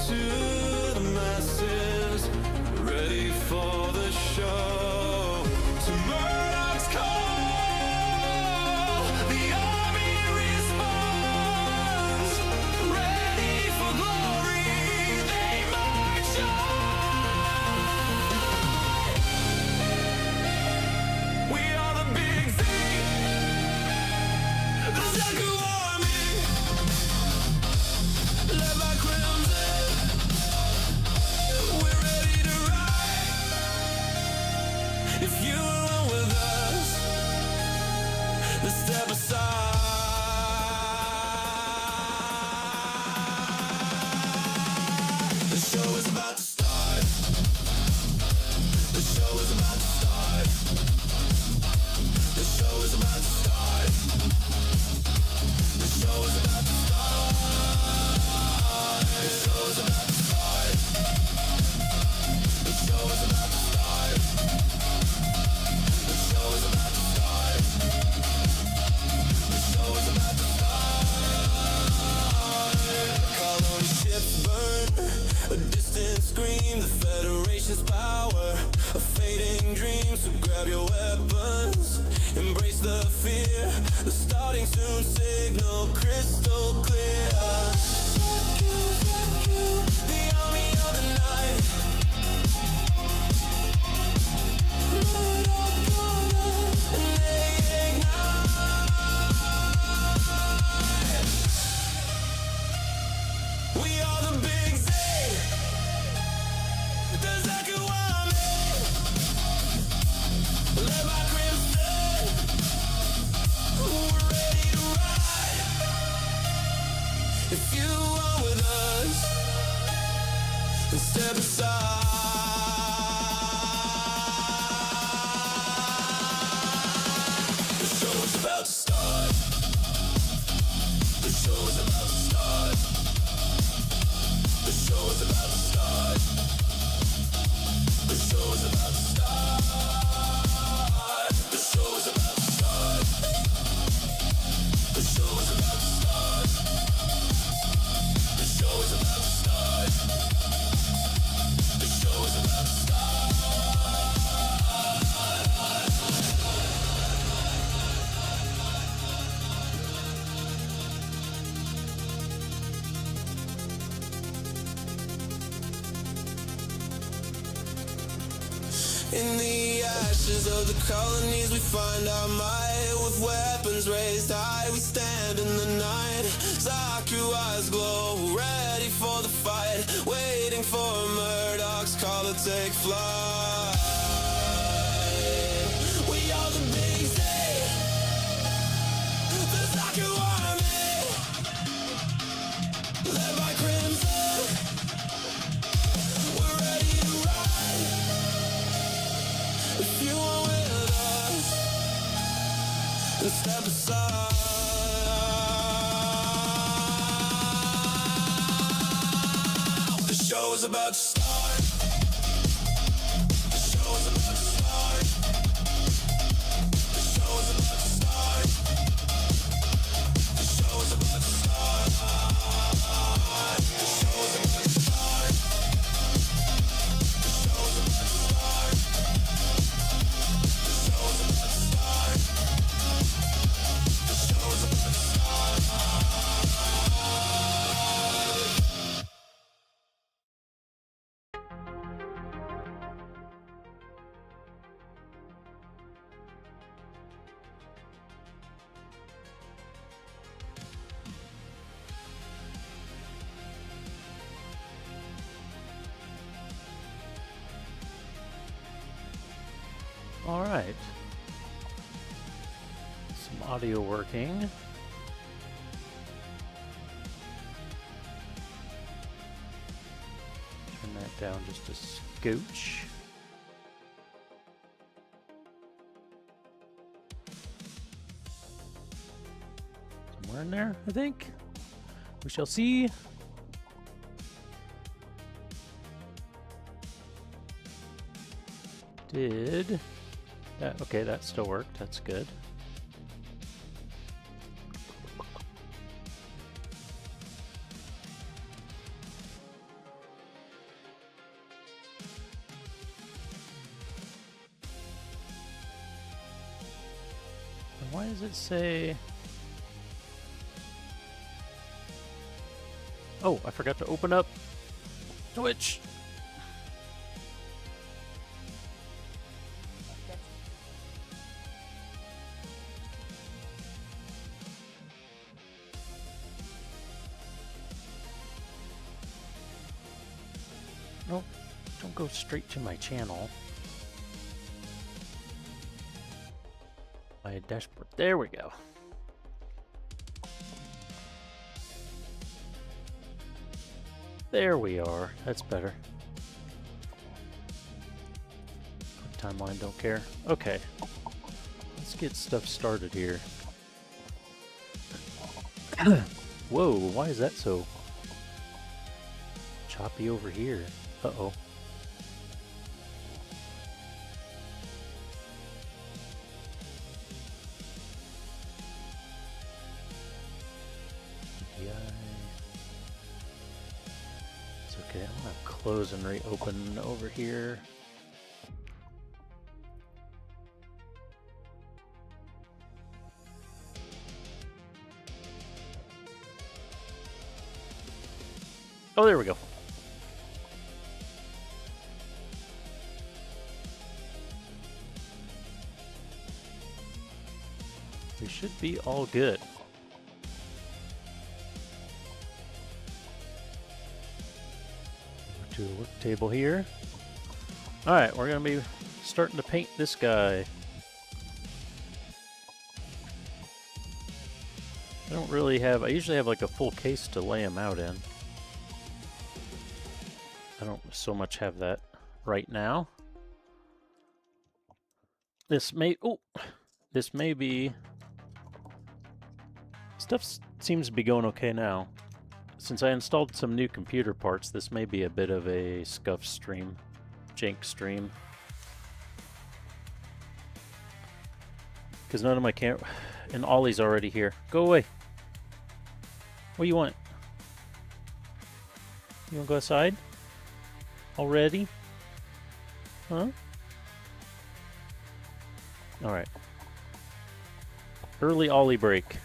to the masses, ready for the show. To Murdoch's call, the army responds, ready for glory, they march on. We are the big thing, the Zaku army, led by Crimson. We're ready to ride. If you are with us, then step aside. The show is about to start. The show is about to start. The show is about to start. The show is about to start. The show is about to start. The show is about to start. The show is about to start. The show is about to start. Colony ships burn, a distant scream, the Federation's power, a fading dream. So grab your weapons, embrace the fear. The starting soon signal crystal clear. The army of the night, and they ignite. We are the big Z, the Zaku army, led by Crimson. We're ready to ride. If you are with us, then step aside. The show is about to start. The show is about to start. The show is about to start. The show is about to start. The show is about to start. The show is about to start. The show is about to start. The show is about to start. In the ashes of the colonies we find our might. With weapons raised high we stand in the night. Zaku eyes glow, ready for the fight. Waiting for Murdoch's call to take flight. We are the big Z, the Zaku army, led by Crimson. We're ready to ride. If you are with us, then step aside. The show is about to start. The show is about to start. The show is about to start. The show is about to start. The show is about to start. The show is about to start. The show is about to start. The show is about to start. All right. Some audio working. Turn that down just a scooch. Somewhere in there, I think. We shall see. Did that? Okay, that still worked. That's good. Why does it say... Oh, I forgot to open up Twitch. Nope, don't go straight to my channel. My dashboard. There we go. There we are. That's better. Timeline, don't care. Okay. Let's get stuff started here. Whoa, why is that so choppy over here? Uh-oh. It's okay, I'm gonna close and reopen over here. Oh, there we go. We should be all good. Over to the work table here. Alright, we're going to be starting to paint this guy. I don't really have... I usually have like a full case to lay him out in. I don't so much have that right now. This may... Oh! This may be... Stuff seems to be going okay now. Since I installed some new computer parts, this may be a bit of a scuff stream. Jank stream. Because none of my camera... And Ollie's already here. Go away! What do you want? You want to go outside? Already? Huh? Alright. Early Ollie break.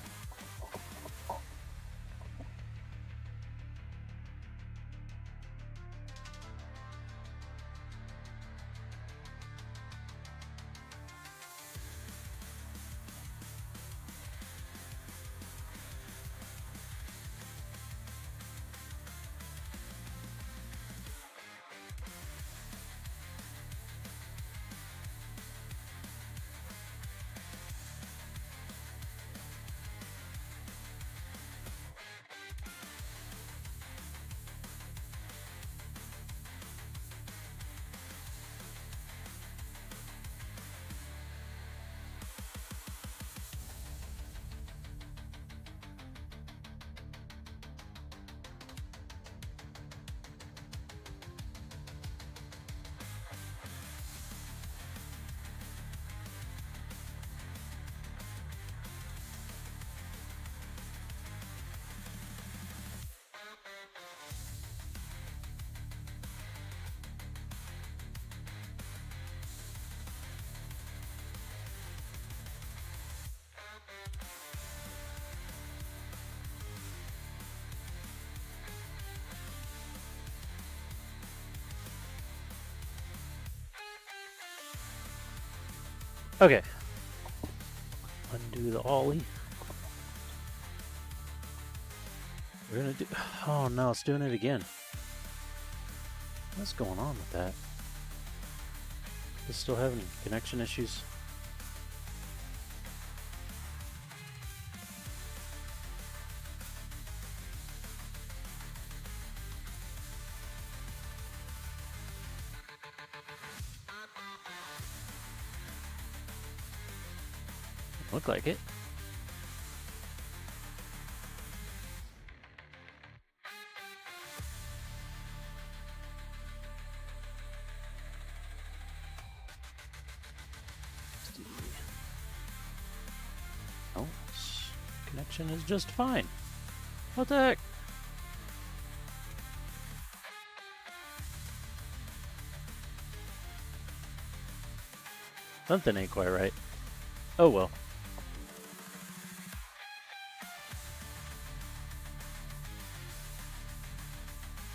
Okay. Undo the Ollie. We're gonna do... Oh no, it's doing it again. What's going on with that? Is it still having connection issues? Look like it. Oh, connection is just fine. What the heck? Something ain't quite right. Oh well.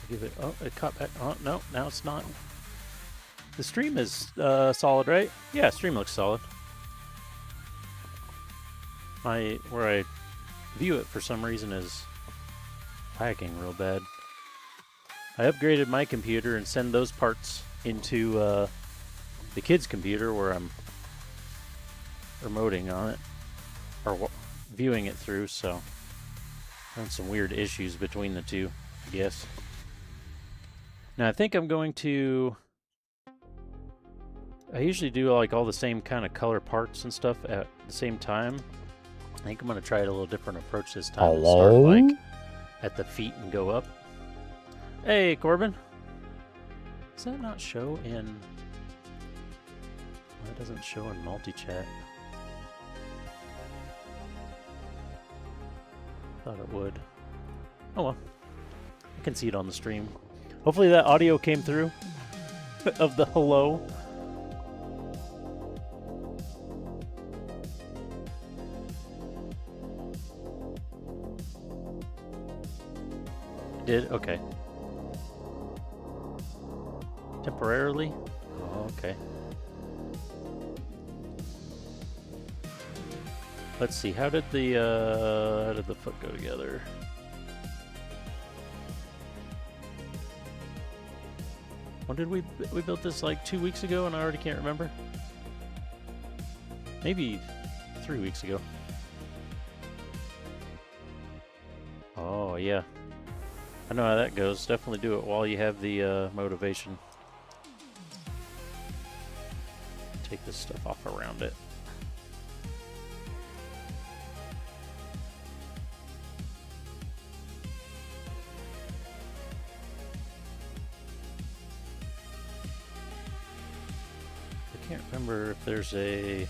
give it. Oh, it caught back. Oh no, now it's not. The stream is solid, right? Yeah, stream looks solid. Where I view it for some reason is lagging real bad. I upgraded my computer and send those parts into the kid's computer where I'm remoting on it or viewing it through. So, having some weird issues between the two, I guess. Now I think I'm going to. I usually do like all the same kind of color parts and stuff at the same time. I think I'm going to try a little different approach this time. Hello? Start like at the feet and go up. Hey, Corbin. Does that not show in... Well, it doesn't show in multi-chat. Thought it would. Oh well. I can see it on the stream. Hopefully that audio came through of the hello. Did? Okay. Temporarily? Oh, okay. Let's see. How did the foot go together? When did we built this like 2 weeks ago and I already can't remember? Maybe 3 weeks ago. Oh, yeah. I know how that goes. Definitely do it while you have the motivation. Take this stuff off around it. I can't remember if there's a...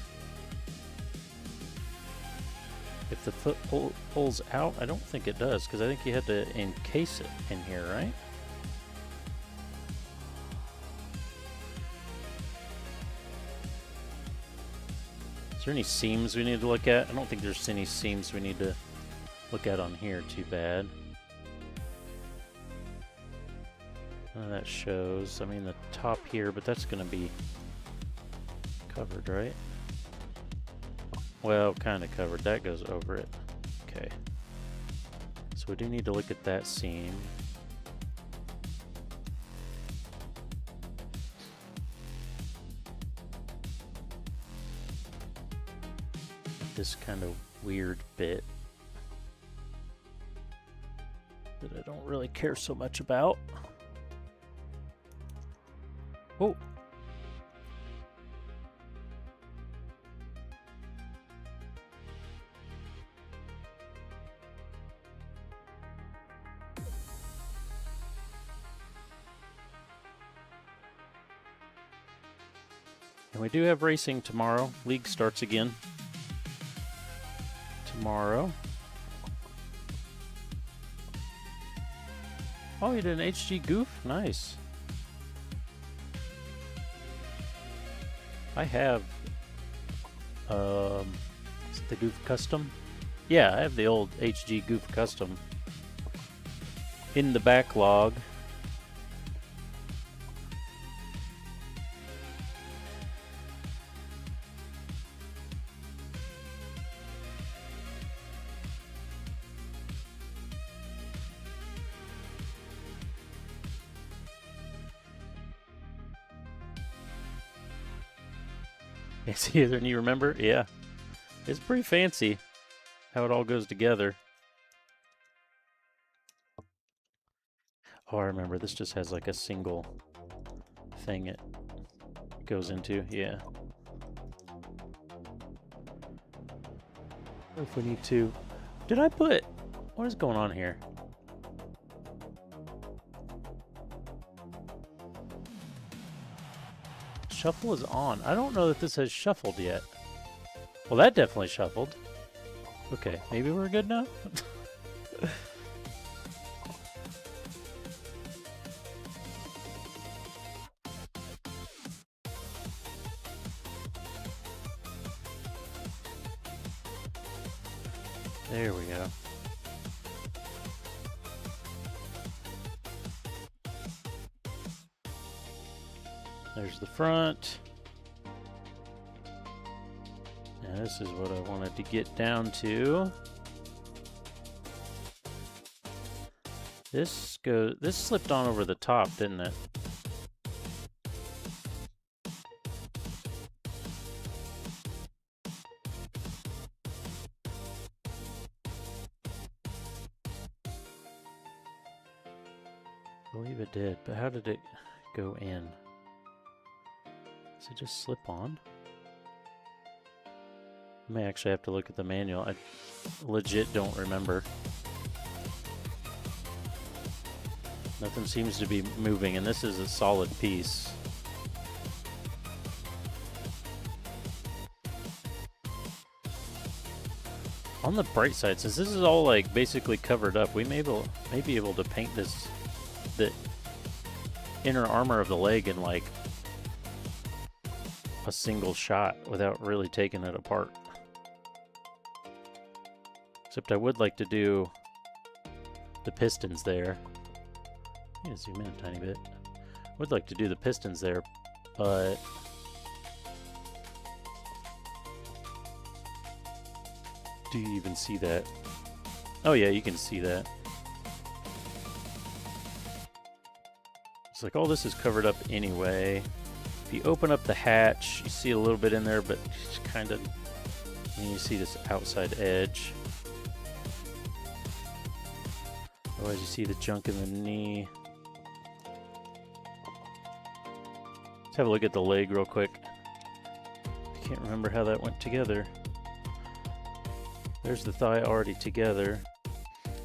If the foot pulls out, I don't think it does, because I think you had to encase it in here, right? Is there any seams we need to look at? I don't think there's any seams we need to look at on here too bad. None of that shows. I mean the top here, but that's going to be covered, right? Well, kind of covered. That goes over it. Okay. So we do need to look at that seam. This kind of weird bit that I don't really care so much about. Oh. And we do have racing tomorrow. League starts again tomorrow. Oh, you did an HG goof? Nice. I have is it the goof custom? Yeah, I have the old HG goof custom in the backlog. It's either, and you remember? Yeah. It's pretty fancy how it all goes together. Oh, I remember. This just has like a single thing it goes into. Yeah. If we need to... Did I put... What is going on here? Shuffle is on. I don't know that this has shuffled yet. Well, that definitely shuffled. Okay, maybe we're good now? There we go. There's the front. And this is what I wanted to get down to. This slipped on over the top, didn't it? I believe it did, but how did it go in? Does it just slip on? I may actually have to look at the manual. I legit don't remember. Nothing seems to be moving, and this is a solid piece. On the bright side, since this is all like basically covered up, we may be able to paint the inner armor of the leg in like a single shot without really taking it apart. Except I would like to do the pistons there. I'm gonna zoom in a tiny bit. Would like to do the pistons there, but do you even see that? Oh yeah, you can see that. It's like all this is covered up anyway. If you open up the hatch, you see a little bit in there, but it's kind of, and you see this outside edge. Otherwise, you see the junk in the knee. Let's have a look at the leg real quick. I can't remember how that went together. There's the thigh already together.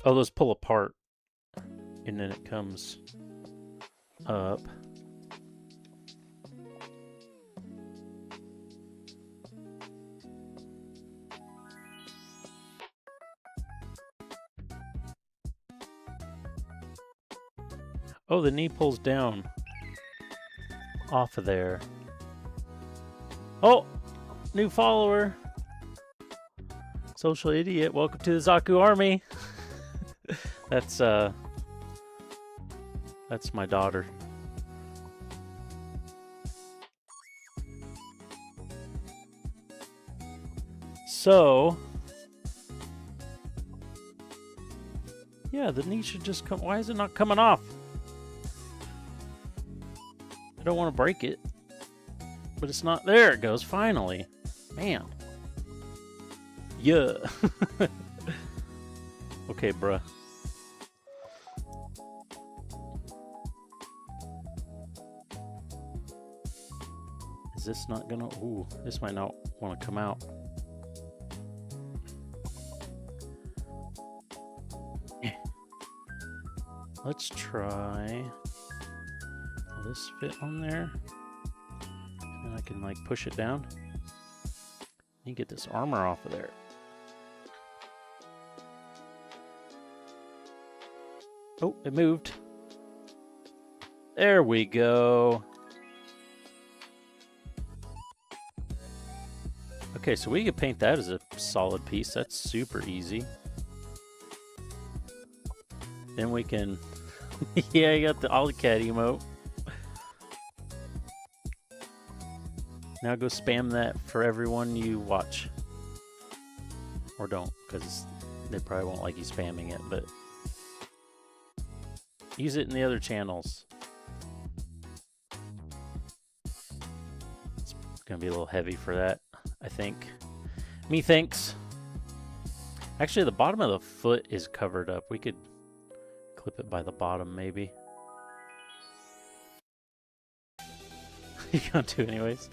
Oh, those pull apart, and then it comes up. Oh, the knee pulls down off of there. Oh, new follower. Social idiot, welcome to the Zaku army. That's my daughter. So, yeah, the knee should just come. Why is it not coming off? I don't want to break it, but it's not. There it goes, finally. Man. Yeah. Okay, bruh. Is this not gonna... Ooh, this might not want to come out. Let's try... Will this fit on there? And I can like push it down. You get this armor off of there. Oh, it moved. There we go. Okay, so we could paint that as a solid piece. That's super easy. Then we can... Yeah, you got the Alley-Cat emote. Now go spam that for everyone you watch. Or don't, because they probably won't like you spamming it, but... Use it in the other channels. It's gonna be a little heavy for that, I think. Methinks. Actually, the bottom of the foot is covered up. We could clip it by the bottom, maybe. You can't do anyways.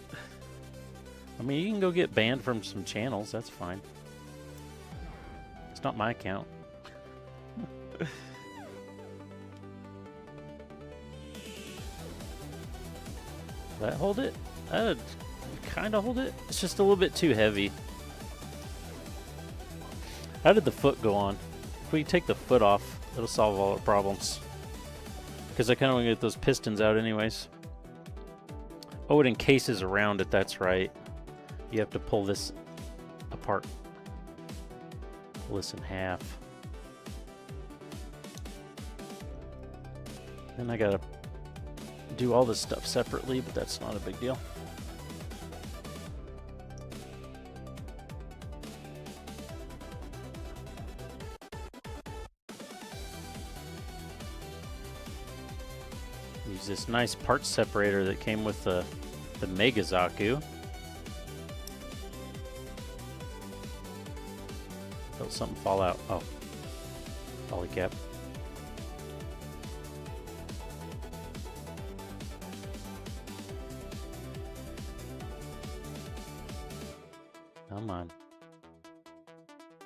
I mean, you can go get banned from some channels. That's fine. It's not my account. That hold it? That kind of hold it? It's just a little bit too heavy. How did the foot go on? If we take the foot off, it'll solve all our problems. Because I kind of want to get those pistons out anyways. Oh, it encases around it, that's right. You have to pull this apart. Pull this in half. Then I gotta do all this stuff separately, but that's not a big deal. Use this nice part separator that came with the Megazaku. Felt something fall out. Oh, polycap. Come on.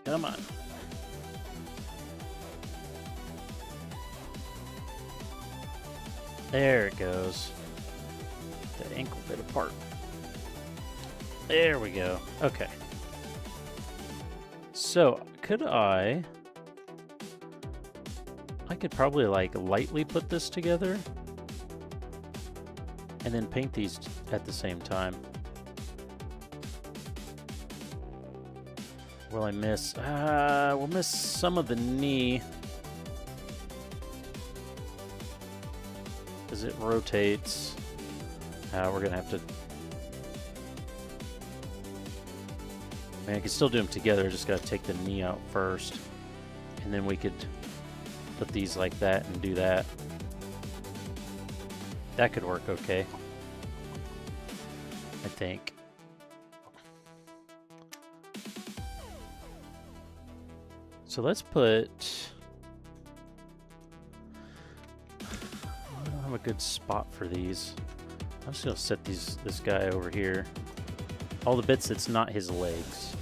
Come on. There it goes. That ankle bit apart. There we go. Okay. So, I could probably like lightly put this together and then paint these at the same time. Will I miss? We'll miss some of the knee because it rotates. We're gonna have to. I mean, I can still do them together. Just gotta take the knee out first, and then we could put these like that and do that. That could work okay, I think. So let's put. I don't have a good spot for these. I'm just gonna set this guy over here. All the bits that's not his legs.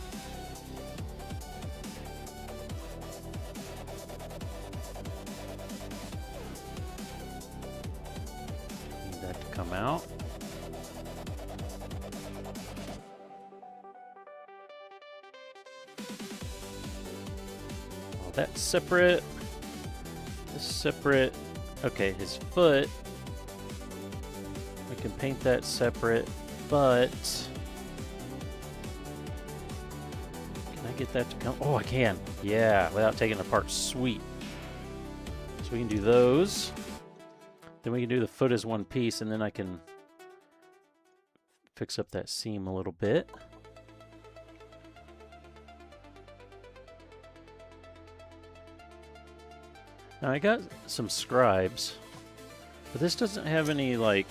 Need that to come out. All that separate. This separate. Okay, his foot. We can paint that separate, but can I get that to come? Oh, I can. Yeah, without taking it apart. Sweet. So we can do those. Then we can do the foot as one piece, and then I can fix up that seam a little bit. Now I got some scribes, but this doesn't have any like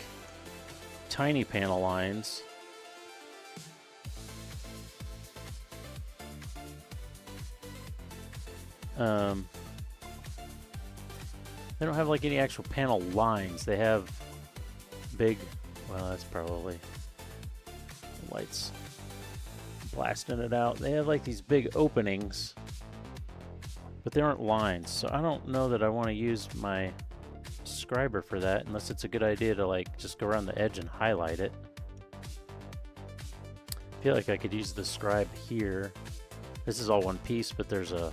tiny panel lines. They don't have like any actual panel lines. They have big, well, that's probably the lights blasting it out. They have like these big openings, but they aren't lines. So I don't know that I want to use my scriber for that unless it's a good idea to like just go around the edge and highlight it. I feel like I could use the scribe here. This is all one piece, but there's a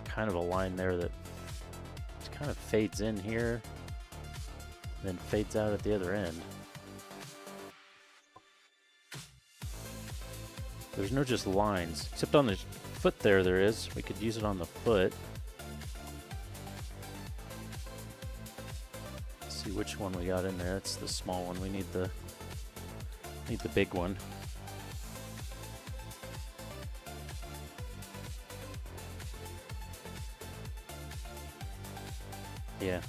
kind of a line there that kind of fades in here, then fades out at the other end. There's no just lines, except on the foot there is. We could use it on the foot. Let's see which one we got in there. That's the small one. We need the big one. Yeah.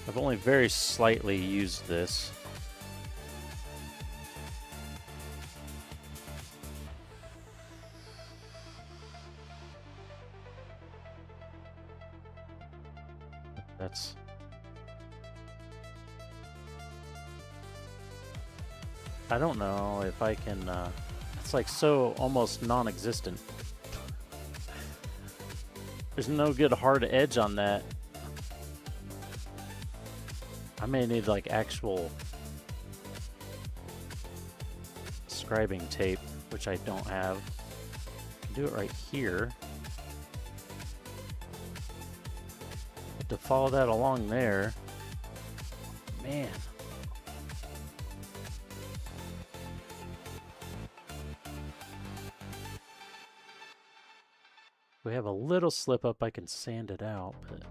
I've only very slightly used this. That's I don't know if I can it's like so almost non-existent. There's no good hard edge on that. I may need like actual scribing tape, which I don't have. I can do it right here. To follow that along there. Man. We have a little slip up, I can sand it out, but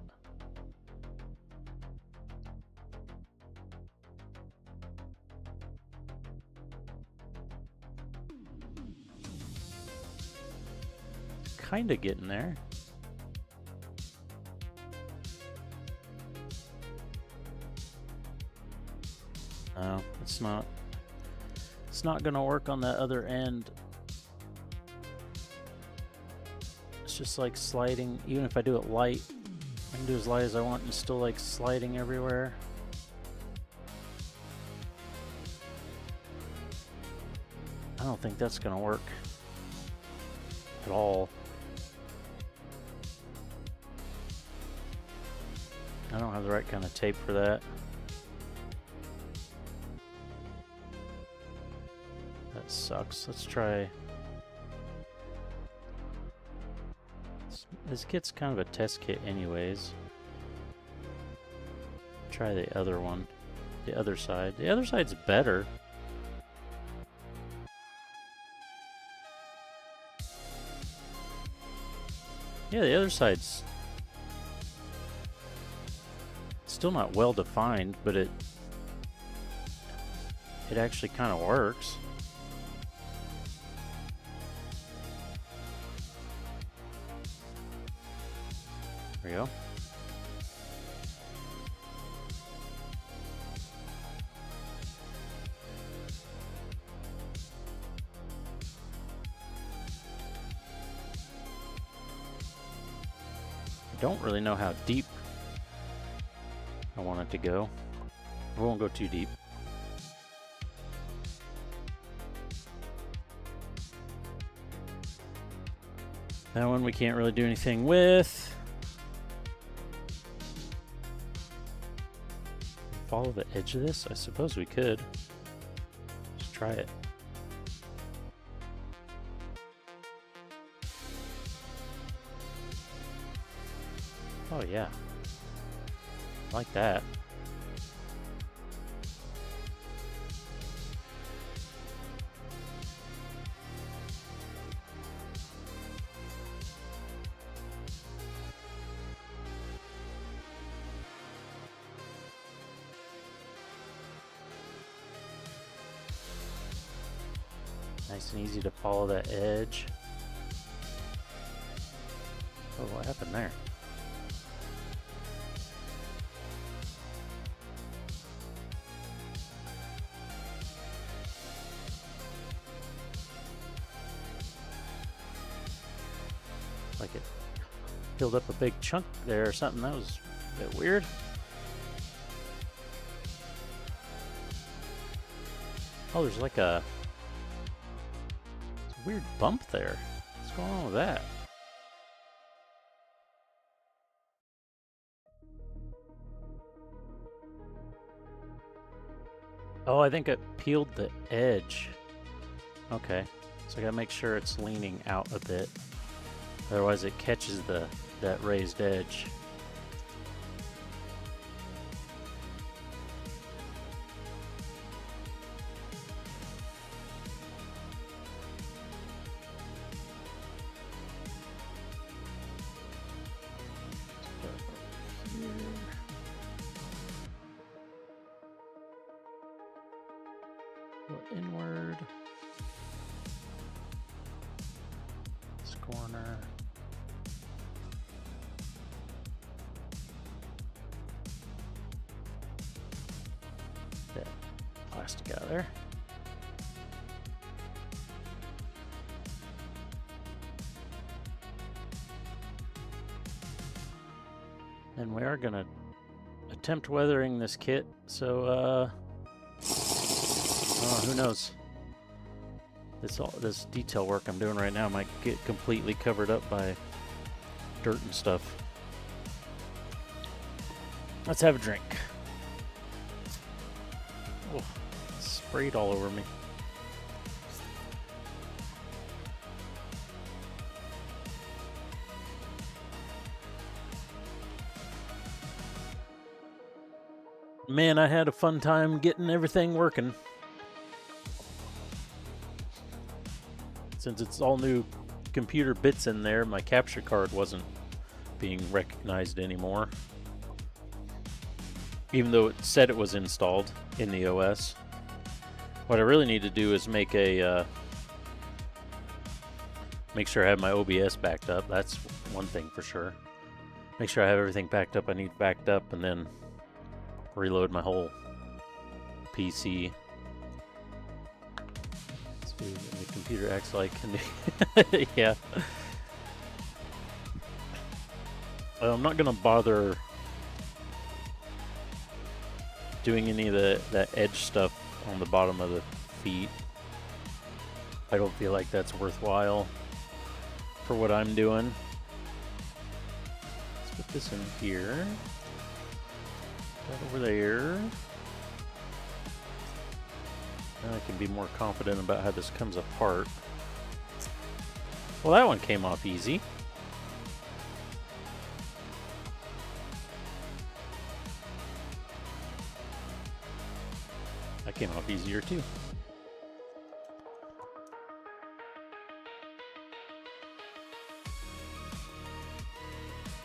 kind of getting there. No, it's not. It's not going to work on that other end. It's just like sliding. Even if I do it light, I can do as light as I want and it's still like sliding everywhere. I don't think that's going to work at all. I don't have the right kind of tape for that. That sucks. Let's try. This kit's kind of a test kit anyways. Try the other one. The other side. The other side's better. Yeah, the other side's still not well defined, but it actually kind of works. There we go. I don't really know how deep I want it to go. I won't go too deep. That one we can't really do anything with. Follow the edge of this? I suppose we could. Just try it. Oh yeah. Like that. Nice and easy to follow that edge. Oh, what happened there? Like it filled up a big chunk there or something. That was a bit weird. Oh, there's like a weird bump there. What's going on with that? Oh, I think it peeled the edge. Okay, so I gotta make sure it's leaning out a bit. Otherwise it catches that raised edge. Go inward. This corner. That plastic out of there. And we are gonna attempt weathering this kit, so oh, who knows? This detail work I'm doing right now might get completely covered up by dirt and stuff. Let's have a drink. Oh, it sprayed all over me. Man, I had a fun time getting everything working. Since it's all new computer bits in there, my capture card wasn't being recognized anymore. Even though it said it was installed in the OS. What I really need to do is make a make sure I have my OBS backed up. That's one thing for sure. Make sure I have everything backed up I need backed up, and then reload my whole PC. Let's see, the computer acts like yeah. I'm not gonna bother doing any of that edge stuff on the bottom of the feet. I don't feel like that's worthwhile for what I'm doing. Let's put this in here. That over there. Now I can be more confident about how this comes apart. Well, that one came off easy. That came off easier too.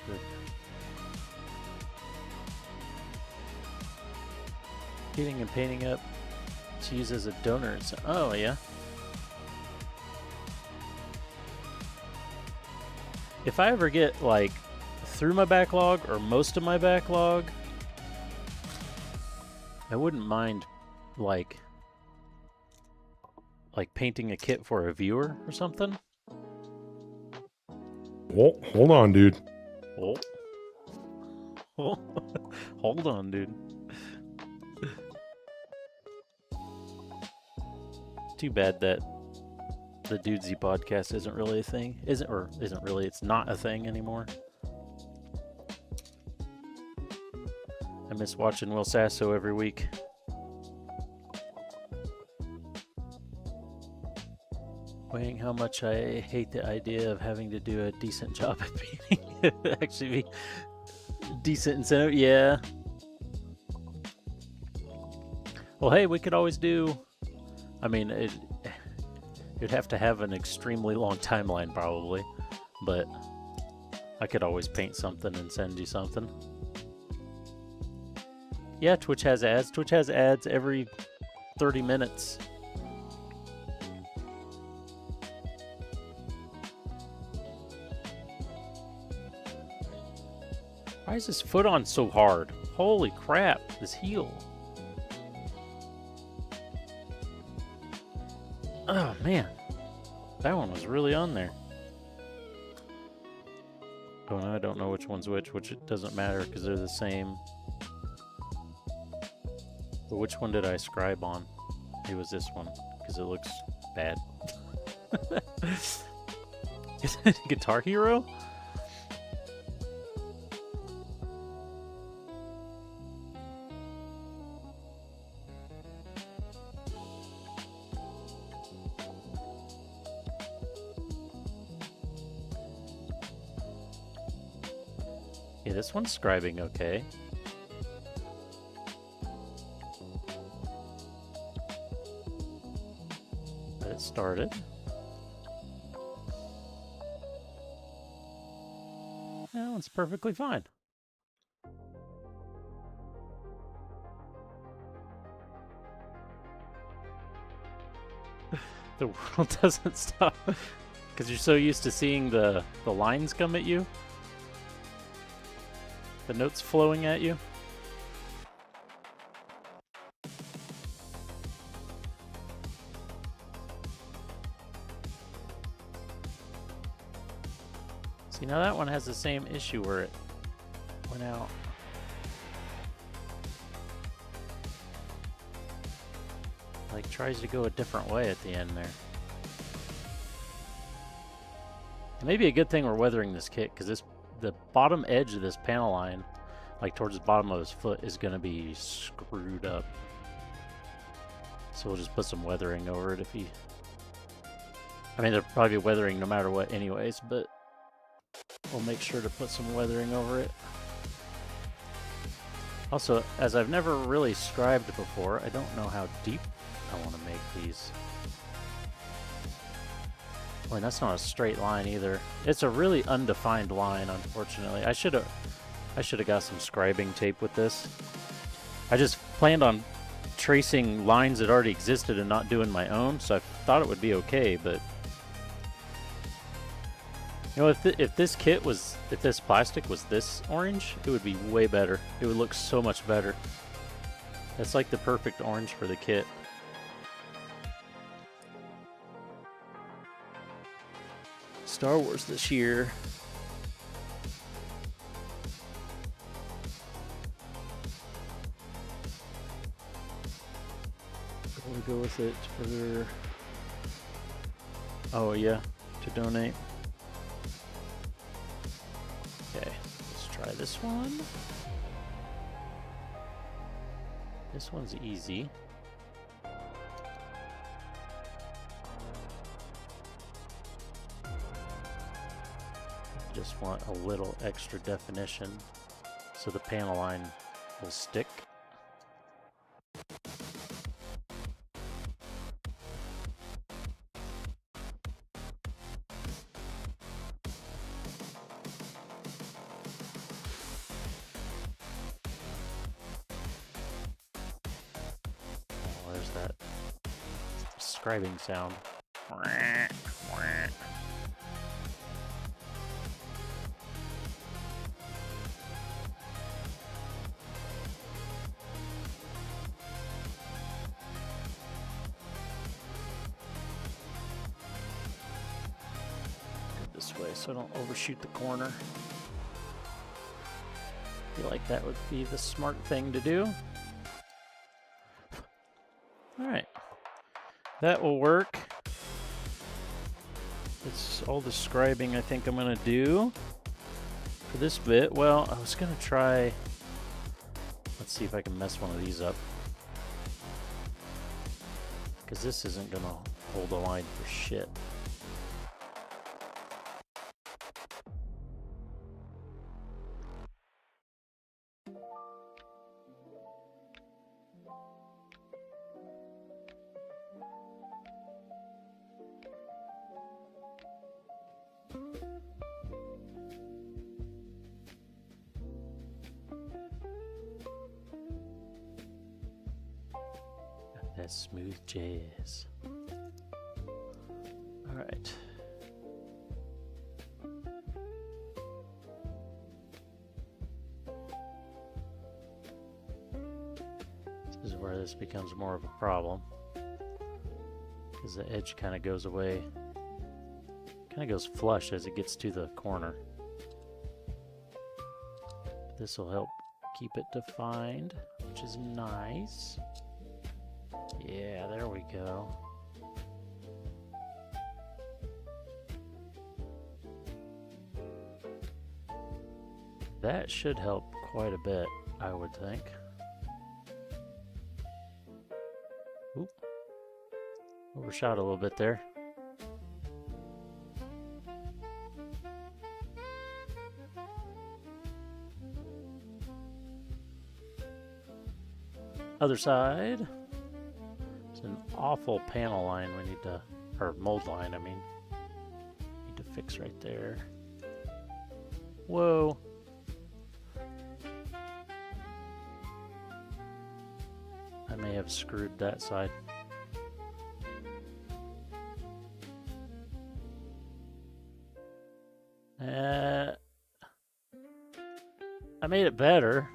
Good. Heating and painting up to use as a donor. Oh, yeah. If I ever get, like, through my backlog or most of my backlog, I wouldn't mind, like painting a kit for a viewer or something. Well, hold on, dude. Oh. Hold on, dude. Too bad that the Dudesy podcast isn't really a thing. Isn't really, it's not a thing anymore. I miss watching Will Sasso every week. Weighing how much I hate the idea of having to do a decent job at painting. Actually be decent incentive, yeah. Well, hey, we could always do, I mean, you'd have to have an extremely long timeline probably, but I could always paint something and send you something. Yeah, Twitch has ads. Twitch has ads every 30 minutes. Why is this foot on so hard? Holy crap, this heel. Oh man, that one was really on there. Oh, I don't know which one's which it doesn't matter because they're the same. But which one did I scribe on? It was this one because it looks bad. Is it Guitar Hero? Yeah, this one's scribing okay. But it started. That one's perfectly fine. The world doesn't stop because you're so used to seeing the lines come at you. The notes flowing at you. See, now that one has the same issue where it went out. Like, tries to go a different way at the end there. Maybe a good thing we're weathering this kit, because the bottom edge of this panel line, like towards the bottom of his foot, is going to be screwed up. So we'll just put some weathering over it if he... I mean, they'll probably be weathering no matter what anyways, but we'll make sure to put some weathering over it. Also, as I've never really scribed before, I don't know how deep I want to make these. Well, that's not a straight line either. It's a really undefined line, unfortunately. I should have got some scribing tape with this. I just planned on tracing lines that already existed and not doing my own, so I thought it would be okay, but you know, if this kit was, if this plastic was this orange, it would be way better. It would look so much better. That's like the perfect orange for the kit. Star Wars this year. We'll go with it for... Oh yeah, to donate. Okay, let's try this one. This one's easy. Just want a little extra definition so the panel line will stick. Oh, there's that scribing sound. This way so I don't overshoot the corner. I feel like that would be the smart thing to do. Alright. That will work. That's all the scribing I think I'm going to do for this bit. Well, I was going to try... Let's see if I can mess one of these up. Because this isn't going to hold a line for shit. That smooth jazz. All right. This is where this becomes more of a problem, because the edge kind of goes away, kind of goes flush as it gets to the corner. This will help keep it defined, which is nice. Yeah, there we go. That should help quite a bit, I would think. Oop. Overshot a little bit there. Other side. It's an awful panel line we need to, or mold line, I mean. Need to fix right there. Whoa. I may have screwed that side. I made it better.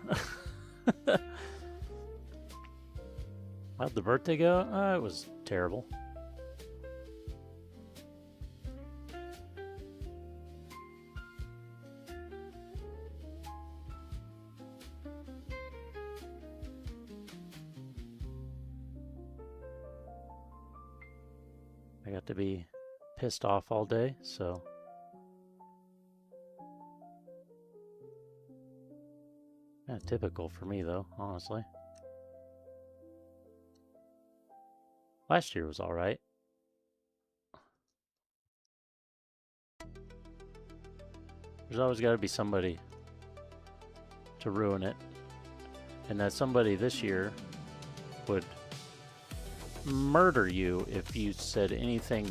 How'd the birthday go? It was terrible. I got to be pissed off all day, so kind of typical for me though, honestly. Last year was all right. There's always got to be somebody to ruin it. and that somebody this year would murder you if you said anything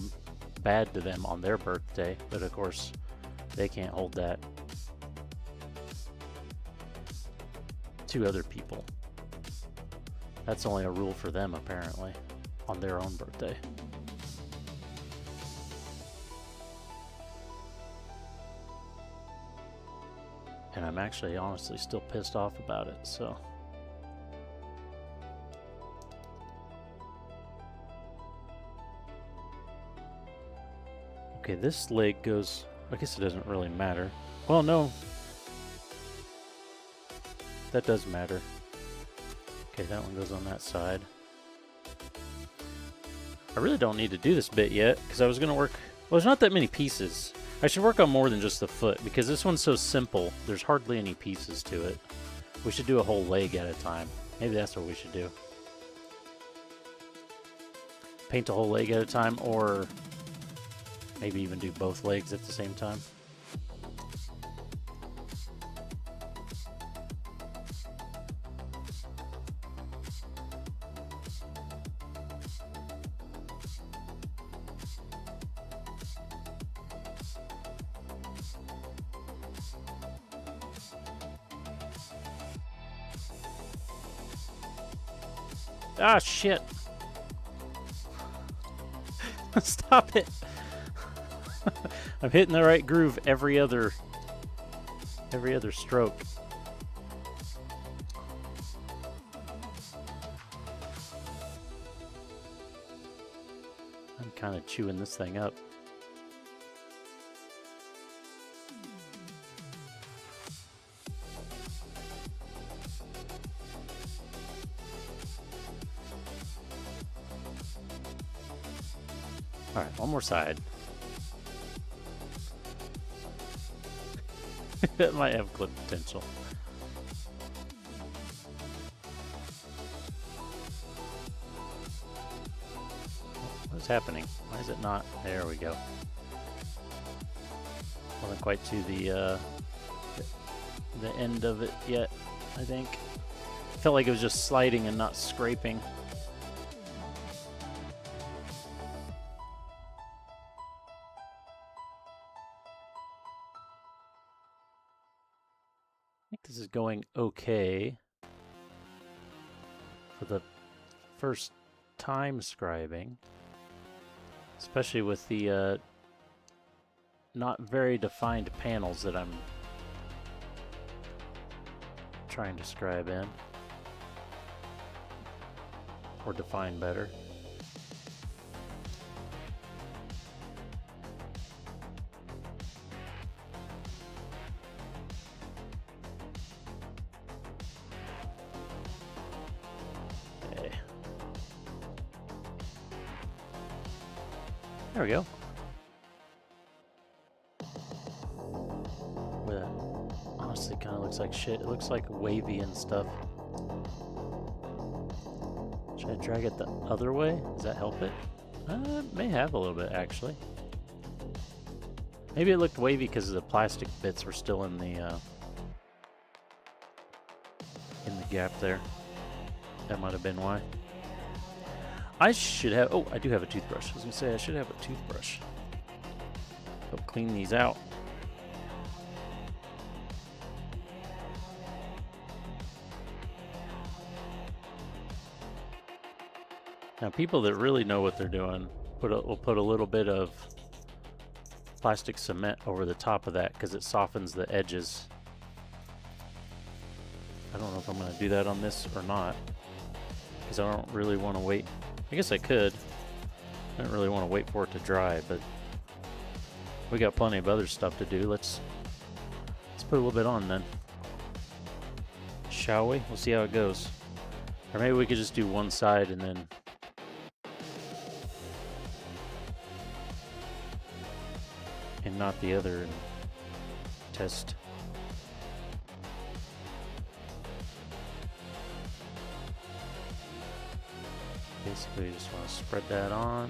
bad to them on their birthday, but of course they can't hold that to other people. That's only a rule for them, apparently, on their own birthday. And I'm actually honestly still pissed off about it, so. Okay, this leg goes, I guess it doesn't really matter. Well, no. That does matter. Okay, that one goes on that side. I really don't need to do this bit yet, because I was going to work... Well, there's not that many pieces. I should work on more than just the foot, because this one's so simple, there's hardly any pieces to it. We should do a whole leg at a time. Maybe that's what we should do. Paint a whole leg at a time, or maybe even do both legs at the same time. Ah, shit. Stop it. I'm hitting the right groove every other stroke. I'm kind of chewing this thing up. Alright, one more side. That might have clip potential. What's happening? Why is it not? There we go. Wasn't quite to the end of it yet, I think. Felt like it was just sliding and not scraping. I think this is going okay for the first time scribing, especially with the not very defined panels that I'm trying to scribe in, or define better. There we go. Well, honestly, kind of looks like shit. It looks like wavy and stuff. Should I drag it the other way? Does that help it? It may have a little bit, actually. Maybe it looked wavy because the plastic bits were still in the gap there. That might have been why. I should have... Oh, I do have a toothbrush. I was going to say I should have a toothbrush. Help clean these out. Now, people that really know what they're doing will put a little bit of plastic cement over the top of that because it softens the edges. I don't know if I'm going to do that on this or not, because I don't really want to wait. I guess I could. I don't really want to wait for it to dry, but we got plenty of other stuff to do. Let's put a little bit on then. Shall we? We'll see how it goes. Or maybe we could just do one side and then and not the other and test. Basically, you just want to spread that on.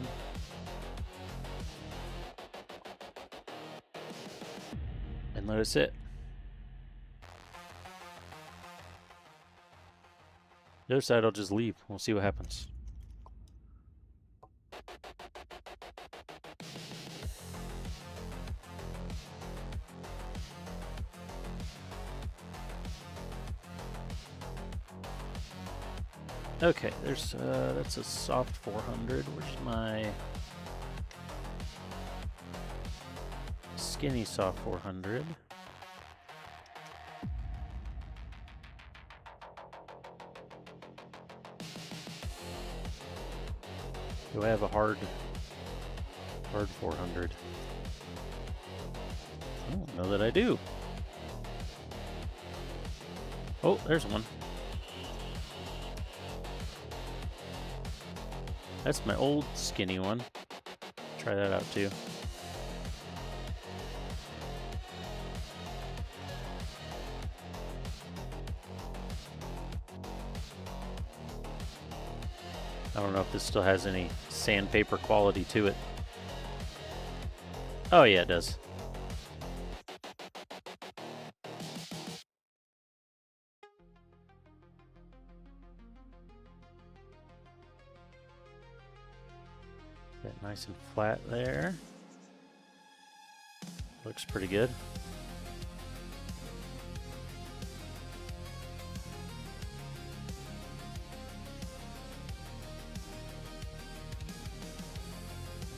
And let it sit. The other side I'll just leave. We'll see what happens. Okay, there's that's a soft 400. Where's my skinny soft 400? Do I have a hard 400? I don't know that I do. Oh, there's one. That's my old skinny one. Try that out too. I don't know if this still has any sandpaper quality to it. Oh yeah, it does. That nice and flat there. Looks pretty good.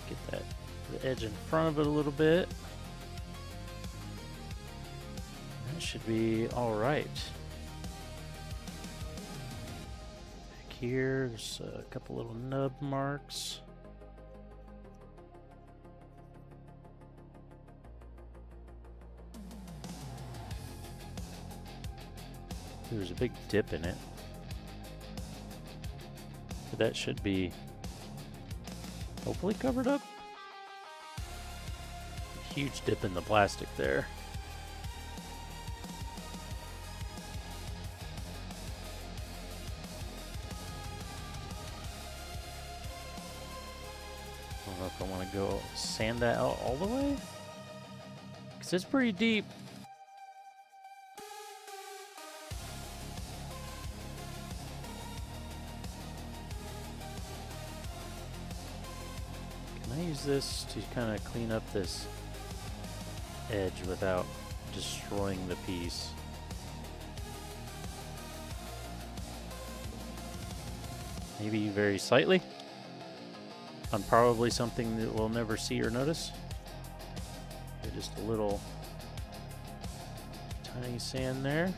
Get that the edge in front of it a little bit. That should be all right. Back here, there's a couple little nub marks. There's a big dip in it. But that should be hopefully covered up. Huge dip in the plastic there. I don't know if I want to go sand that out all the way, because it's pretty deep. Can I use this to kind of clean up this edge without destroying the piece? Maybe very slightly on probably something that we'll never see or notice. Just a little tiny sand there.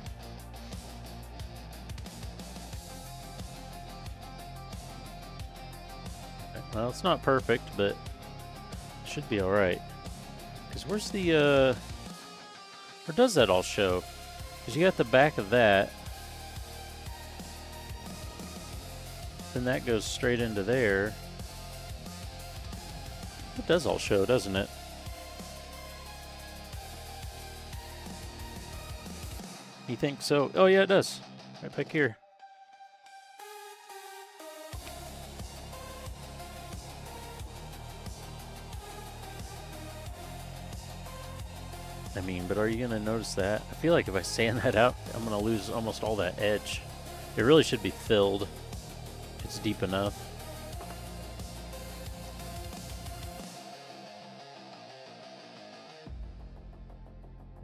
Well, it's not perfect, but it should be all right. Because where's the, where does that all show? Because you got the back of that. Then that goes straight into there. It does all show, doesn't it? You think so? Oh yeah, it does. Right back here. I mean, but are you gonna notice that? I feel like if I sand that out, I'm gonna lose almost all that edge. It really should be filled. It's deep enough.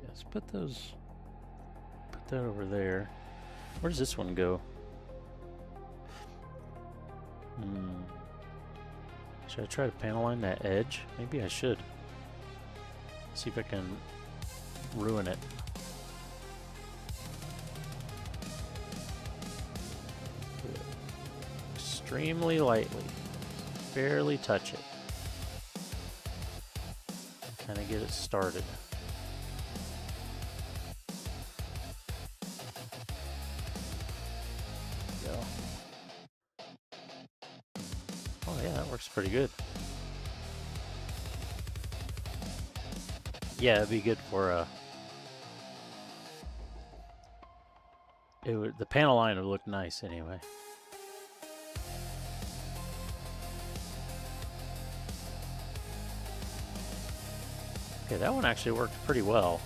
Yes, put that over there. Where does this one go? Should I try to panel line that edge? Maybe I should. See if I can ruin it. Extremely lightly. Barely touch it. Kind of get it started. There we go. Oh yeah, that works pretty good. Yeah, it'd be good for the panel line would look nice anyway. Okay, that one actually worked pretty well.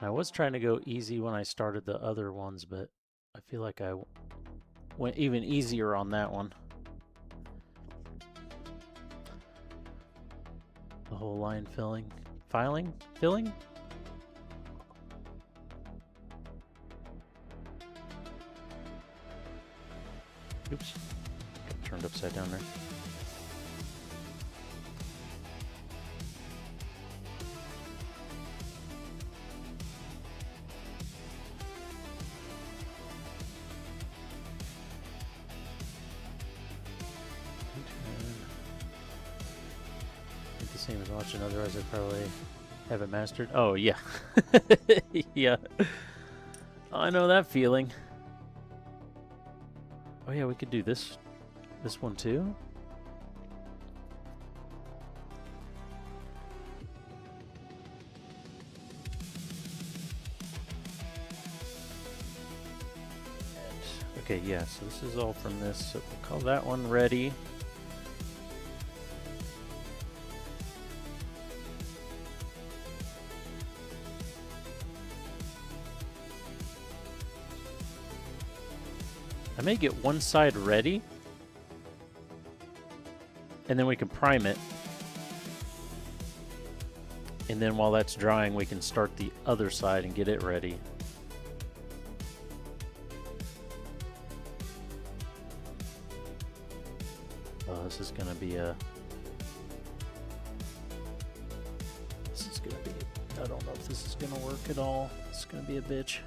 I was trying to go easy when I started the other ones, but I feel like I went even easier on that one. The whole line filling. Filling? Oops. Got turned upside down there. The same as watching, otherwise I'd probably have it mastered. Oh yeah. Yeah. I know that feeling. Oh yeah, we could do this one too. Okay, yeah, so this is all from this. So we'll call that one ready. I may get one side ready, and then we can prime it. And then while that's drying, we can start the other side and get it ready. Oh, this is gonna be a... This is gonna be... I don't know if this is gonna work at all. It's gonna be a bitch.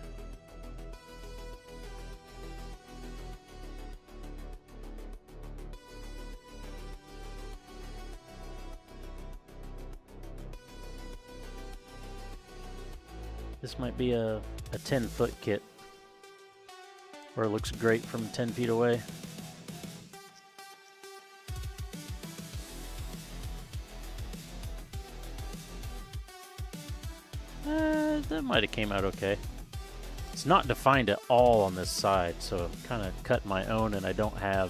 This might be a 10-foot kit where it looks great from 10 feet away. That might have came out okay. It's not defined at all on this side, so I kind of cut my own, and I don't have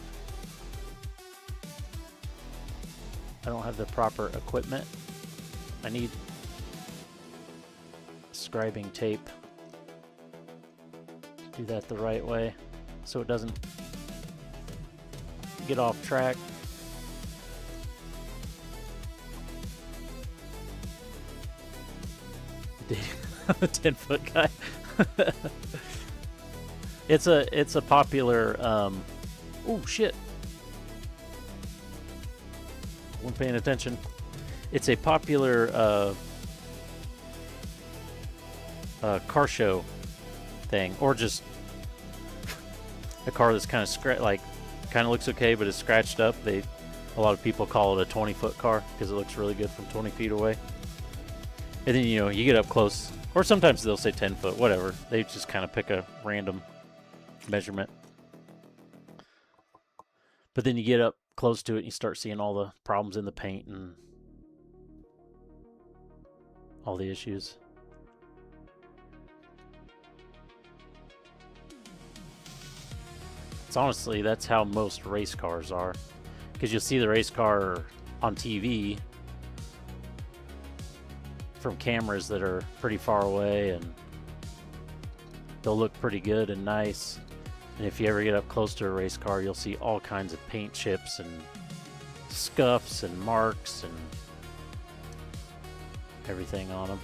the proper equipment. I need scribing tape to do that the right way so it doesn't get off track. A 10-foot guy. It's a popular oh shit, wasn't paying attention. It's a popular car show thing, or just a car that's kind of looks okay but is scratched up. A lot of people call it a 20-foot car because it looks really good from 20 feet away. And then you get up close, or sometimes they'll say 10 foot, whatever. They just kind of pick a random measurement. But then you get up close to it and you start seeing all the problems in the paint and all the issues. It's honestly, that's how most race cars are. Because you'll see the race car on TV from cameras that are pretty far away, and they'll look pretty good and nice. And if you ever get up close to a race car, you'll see all kinds of paint chips and scuffs and marks and everything on them.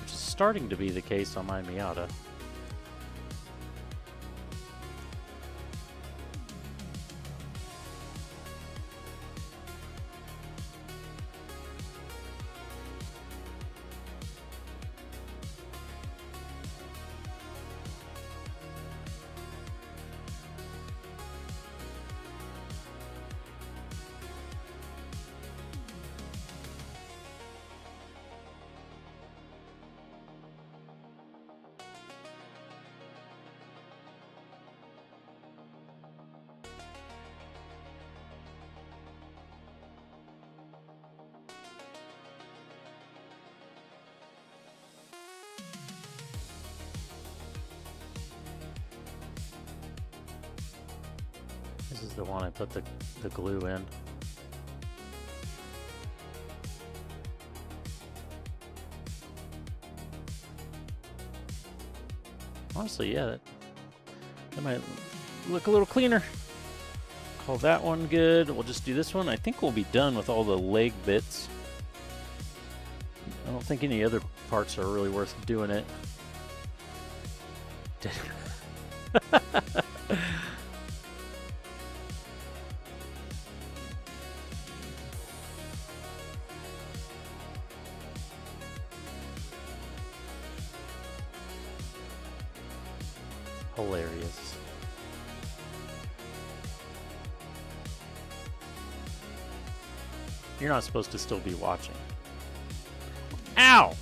Which is starting to be the case on my Miata. This is the one I put the glue in. Honestly, yeah, that might look a little cleaner. Call that one good. We'll just do this one. I think we'll be done with all the leg bits. I don't think any other parts are really worth doing it. Hilarious. You're not supposed to still be watching. Ow!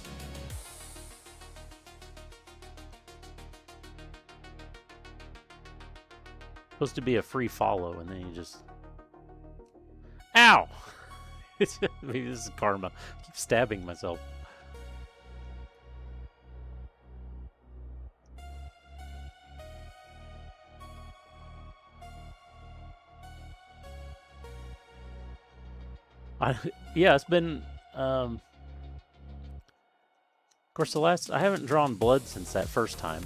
Supposed to be a free follow, and then you just... Ow! Maybe this is karma. I keep stabbing myself. Yeah, it's been... of course, I haven't drawn blood since that first time.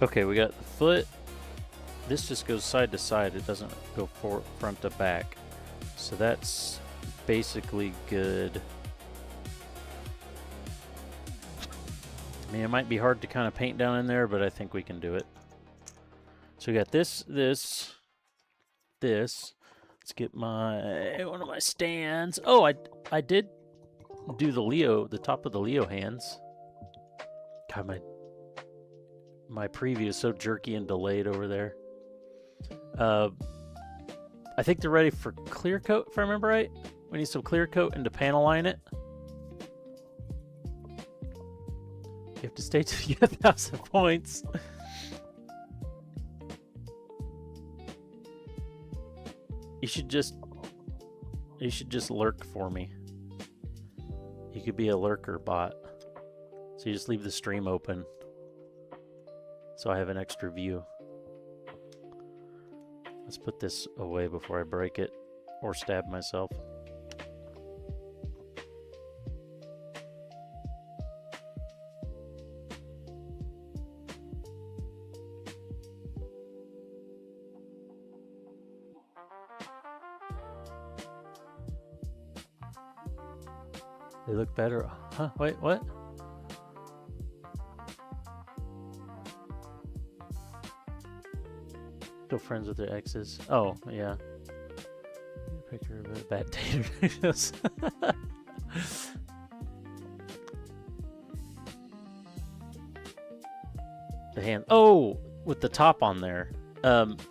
Okay, we got the foot. This just goes side to side. It doesn't go front to back. So that's basically good. I mean, it might be hard to kind of paint down in there, but I think we can do it. So we got this. Let's get one of my stands. Oh, I did do the top of the Leo hands. God, my preview is so jerky and delayed over there. I think they're ready for clear coat, if I remember right. We need some clear coat and to panel line it. You have to stay till you get 1,000 points. You should just lurk for me. You could be a lurker bot. So you just leave the stream open. So I have an extra view. Let's put this away before I break it or stab myself. They look better. Huh? Wait, what? Still friends with their exes. Oh, yeah. Picture of a bad tater. The hand. Oh, with the top on there.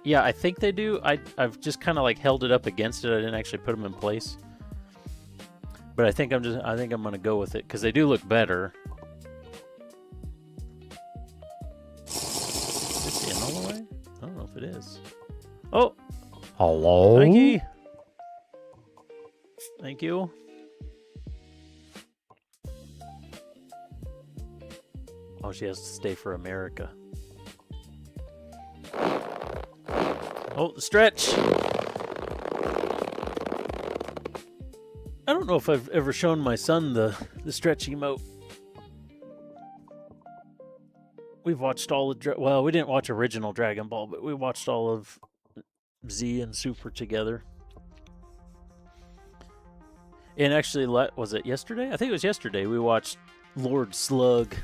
Yeah, I think they do. I've just kind of like held it up against it. I didn't actually put them in place. But I think I'm gonna go with it because they do look better. Is this in all the way? I don't know if it is. Oh! Hello? Thank you. Thank you. Oh, she has to stay for America. Oh, the stretch! I don't know if I've ever shown my son the stretch emote. We've watched all the... Well, we didn't watch original Dragon Ball, but we watched all of Z and Super together. And actually, was it yesterday? I think it was yesterday. We watched Lord Slug,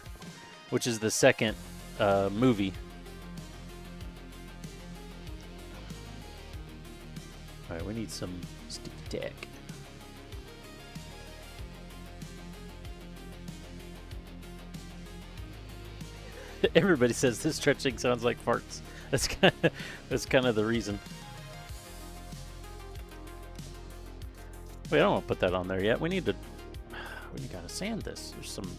which is the second movie. All right, we need some sticky tack. Everybody says this stretching sounds like farts. That's kind of the reason. Wait, I don't want to put that on there yet. We gotta sand this. There's some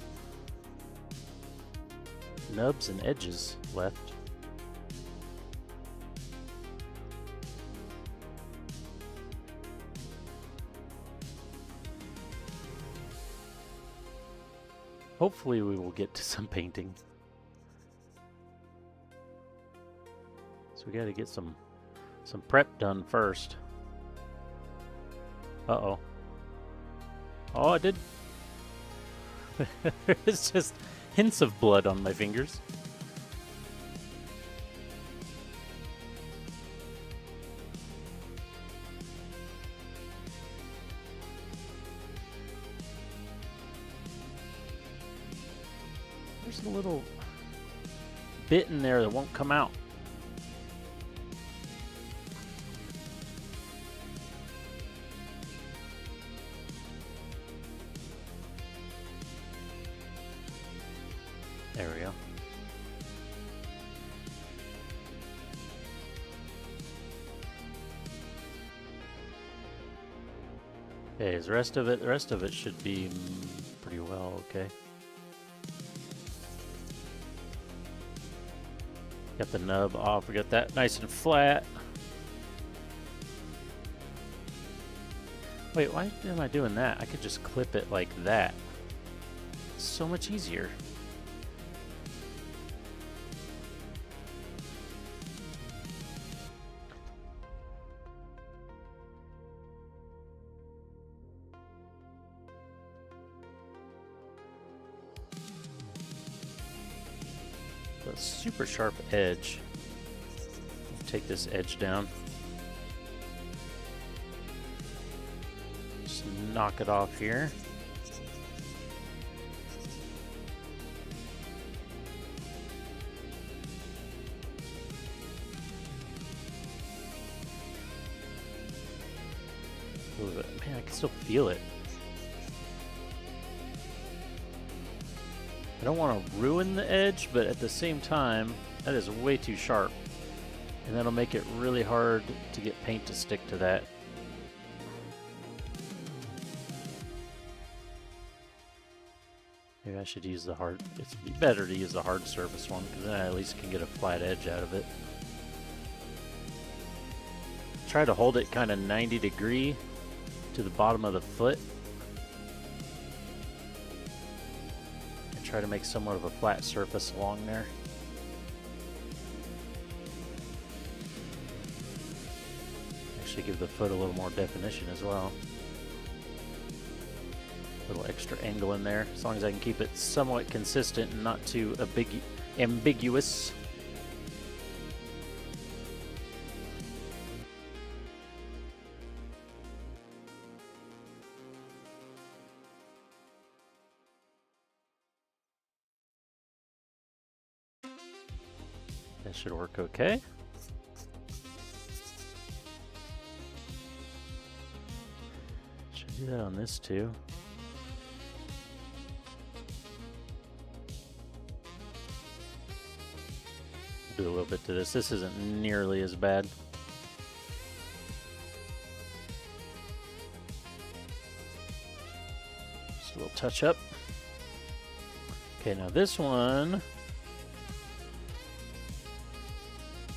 nubs and edges left. Hopefully we will get to some painting. So we got to get some prep done first. Uh-oh. Oh, I did. It's just hints of blood on my fingers. There's a little bit in there that won't come out. There we go. Okay, the rest of it should be pretty well okay. Got the nub off, we got that nice and flat. Wait, why am I doing that? I could just clip it like that. It's so much easier. A super sharp edge. Take this edge down. Just knock it off here. Move it. Man, I can still feel it. I don't want to ruin the edge, but at the same time, that is way too sharp. And that'll make it really hard to get paint to stick to that. Maybe I should use the hard, it's better to use the hard surface one, because then I at least can get a flat edge out of it. Try to hold it kind of 90 degree to the bottom of the foot. Try to make somewhat of a flat surface along there. Actually give the foot a little more definition as well. A little extra angle in there, as long as I can keep it somewhat consistent and not too ambiguous. That should work okay. Should do that on this too. Do a little bit to this. This isn't nearly as bad. Just a little touch up. Okay, now this one.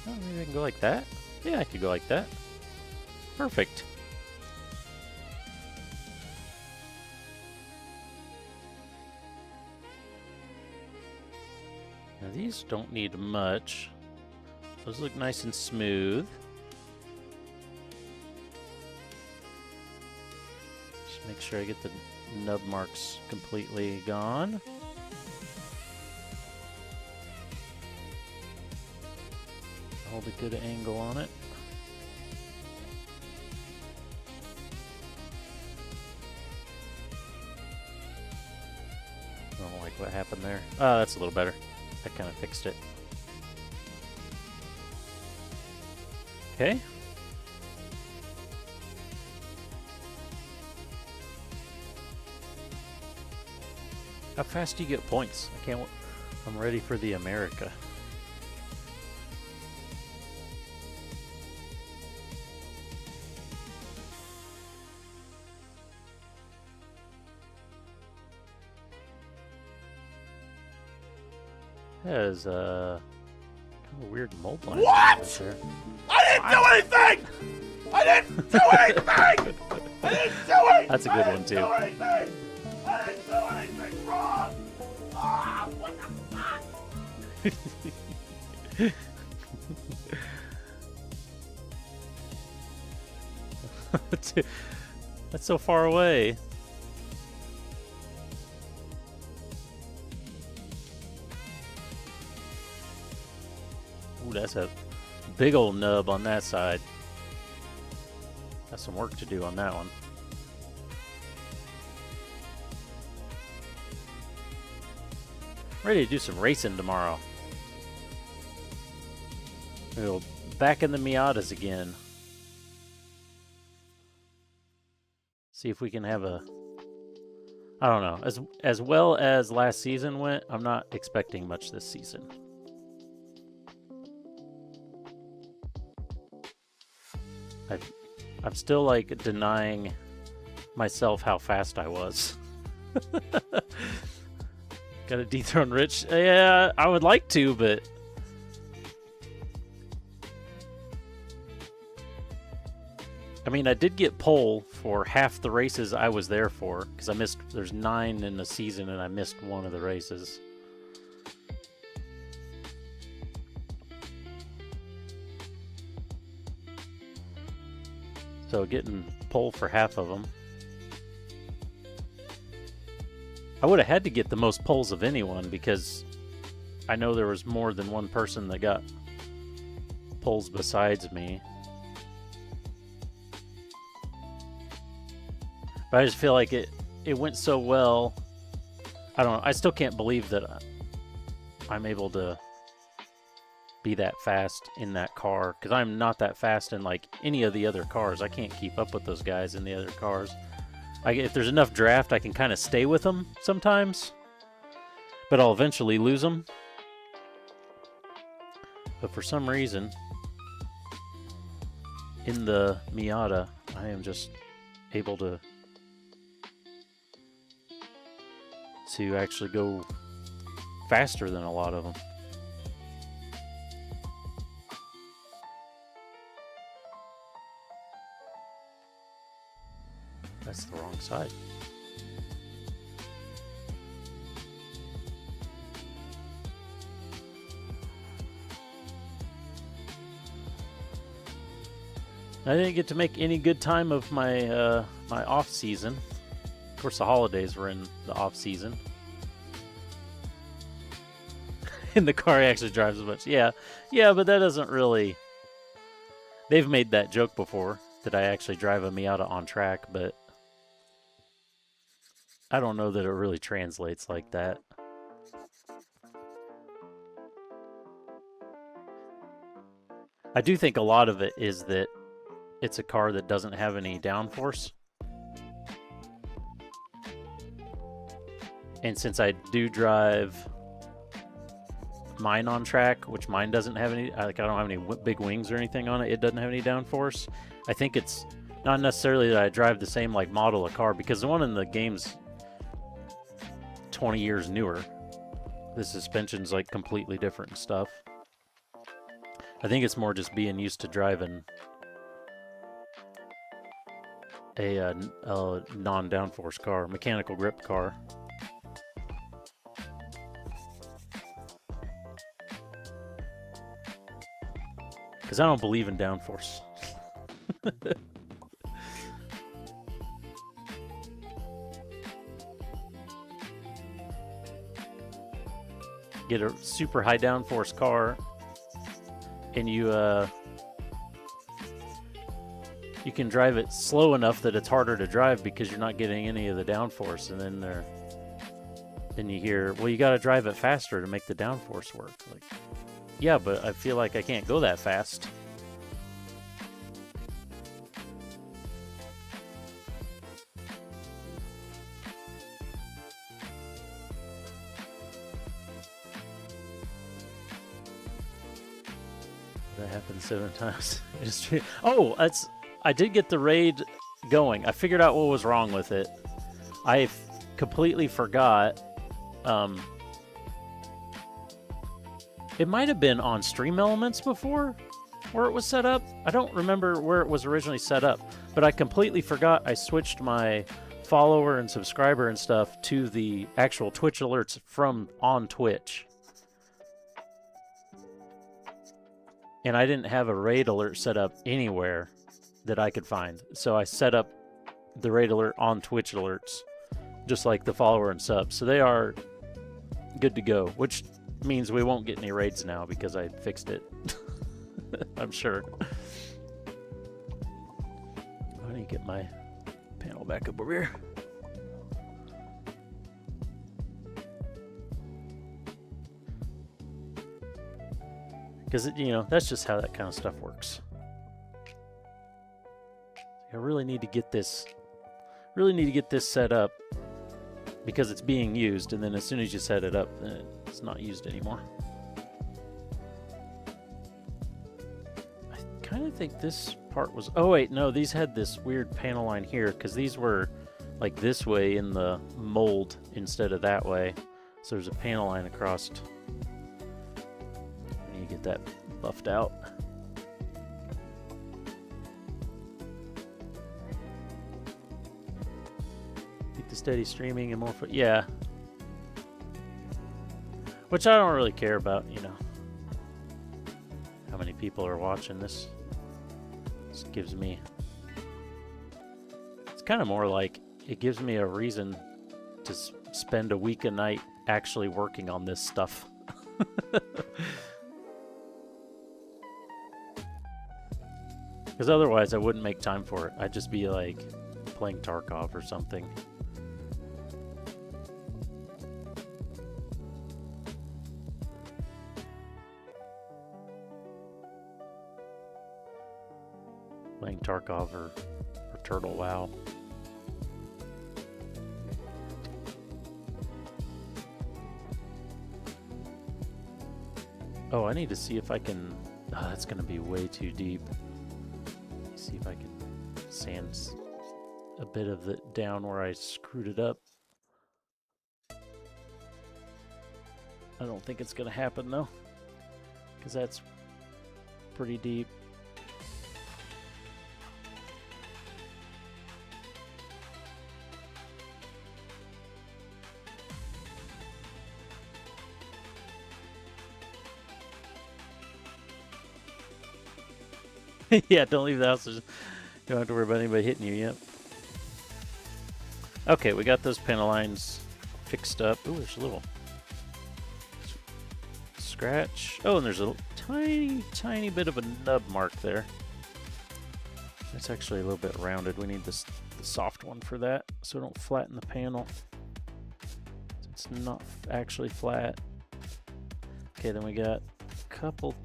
Oh, maybe I can go like that? Yeah, I could go like that. Perfect. Now these don't need much. Those look nice and smooth. Just make sure I get the nub marks completely gone. Hold a good angle on it. I don't like what happened there. Oh, that's a little better. That kind of fixed it. Okay. How fast do you get points? I can't. I'm ready for the America. That is kind of a weird mold line. What? Right there. I didn't do anything! I didn't do anything! I didn't do anything! That's a good one too. I didn't do anything wrong! That's so far away. Ooh, that's a big old nub on that side. Got some work to do on that one. Ready to do some racing tomorrow. We'll back in the Miatas again. See if we can have a... I don't know. As well as last season went, I'm not expecting much this season. I'm still like denying myself how fast I was. Got to dethrone Rich. Yeah, I would like to, but I mean, I did get pole for half the races I was there for because I missed. There's 9 in the season, and I missed one of the races. So getting pole for half of them. I would have had to get the most poles of anyone because I know there was more than one person that got poles besides me. But I just feel like it went so well. I don't know. I still can't believe that I'm able to be that fast in that car because I'm not that fast in like any of the other cars. I can't keep up with those guys in the other cars. If there's enough draft, I can kind of stay with them sometimes, but I'll eventually lose them. But for some reason, in the Miata, I am just able to actually go faster than a lot of them. That's the wrong side. I didn't get to make any good time of my my off season. Of course, the holidays were in the off season. And the car actually drives as much. Yeah, but that doesn't really... They've made that joke before, that I actually drive a Miata on track, but I don't know that it really translates like that. I do think a lot of it is that it's a car that doesn't have any downforce. And since I do drive mine on track, which mine doesn't have any, like I don't have any big wings or anything on it, it doesn't have any downforce. I think it's not necessarily that I drive the same like model of car, because the one in the game's 20 years newer. The suspension's like completely different stuff. I think it's more just being used to driving a non-downforce car, mechanical grip car. Because I don't believe in downforce. Get a super high downforce car, and you can drive it slow enough that it's harder to drive because you're not getting any of the downforce, and then you hear, well, you got to drive it faster to make the downforce work. Like, yeah, but I feel like I can't go that fast. That happened 7 times. Oh, I did get the raid going. I figured out what was wrong with it. I completely forgot. It might have been on Stream Elements before, where it was set up. I don't remember where it was originally set up, but I completely forgot I switched my follower and subscriber and stuff to the actual Twitch alerts from on Twitch. and I didn't have a raid alert set up anywhere that I could find. So I set up the raid alert on Twitch alerts, just like the follower and sub. So they are good to go, which means we won't get any raids now because I fixed it. I'm sure. I need to get my panel back up over here. Because, you know, that's just how that kind of stuff works. I really need to get this set up because it's being used, and then as soon as you set it up, then it's not used anymore. I kind of think this part was... Oh, wait, no, these had this weird panel line here because these were like this way in the mold instead of that way. So there's a panel line across. I need to get that buffed out. Steady streaming and more for, yeah, which I don't really care about, you know, how many people are watching this. This gives me, it's kind of more like it gives me a reason to spend a week a night actually working on this stuff. Because otherwise I wouldn't make time for it. I'd just be like playing Tarkov or something. Playing Tarkov or Turtle WoW. Oh, I need to see if I can... Oh, that's going to be way too deep. Let me see if I can sand a bit of it down where I screwed it up. I don't think it's going to happen, though, because that's pretty deep. Yeah, don't leave the house. You don't have to worry about anybody hitting you yet. Okay, we got those panel lines fixed up. Ooh, there's a little scratch. Oh, and there's a tiny, tiny bit of a nub mark there. That's actually a little bit rounded. We need the soft one for that, so we don't flatten the panel. It's not actually flat. Okay, then we got a couple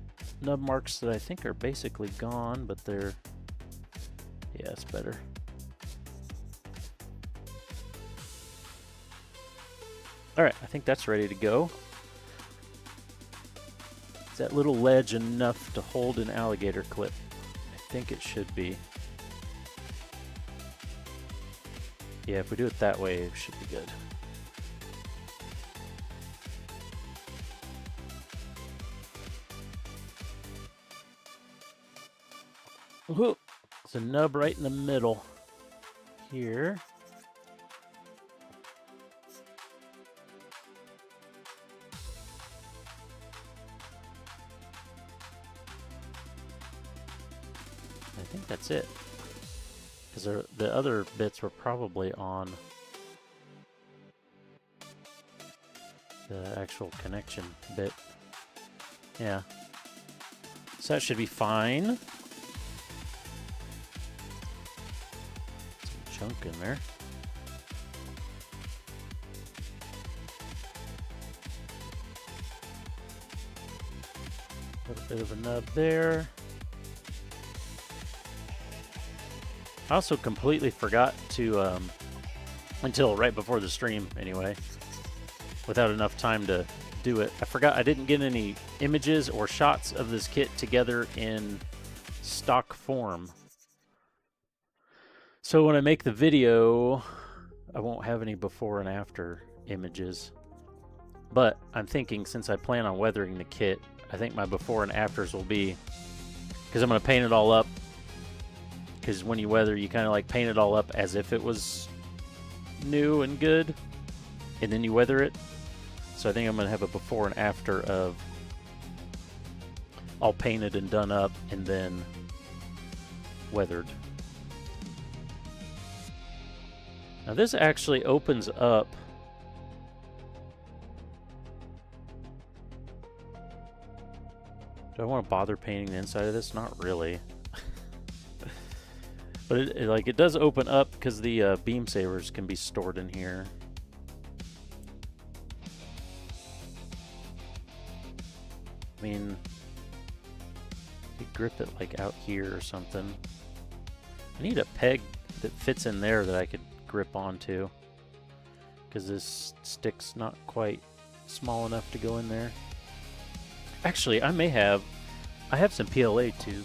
nub marks that I think are basically gone, but they're... Yeah, it's better. Alright, I think that's ready to go. Is that little ledge enough to hold an alligator clip? I think it should be. Yeah, if we do it that way, it should be good. Whoop. There's a nub right in the middle here. I think that's it. Because the other bits were probably on the actual connection bit. Yeah. So that should be fine. Chunk in there. A little bit of a nub there. I also completely forgot to, until right before the stream anyway, without enough time to do it. I forgot I didn't get any images or shots of this kit together in stock form. So when I make the video, I won't have any before and after images. But I'm thinking, since I plan on weathering the kit, I think my before and afters will be, because I'm going to paint it all up. Because when you weather, you kind of like paint it all up as if it was new and good, and then you weather it. So I think I'm going to have a before and after of all painted and done up and then weathered. Now this actually opens up. Do I want to bother painting the inside of this? Not really. But it does open up because the beam sabers can be stored in here. I mean, you grip it like out here or something. I need a peg that fits in there that I could grip onto, because this stick's not quite small enough to go in there. Actually, I have some PLA too.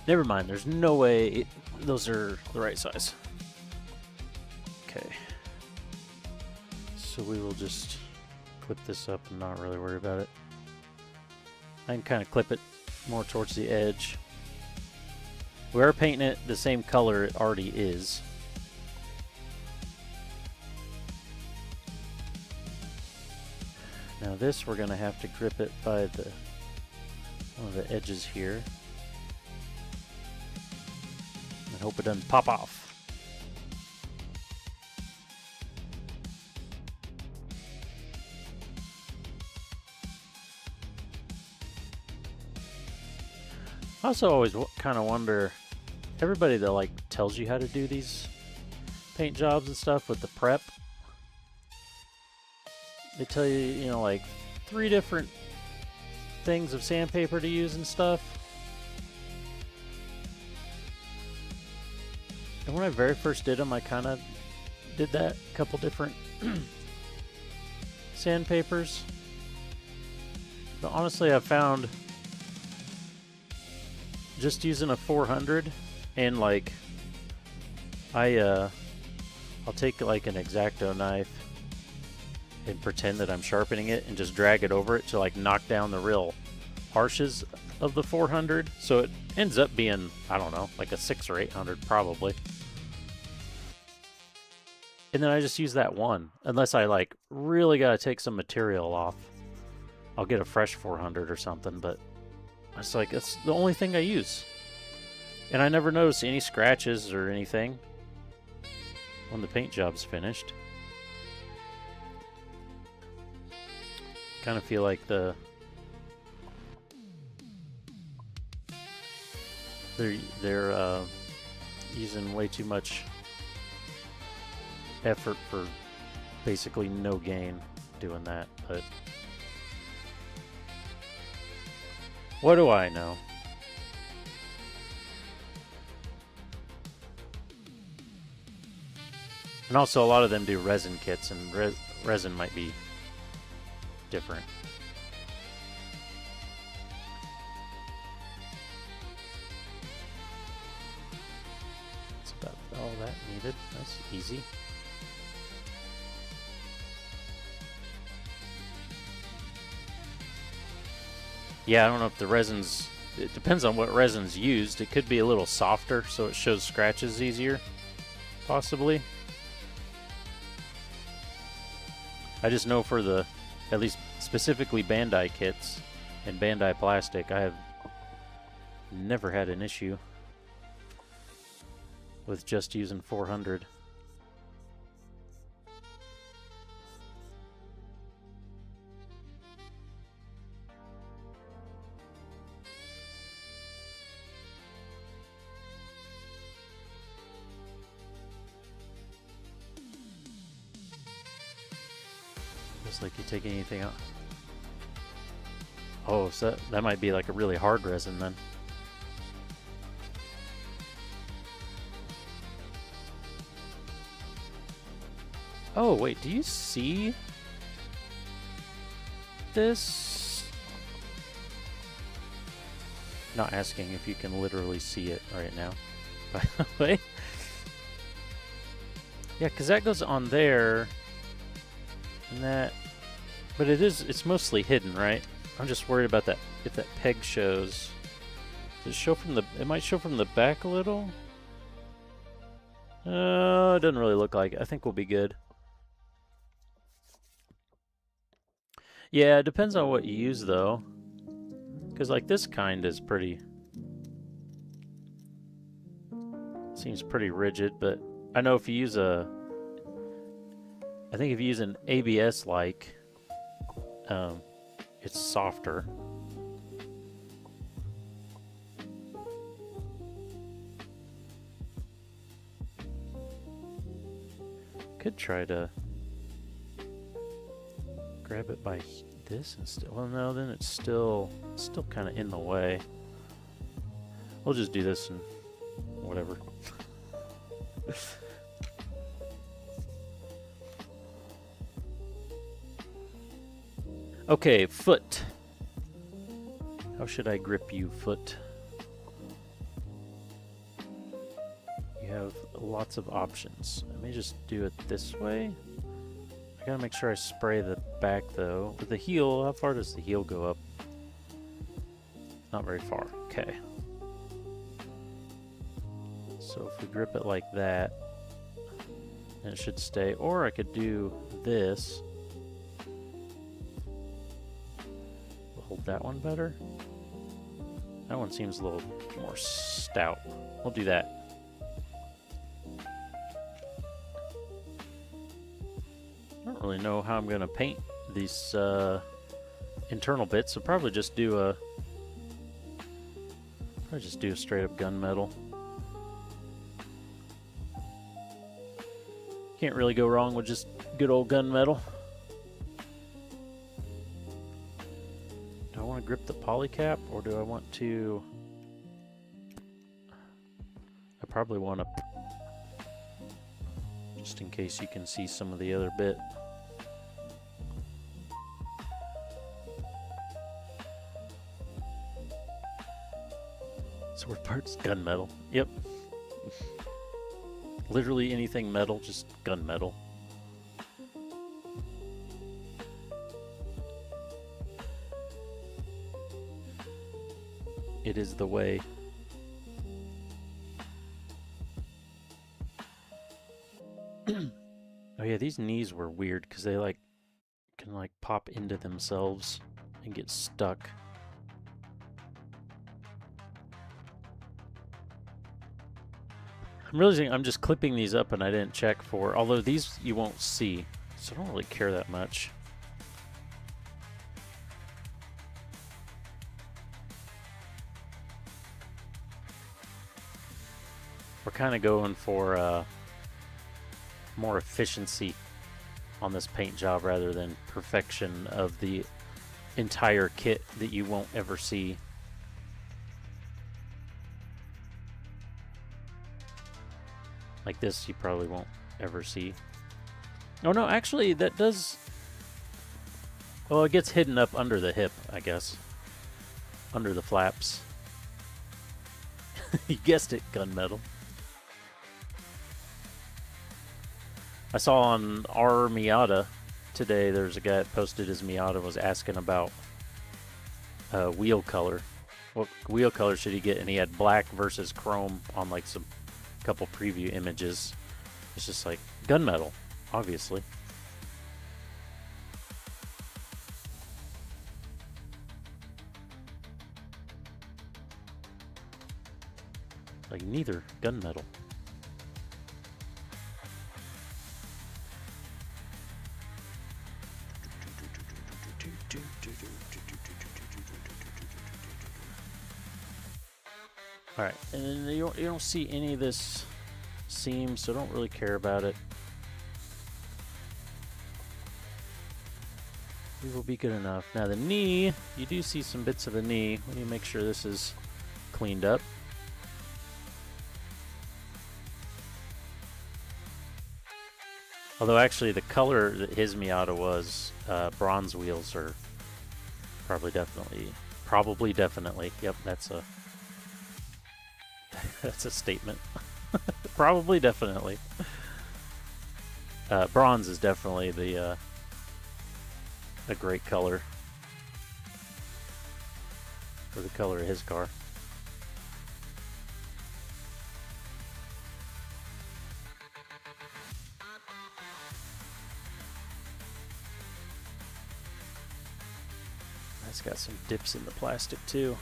Never mind, there's no way those are the right size. Okay. So we will just clip this up and not really worry about it. I can kind of clip it more towards the edge. We are painting it the same color it already is. Now this, we're going to have to grip it by one of the edges here. And hope it doesn't pop off. I also always kind of wonder, everybody that like tells you how to do these paint jobs and stuff with the prep, they tell you, you know, like 3 different things of sandpaper to use and stuff. And when I very first did them, I kind of did that, a couple different sandpapers. But honestly, I found just using a 400 and like I'll take like an X-Acto knife and pretend that I'm sharpening it and just drag it over it to like knock down the real harshes of the 400. So it ends up being, I don't know, like a 600 or 800 probably. And then I just use that one. Unless I like really gotta take some material off, I'll get a fresh 400 or something, but it's like, it's the only thing I use. And I never notice any scratches or anything when the paint job's finished. Kind of feel like they're using way too much effort for basically no gain doing that, but what do I know? And also a lot of them do resin kits, and resin might be different. That's about all that needed. That's easy. Yeah, I don't know if the resins, it depends on what resin's used. It could be a little softer so it shows scratches easier, possibly. I just know for the, at least specifically Bandai kits and Bandai plastic, I have never had an issue with just using 400. Just like you take anything out. Oh, so that might be like a really hard resin then. Oh, wait, do you see this? Not asking if you can literally see it right now, by the way. Yeah, because that goes on there, and that, but it's mostly hidden, right? I'm just worried about that, if that peg shows. Does it show from the, it might show from the back a little? It doesn't really look like it. I think we'll be good. Yeah, it depends on what you use, though. Because, like, this kind is pretty... seems pretty rigid, but I know if you use a... I think if you use an ABS-like, it's softer. Could try to grab it by this instead. Well, no, then it's still kind of in the way. We'll just do this and whatever. Okay, foot. How should I grip you, foot? You have lots of options. Let me just do it this way. I gotta make sure I spray the back though. With the heel, how far does the heel go up? Not very far. Okay. So if we grip it like that, then it should stay. Or I could do this. Hold that one better. That one seems a little more stout. We'll do that. I don't really know how I'm going to paint these internal bits, so probably just do a straight up gunmetal. Can't really go wrong with just good old gunmetal. Do I want to grip the polycap, or do I want to... I probably want to, just in case you can see some of the other bit. Sword parts, gunmetal. Yep. Literally anything metal, just gunmetal. It is the way. Oh yeah, these knees were weird because they like can like pop into themselves and get stuck. I'm realizing I'm just clipping these up and I didn't check for, although these you won't see, so I don't really care that much. We're kind of going for more efficiency on this paint job rather than perfection of the entire kit that you won't ever see. Like this, you probably won't ever see. Oh no, actually, that does... Well, it gets hidden up under the hip, I guess. Under the flaps. You guessed it, gunmetal. I saw on our Miata today, there's a guy that posted his Miata, was asking about wheel color. What wheel color should he get? And he had black versus chrome on like some couple preview images. It's just like gunmetal, obviously. Like neither gunmetal. Alright, and then you don't see any of this seam, so don't really care about it. We will be good enough. Now the knee, you do see some bits of the knee. We need to make sure this is cleaned up. Although actually the color that his Miata was, bronze wheels are probably definitely. Yep, that's a that's a statement. Probably definitely. Bronze is definitely the a great color for the color of his car. It's got some dips in the plastic too.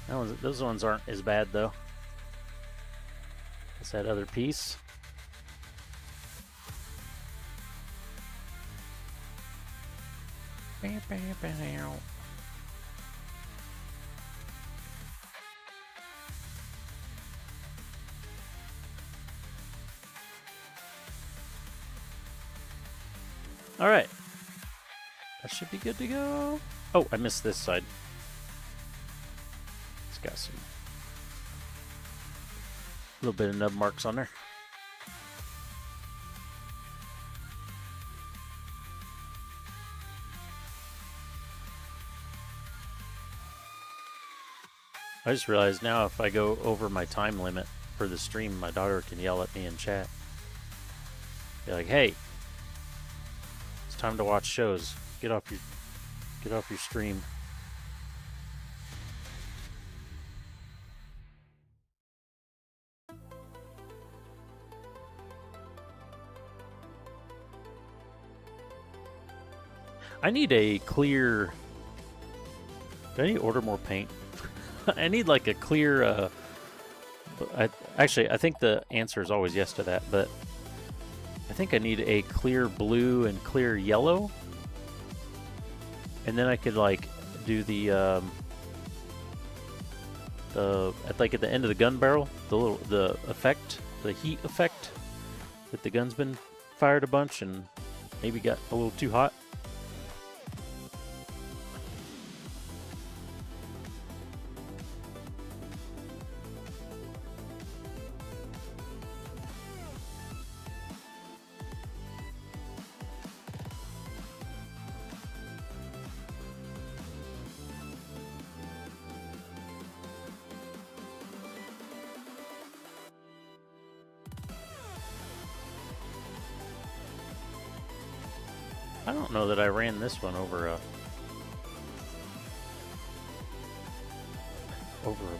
Those ones aren't as bad though. It's that other piece. All right. That should be good to go. Oh, I missed this side. It's got some little bit of nub marks on there. I just realized now if I go over my time limit for the stream, my daughter can yell at me in chat. Be like, "Hey, it's time to watch shows. Get off your stream." I need a clear. Do I need to order more paint? I need like a clear. I think the answer is always yes to that, but I think I need a clear blue and clear yellow, and then I could like do the at the end of the gun barrel, the effect, the heat effect that the gun's been fired a bunch and maybe got a little too hot. I don't know that I ran this one over a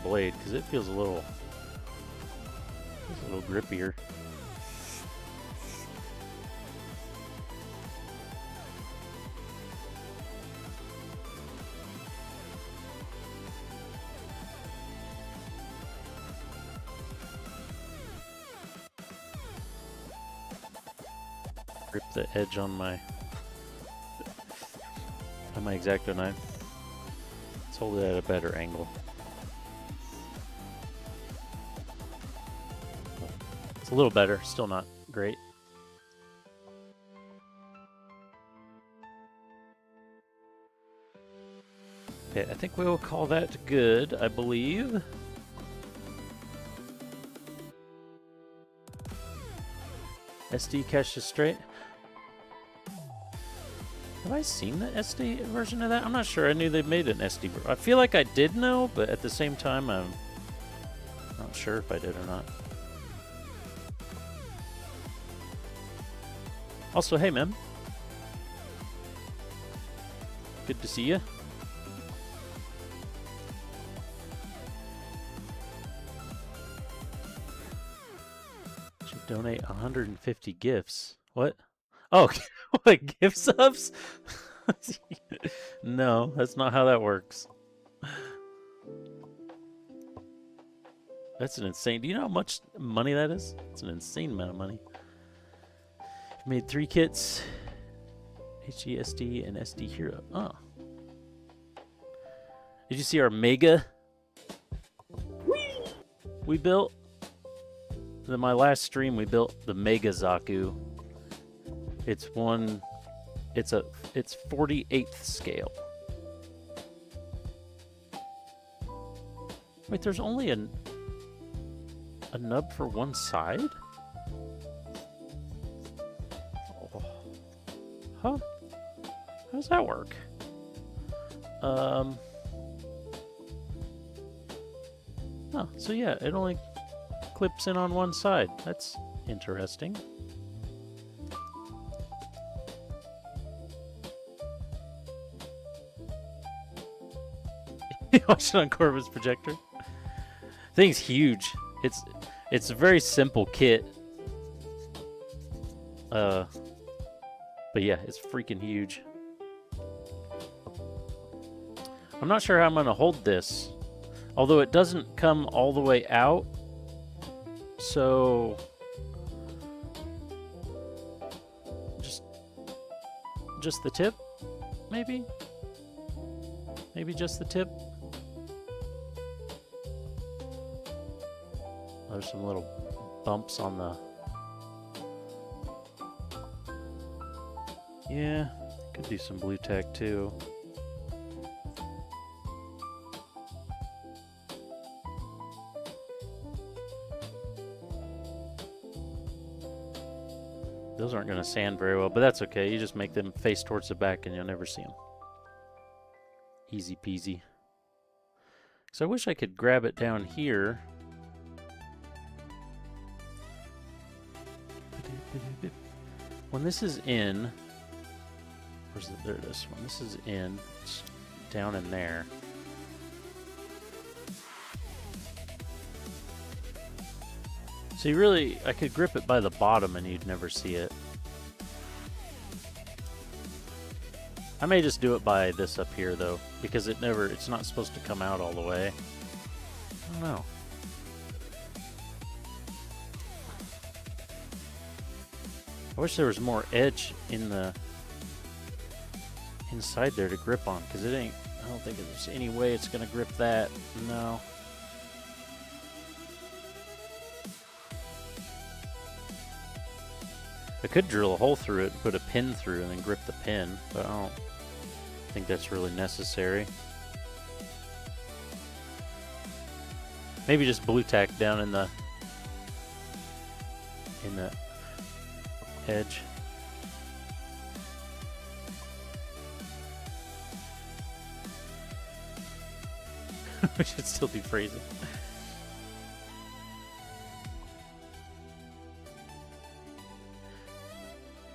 blade because it feels a little grippier. Grip the edge on my X-Acto knife. Let's hold it at a better angle. It's a little better, still not great. Okay, I think we will call that good, I believe. SD cache is straight. Have I seen the SD version of that? I'm not sure. I knew they made an SD version. I feel like I did know, but at the same time, I'm not sure if I did or not. Also, hey, Mem. Good to see you. Should donate 150 gifts. What? Oh, what, gift subs? No, that's not how that works. That's an insane. Do you know how much money that is? It's an insane amount of money. Made 3 kits. HESD and SD Hero. Oh. Did you see our Mega we built? In my last stream, we built the Mega Zaku. It's 48th scale. Wait, there's only a nub for one side? Oh. Huh? How does that work? Oh, so yeah, it only clips in on one side. That's interesting. Watch it on Corvus projector. Thing's huge. It's a very simple kit. But yeah, it's freaking huge. I'm not sure how I'm gonna hold this, although it doesn't come all the way out. So just the tip, maybe just the tip. There's some little bumps on the... Yeah, could do some blue tack too. Those aren't going to sand very well, but that's okay. You just make them face towards the back and you'll never see them. Easy peasy. So I wish I could grab it down here. When this is in, where's the, there it is. When this is in, it's down in there. So you really, I could grip it by the bottom and you'd never see it. I may just do it by this up here though, because it's not supposed to come out all the way. I don't know. I wish there was more edge in the inside there to grip on, because it ain't, I don't think there's any way it's gonna grip that. No. I could drill a hole through it and put a pin through and then grip the pin, but I don't think that's really necessary. Maybe just blue tack down in the edge. We should still do phrasing.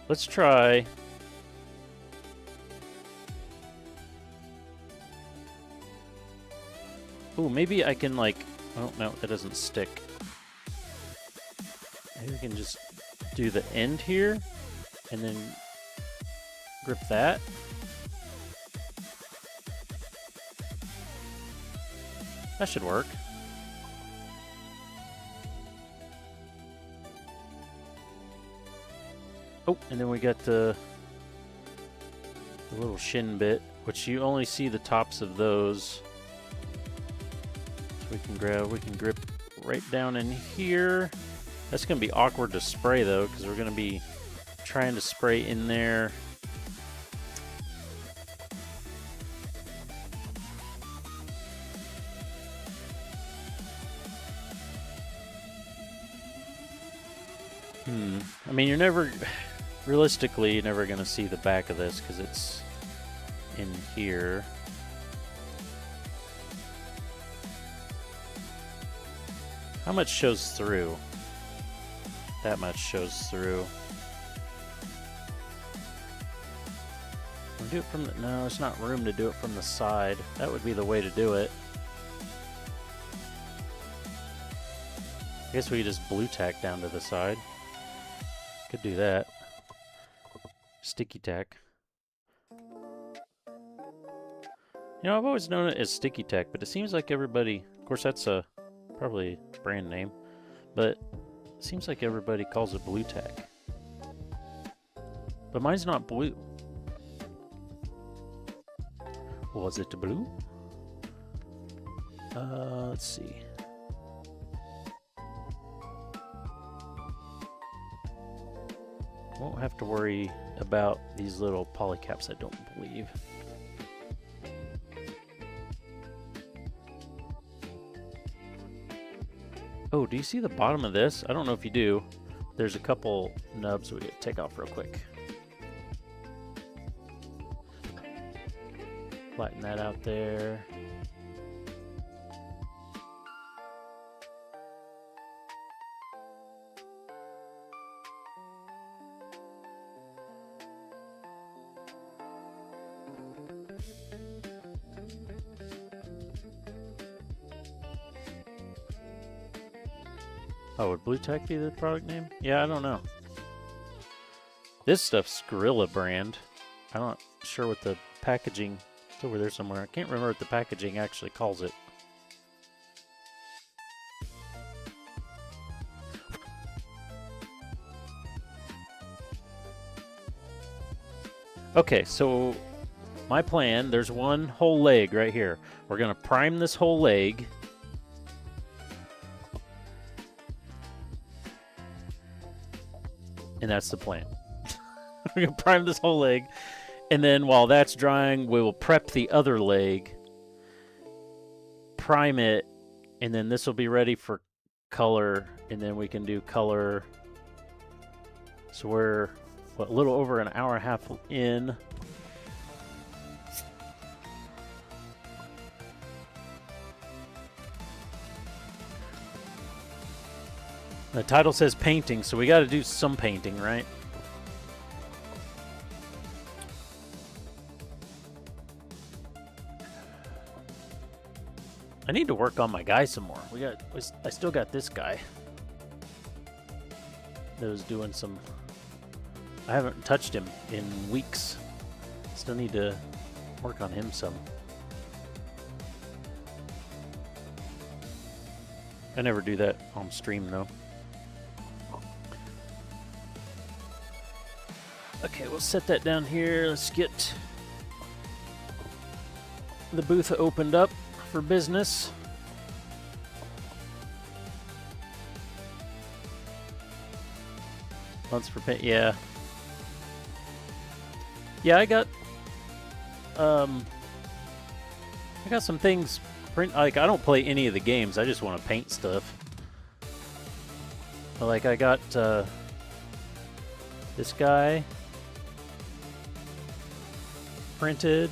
Let's try. Ooh, maybe I can like, oh no, that doesn't stick. Maybe we can just do the end here and then grip that. That should work. Oh, and then we got the little shin bit, which you only see the tops of those. So we can grip right down in here. That's going to be awkward to spray though, because we're going to be trying to spray in there. I mean, you're never, realistically, you're never going to see the back of this because it's in here. How much shows through? That much shows through. We'll do it from the, no, there's not room to do it from the side. That would be the way to do it. I guess we could just blue tack down to the side. Could do that. Sticky tack. You know, I've always known it as sticky tack, but it seems like everybody, of course that's a probably brand name, but it seems like everybody calls it blue tack. But mine's not blue. Was it blue? Let's see. Won't have to worry about these little polycaps, I don't believe. Oh, do you see the bottom of this? I don't know if you do. There's a couple nubs we gotta take off real quick. Flatten that out there. Oh, would Blue Tack be the product name? Yeah, I don't know. This stuff's Gorilla brand. I'm not sure what the packaging... It's over there somewhere. I can't remember what the packaging actually calls it. Okay, so my plan, there's one whole leg right here. We're going to prime this whole leg. And that's the plan. We're going to prime this whole leg. And then while that's drying, we will prep the other leg. Prime it. And then this will be ready for color. And then we can do color. So we're a little over an hour and a half in. The title says painting, so we got to do some painting, right? I need to work on my guy some more. I still got this guy that was doing some. I haven't touched him in weeks. Still need to work on him some. I never do that on stream though. Okay, we'll set that down here. Let's get the booth opened up for business. Months for paint, yeah. Yeah, I got some things print. Like, I don't play any of the games. I just want to paint stuff. But, like, I got this guy printed.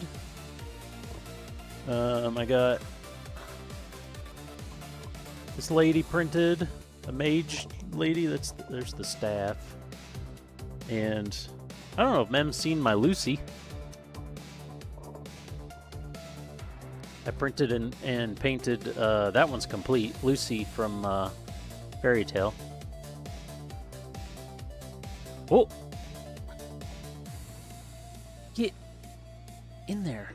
I got this lady printed, a mage lady. There's the staff, and I don't know if Mem's seen my Lucy. I printed and painted. That one's complete. Lucy from Fairy Tale. Oh, get in there.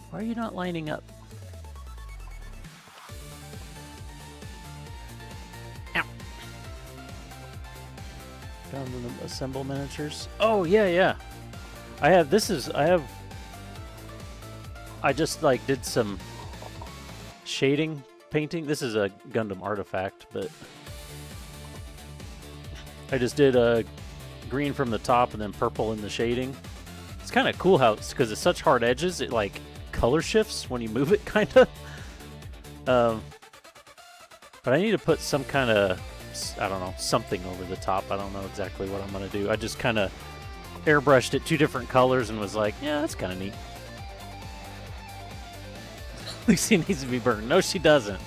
Why are you not lining up? Ow. Found the assemble miniatures. Oh, yeah. I just like did some shading painting. This is a Gundam artifact, but I just did a green from the top and then purple in the shading. It's kind of cool how, because it's such hard edges, it like color shifts when you move it, kind of. But I need to put some kind of, I don't know, something over the top. I don't know exactly what I'm going to do. I just kind of airbrushed it 2 different colors and was like, yeah, that's kind of neat. Lucy needs to be burned. No, she doesn't.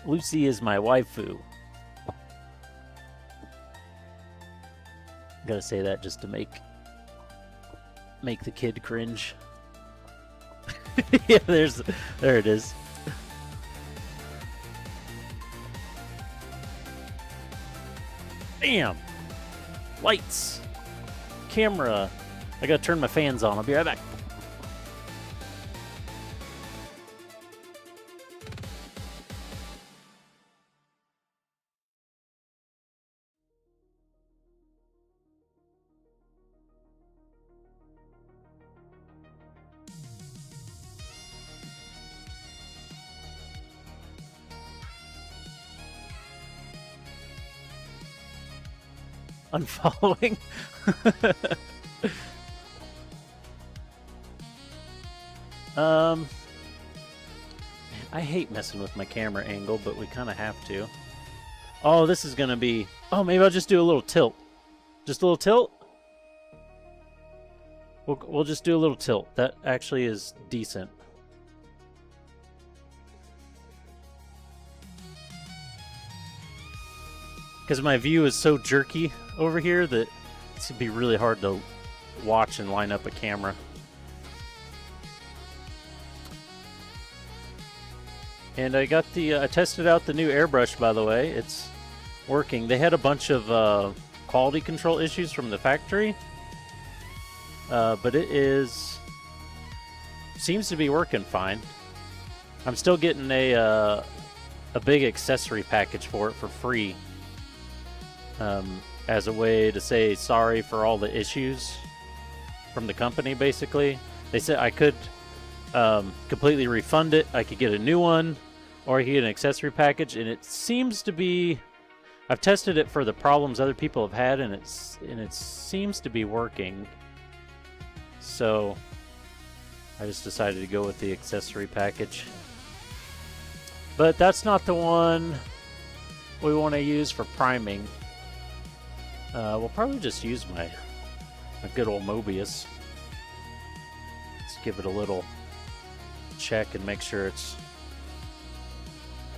Lucy is my waifu. Gotta say that just to make the kid cringe. Yeah, there it is. Bam! Lights, camera. I gotta turn my fans on. I'll be right back. unfollowing. I hate messing with my camera angle, but we kind of have to. Oh, this is gonna be... Oh, maybe I'll just do a little tilt. Just a little tilt? We'll just do a little tilt. That actually is decent. Because my view is so jerky over here that it's gonna be really hard to watch and line up a camera. And I got the I tested out the new airbrush, by the way. It's working. They had a bunch of quality control issues from the factory, but it seems to be working fine. I'm still getting a big accessory package for it for free, as a way to say sorry for all the issues from the company. Basically, they said I could completely refund it. I could get a new one, or I could get an accessory package, and it seems to be... I've tested it for the problems other people have had, and it seems to be working. So I just decided to go with the accessory package. But that's not the one we want to use for priming. We'll probably just use my good old Mobius. Let's give it a little check and make sure it's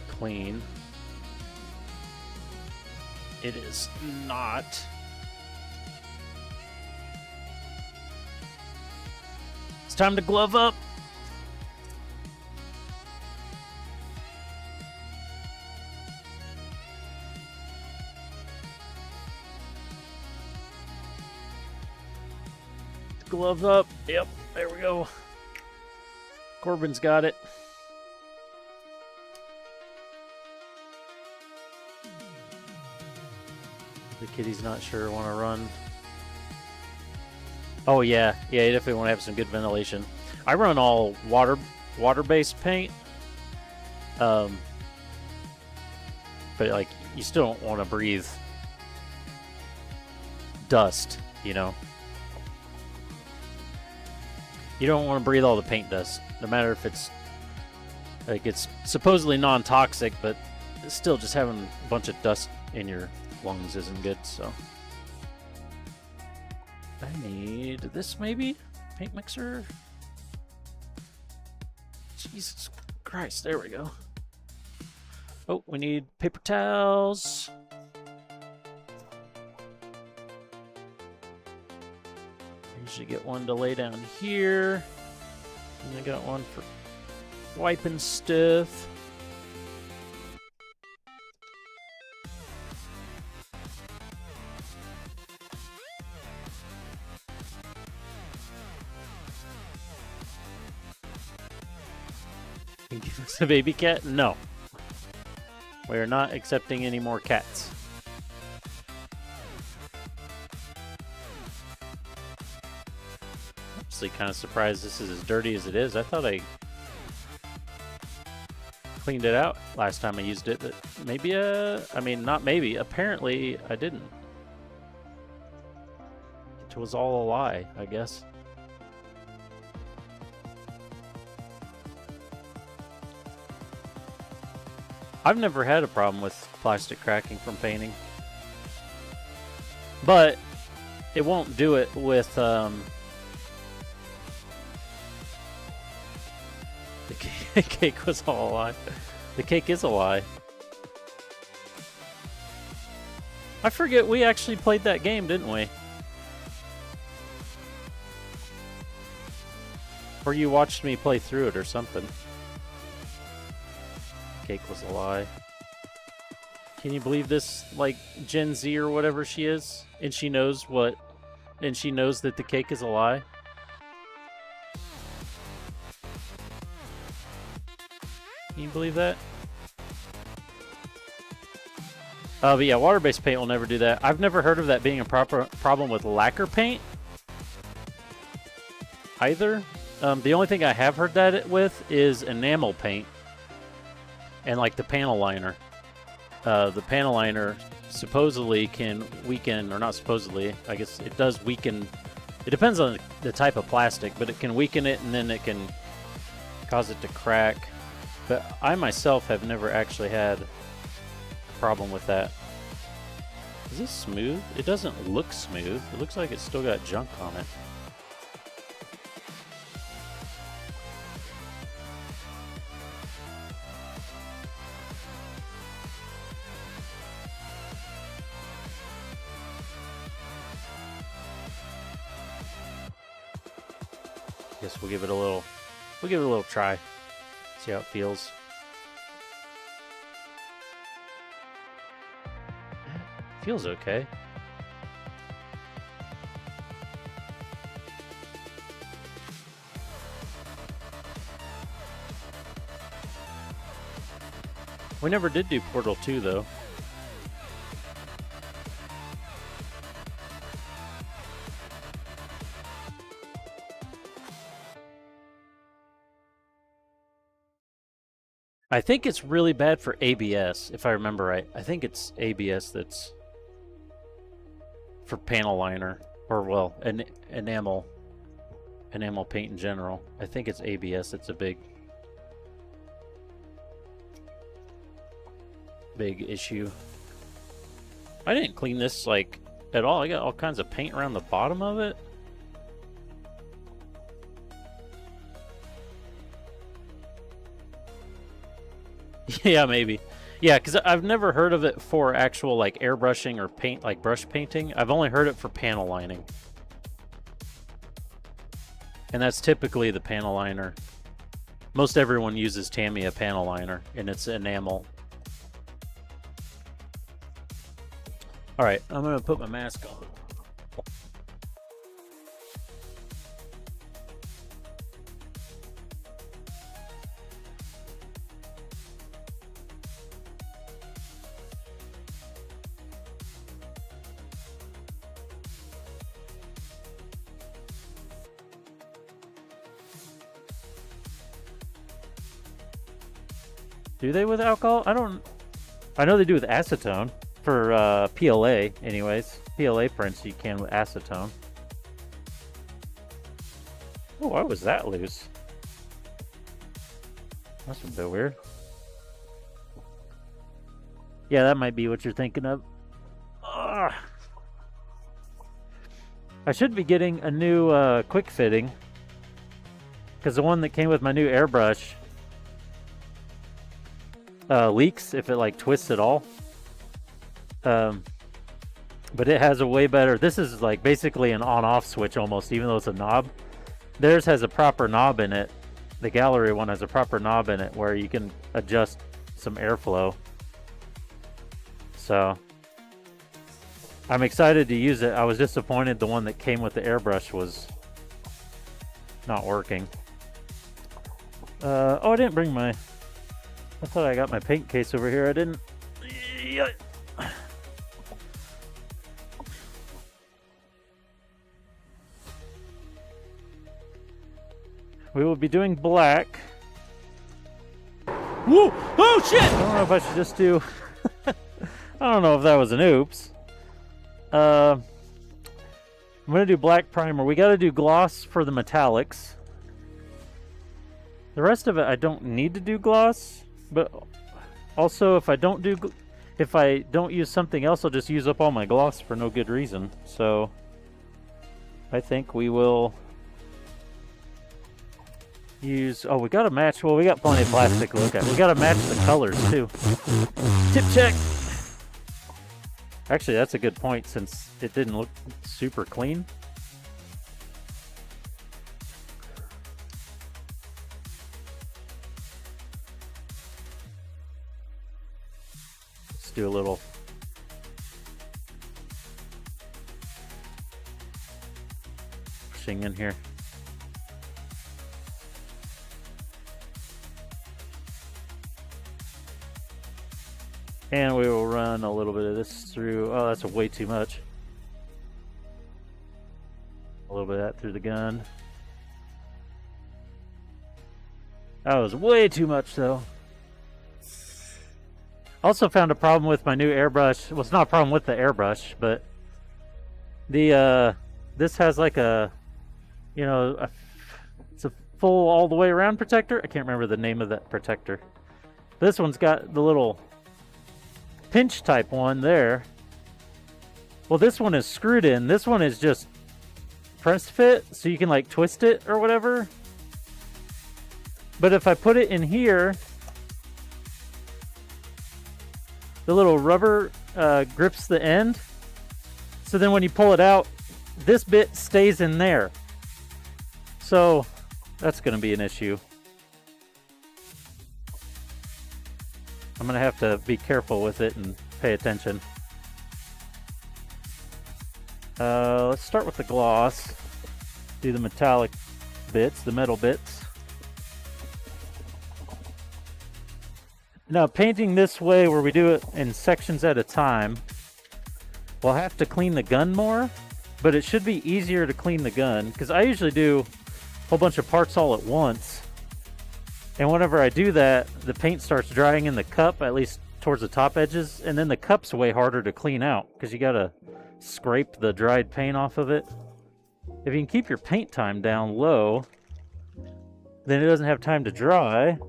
clean. It is not. It's time to glove up. Glove up. Yep, there we go. Corbin's got it. The kitty's not sure want to run. Oh yeah, you definitely want to have some good ventilation. I run all water-based paint, but like you still don't want to breathe dust, you know. You don't want to breathe all the paint dust, no matter if it's like it's supposedly non-toxic, but still just having a bunch of dust in your lungs isn't good. So I need this, maybe paint mixer. Jesus Christ, there we go. Oh, we need paper towels. Usually get one to lay down here, and I got one for wiping stuff. Can you give us a baby cat? No. We are not accepting any more cats. Actually kind of surprised this is as dirty as it is. I thought I cleaned it out last time I used it, but maybe, I mean, not maybe, apparently I didn't. It was all a lie, I guess. I've never had a problem with plastic cracking from painting, but it won't do it with the cake was all a lie. The cake is a lie. I forget we actually played that game, didn't we? Or you watched me play through it or something. Cake was a lie. Can you believe this, like, Gen Z or whatever she is? And she knows what... And she knows that the cake is a lie? Can you believe that? But yeah, water-based paint will never do that. I've never heard of that being a proper problem with lacquer paint either. The only thing I have heard that with is enamel paint and like the panel liner. The panel liner supposedly can weaken, or not supposedly, I guess it does weaken. It depends on the type of plastic, but it can weaken it and then it can cause it to crack. But I myself have never actually had a problem with that. Is this smooth? It doesn't look smooth. It looks like it's still got junk on it. Guess we'll give it a little try. See how it feels. Feels okay. We never did do Portal 2 though. I think it's really bad for ABS, if I remember right. I think it's ABS that's for panel liner, or well, enamel paint in general. I think it's ABS. It's a big issue. I didn't clean this like at all. I got all kinds of paint around the bottom of it. Yeah, maybe. Yeah, because I've never heard of it for actual like airbrushing or paint, like brush painting. I've only heard it for panel lining. And that's typically the panel liner. Most everyone uses Tamiya panel liner, and it's enamel. Alright, I'm going to put my mask on. Do they with alcohol? I know they do with acetone. For PLA, anyways. PLA prints you can with acetone. Oh, why was that loose? That's a bit weird. Yeah, that might be what you're thinking of. Ugh. I should be getting a new quick fitting, because the one that came with my new airbrush leaks if it like twists at all. But it has a way better. This is like basically an on-off switch almost, even though it's a knob. Theirs has a proper knob in it. The gallery one has a proper knob in it where you can adjust some airflow. So I'm excited to use it. I was disappointed the one that came with the airbrush was not working. Oh, I didn't bring my... I thought I got my paint case over here. I didn't. We will be doing black. Whoa! Oh shit! I don't know if I should just do... I don't know if that was an oops. I'm going to do black primer. We got to do gloss for the metallics. The rest of it I don't need to do gloss, but also if I don't use something else, I'll just use up all my gloss for no good reason. So I think we will use... Oh, we got to match... Well, we got plenty of plastic to look at. We got to match the colors too. Tip check! Actually, that's a good point since it didn't look super clean. Let's do a little pushing in here. And we will run a little bit of this through. Oh, that's way too much. A little bit of that through the gun. That was way too much, though. Also found a problem with my new airbrush. Well, it's not a problem with the airbrush, but the this has like a, you know, it's a full all the way around protector. I can't remember the name of that protector. This one's got the little pinch type one there. Well, this one is screwed in. This one is just press fit, so you can like twist it or whatever. But if I put it in here, the little rubber grips the end. So then when you pull it out, this bit stays in there. So that's going to be an issue. I'm going to have to be careful with it and pay attention. Let's start with the gloss. Do the metallic bits, the metal bits. Now, painting this way, where we do it in sections at a time, we'll have to clean the gun more, but it should be easier to clean the gun, because I usually do a whole bunch of parts all at once. And whenever I do that, the paint starts drying in the cup, at least towards the top edges, and then the cup's way harder to clean out, because you gotta scrape the dried paint off of it. If you can keep your paint time down low, then it doesn't have time to dry,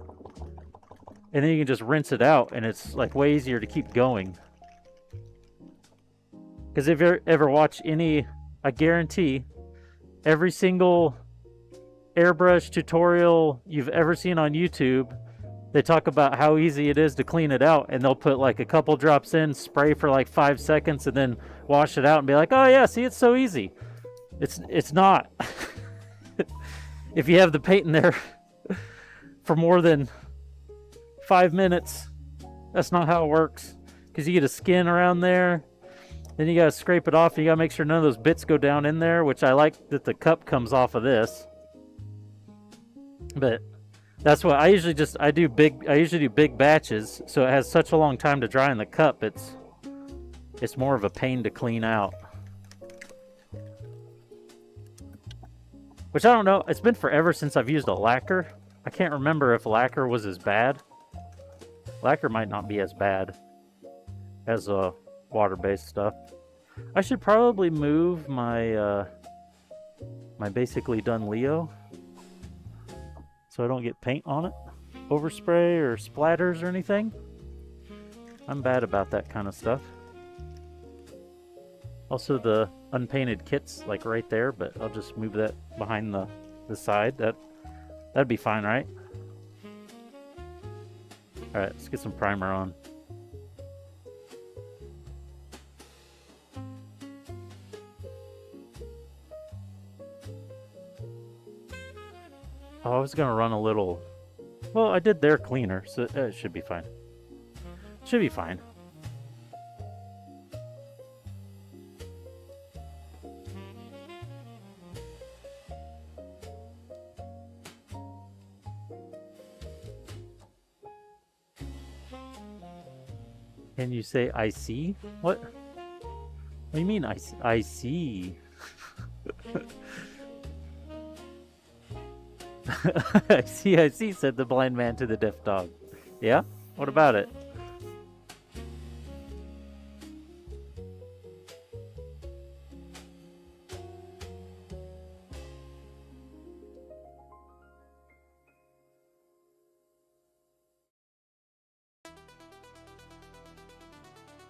and then you can just rinse it out, and it's like way easier to keep going. Because if you ever watch any, I guarantee, every single airbrush tutorial you've ever seen on YouTube, they talk about how easy it is to clean it out, and they'll put like a couple drops in, spray for like 5 seconds, and then wash it out and be like, oh yeah, see, it's so easy. It's not. If you have the paint in there for more than 5 minutes, that's not how it works, because you get a skin around there, then you gotta scrape it off, and you gotta make sure none of those bits go down in there, which I like that the cup comes off of this. But that's why I usually do big batches, so it has such a long time to dry in the cup. It's more of a pain to clean out. Which I don't know, it's been forever since I've used a lacquer. I can't remember if lacquer was as bad. Lacquer might not be as bad as water-based stuff. I should probably move my my basically done Leo, so I don't get paint on it, overspray or splatters or anything. I'm bad about that kind of stuff. Also, the unpainted kit's like right there, but I'll just move that behind the side. That'd be fine, right? All right, let's get some primer on. Oh, I was gonna run a little. Well, I did their cleaner, so it should be fine. Should be fine. Can you say I see? What? What do you mean I see? I see. I see, said the blind man to the deaf dog. Yeah? What about it?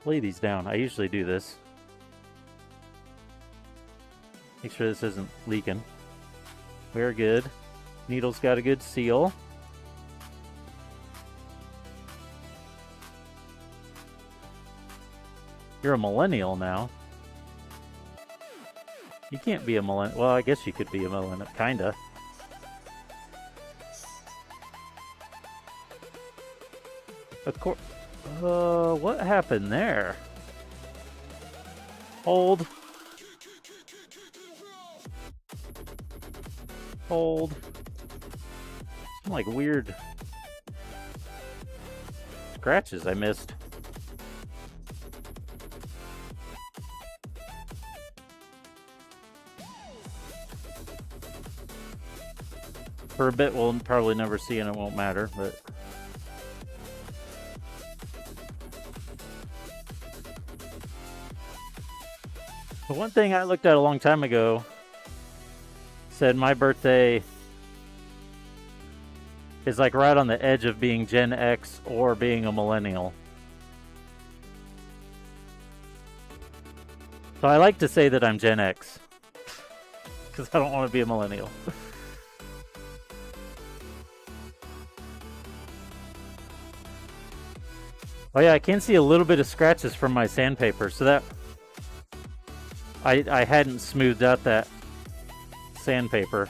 Lay these down. I usually do this. Make sure this isn't leaking. Very good. Needle's got a good seal. You're a millennial now. You can't be a millennial. Well, I guess you could be a millennial. Kinda. Of course. What happened there? Hold. Hold. Some like weird scratches I missed. For a bit we'll probably never see and it won't matter, but But one thing I looked at a long time ago said my birthday is like right on the edge of being Gen X or being a millennial. So I like to say that I'm Gen X because I don't want to be a millennial. Oh yeah, I can see a little bit of scratches from my sandpaper, so that I hadn't smoothed out that sandpaper.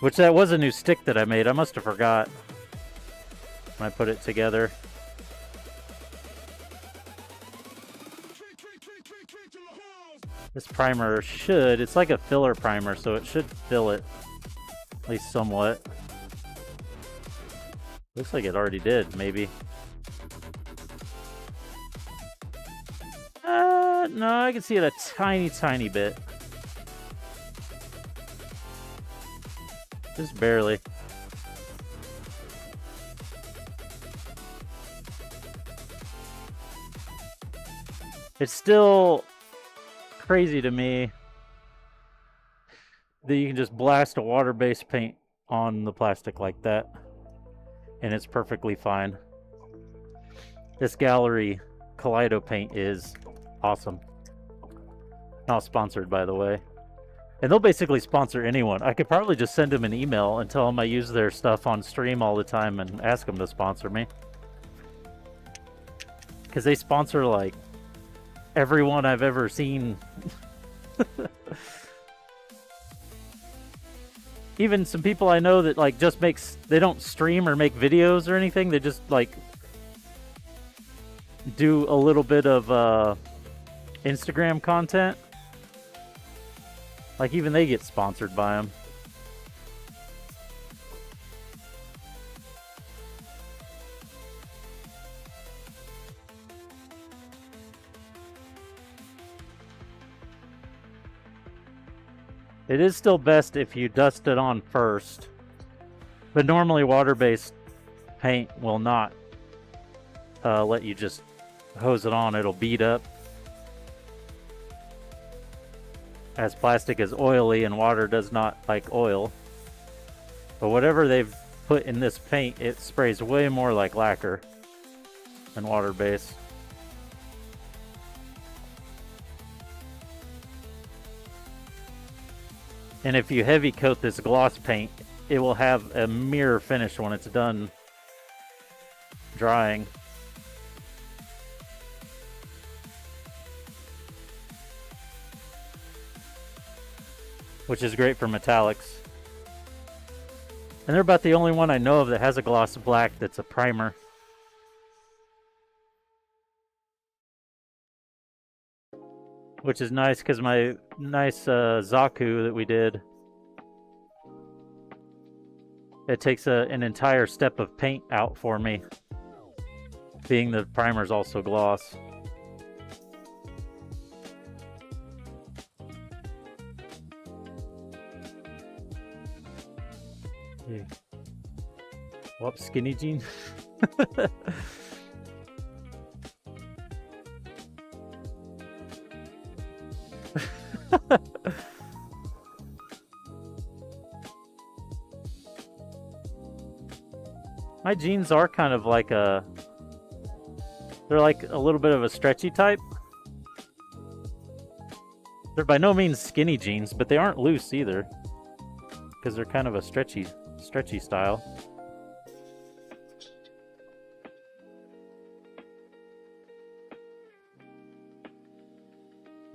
Which that was a new stick that I made. I must have forgot when I put it together. This primer should, it's like a filler primer, so it should fill it, at least somewhat. Looks like it already did, maybe. No, I can see it a tiny, tiny bit. Just barely. It's still crazy to me that you can just blast a water-based paint on the plastic like that, and it's perfectly fine. This Gallery Kaleido paint is awesome. Not sponsored, by the way. And they'll basically sponsor anyone. I could probably just send them an email and tell them I use their stuff on stream all the time and ask them to sponsor me. Because they sponsor, like, everyone I've ever seen. Even some people I know that, like, just they don't stream or make videos or anything. They just, like, do a little bit of Instagram content. Like, even they get sponsored by them. It is still best if you dust it on first. But normally water-based paint will not let you just hose it on. It'll bead up. As plastic is oily and water does not like oil. But whatever they've put in this paint, it sprays way more like lacquer than water-based. And if you heavy coat this gloss paint, it will have a mirror finish when it's done drying. Which is great for metallics. And they're about the only one I know of that has a gloss black that's a primer. Which is nice because my nice Zaku that we did, it takes an entire step of paint out for me, being the primer's also gloss. Yeah. Whoop, skinny jean. My jeans are kind of like they're like a little bit of a stretchy type. They're by no means skinny jeans, but they aren't loose either, because they're kind of a stretchy style.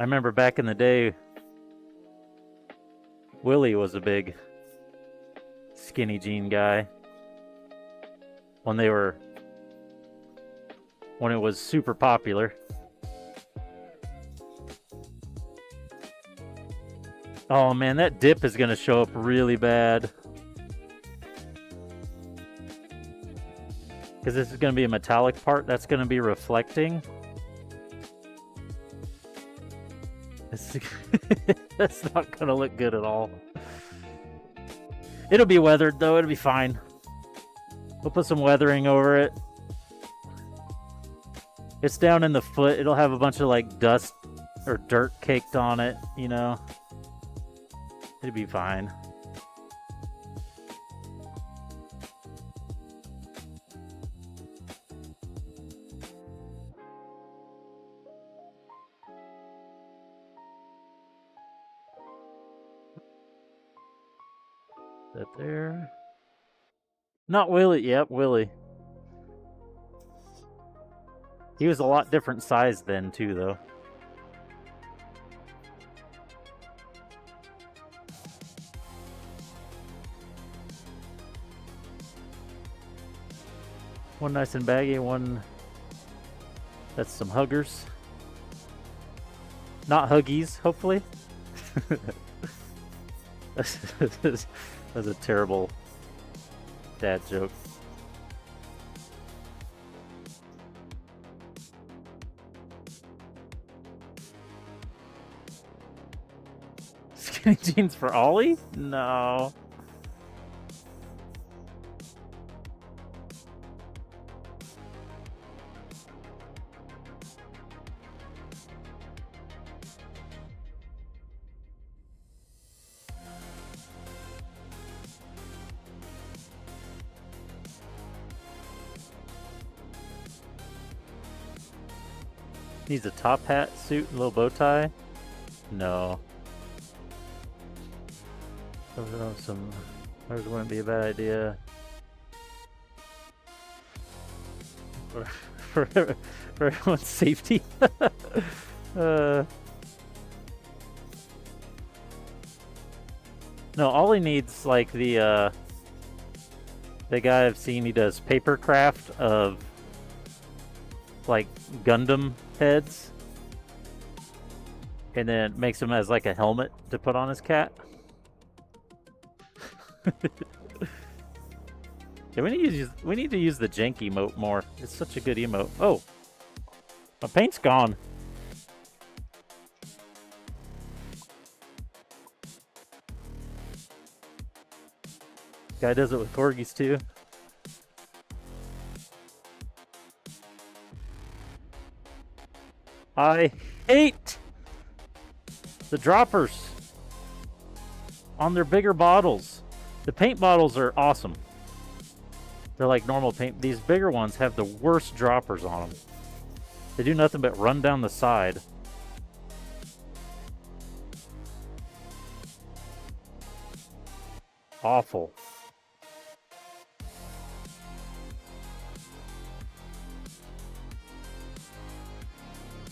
I remember back in the day, Willie was a big skinny jean guy when it was super popular. Oh man, that dip is gonna show up really bad. Because this is gonna be a metallic part that's gonna be reflecting. That's not gonna look good at all. It'll be weathered though, it'll be fine. We'll put some weathering over it. It's down in the foot. It'll have a bunch of like dust or dirt caked on it, you know. It'll be fine. That there. Not Willie. Yep, Willie. He was a lot different size then, too, though. One nice and baggy, one that's some huggers. Not huggies, hopefully. That's a terrible dad joke. Skinny jeans for Ollie? No. Needs a top hat, suit, and little bow tie? No. Those wouldn't be a bad idea. For everyone's safety. No, all he needs, like the guy I've seen, he does paper craft of like Gundam heads, and then makes them as like a helmet to put on his cat. Yeah, we need to use the jank emote more. It's such a good emote. Oh, my paint's gone. Guy does it with corgis too. I hate the droppers on their bigger bottles. The paint bottles are awesome. They're like normal paint. These bigger ones have the worst droppers on them. They do nothing but run down the side. Awful.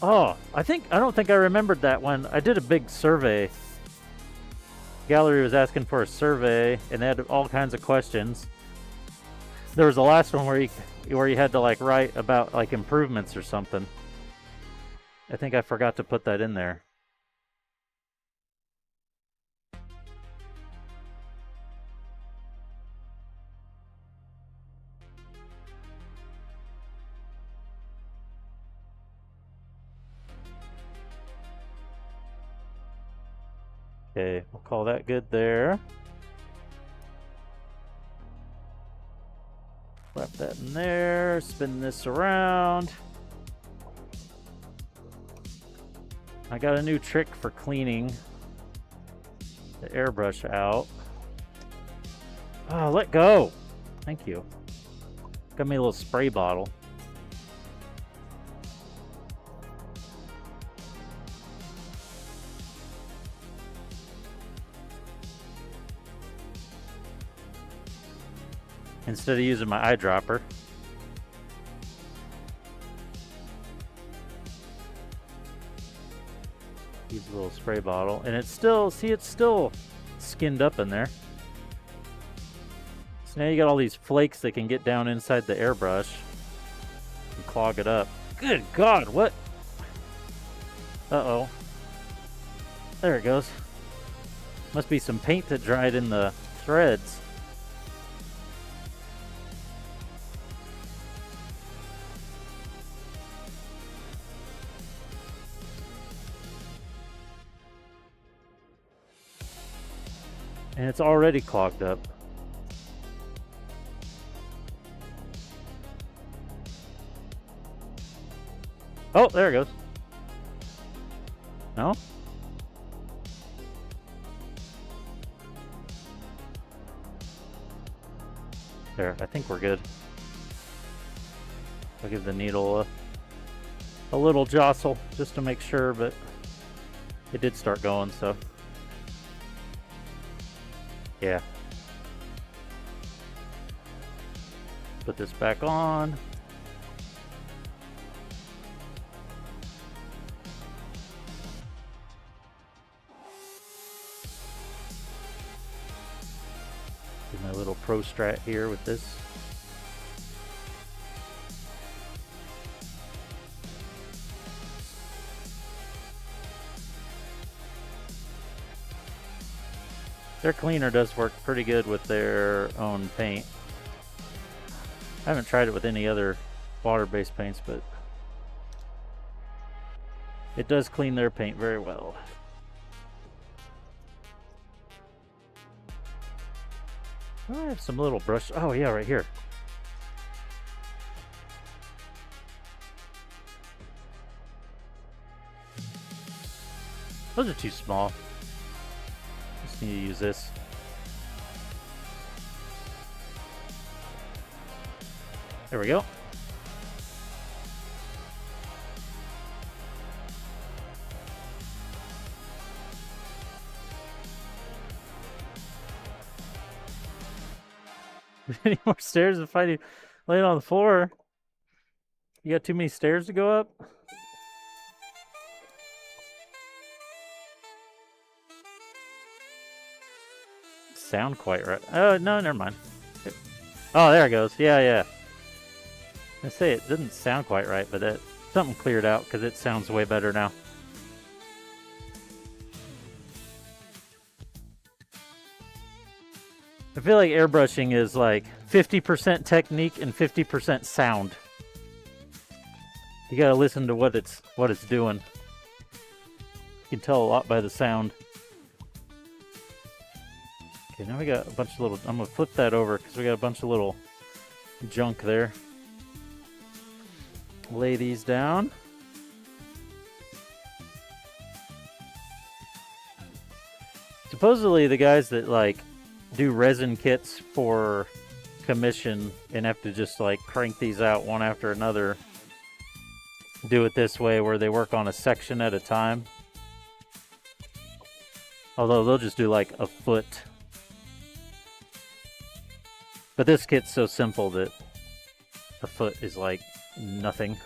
Oh, I don't think I remembered that when I did a big survey. Gallery was asking for a survey, and they had all kinds of questions. There was the last one where you had to like write about like improvements or something. I think I forgot to put that in there. Okay, we'll call that good there. Wrap that in there, spin this around. I got a new trick for cleaning the airbrush out. Oh, let go. Thank you. Got me a little spray bottle. Instead of using my eyedropper. Use a little spray bottle. And it's still, see, it's still skinned up in there. So now you got all these flakes that can get down inside the airbrush and clog it up. Good God, what? Uh-oh. There it goes. Must be some paint that dried in the threads. And it's already clogged up. Oh, there it goes. No? There, I think we're good. I'll give the needle a little jostle just to make sure, but it did start going, so. Yeah. Put this back on. Do my little pro strat here with this. Their cleaner does work pretty good with their own paint. I haven't tried it with any other water-based paints, but it does clean their paint very well. Oh, I have some little brush. Oh yeah, right here. Those are too small. Just need to use this. There we go. Any more stairs to find you laying on the floor? You got too many stairs to go up? Sound quite right. Oh, no, never mind. Oh, there it goes. Yeah, yeah. I say it didn't sound quite right, but something cleared out because it sounds way better now. I feel like airbrushing is like 50% technique and 50% sound. You gotta listen to what it's doing. You can tell a lot by the sound. Okay, now we got a bunch of little. I'm gonna flip that over because we got a bunch of little junk there. Lay these down. Supposedly the guys that like do resin kits for commission and have to just like crank these out one after another do it this way where they work on a section at a time. Although they'll just do like a foot. But this kit's so simple that a foot is like nothing.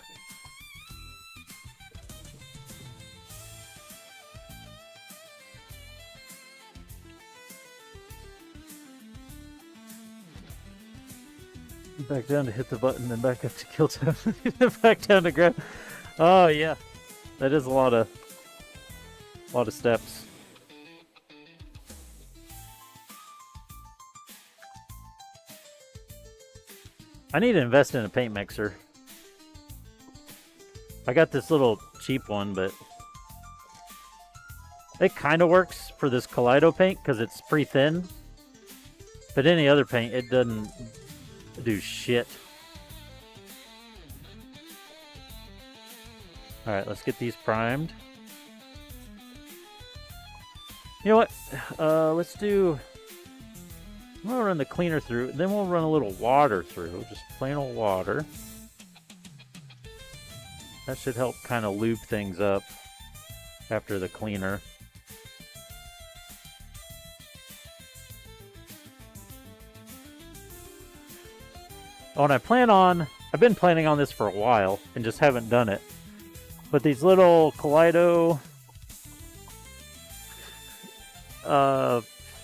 Back down to hit the button, then back up to kill time, back down to grab. Oh yeah, that is a lot of steps. I need to invest in a paint mixer. I got this little cheap one, but it kind of works for this Kaleido paint because it's pretty thin. But any other paint, it doesn't do shit. Alright, let's get these primed. You know what? Let's do... I'm going to run the cleaner through, then we'll run a little water through. Just plain old water. That should help kind of lube things up after the cleaner. Oh, and I've been planning on this for a while and just haven't done it. But these little Kaleido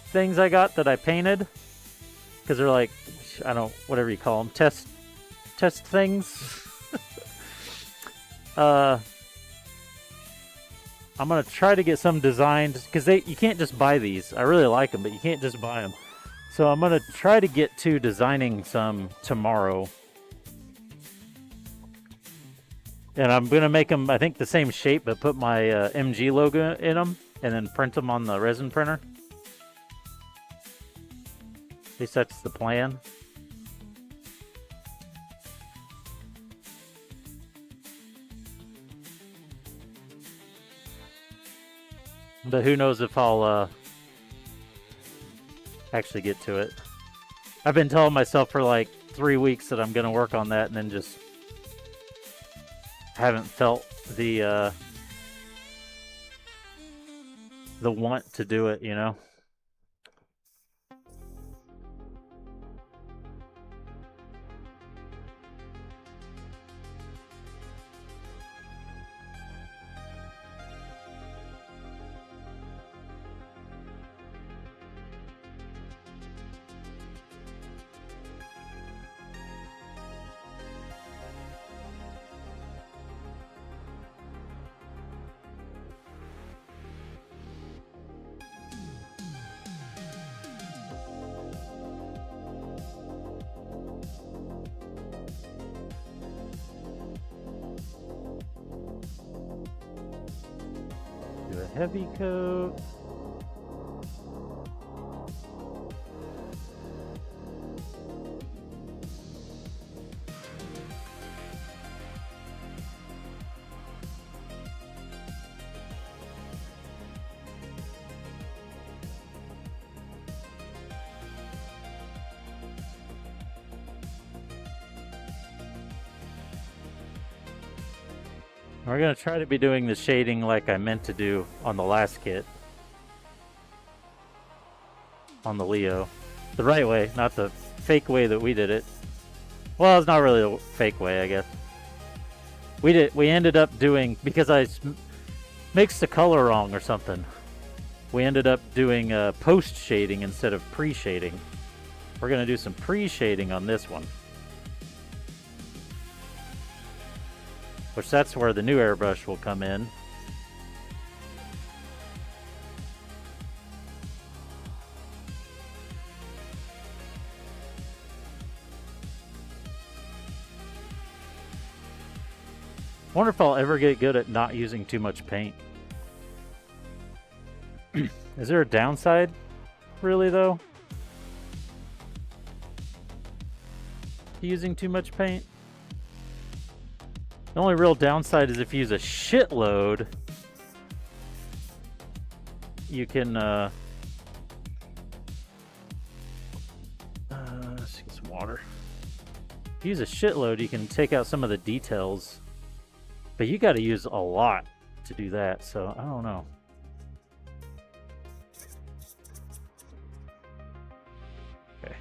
things I got that I painted, because they're like, I don't, whatever you call them, test things. I'm gonna try to get some designed, because you can't just buy these. I really like them, but you can't just buy them. So I'm gonna try to get to designing some tomorrow. And I'm gonna make them, I think, the same shape, but put my MG logo in them, and then print them on the resin printer. At least that's the plan. But who knows if I'll actually get to it. I've been telling myself for like 3 weeks that I'm going to work on that, and then just haven't felt the want to do it, you know? Do a heavy coat. We're going to try to be doing the shading like I meant to do on the last kit. On the Leo. The right way, not the fake way that we did it. Well, it's not really the fake way, I guess. We ended up doing, because I mixed the color wrong or something. We ended up doing post shading instead of pre-shading. We're going to do some pre-shading on this one. Which that's where the new airbrush will come in. Wonder if I'll ever get good at not using too much paint. Is there a downside, really, though, to using too much paint? The only real downside is if you use a shitload, you can, let's get some water. If you use a shitload, you can take out some of the details, but you got to use a lot to do that, so I don't know. Okay.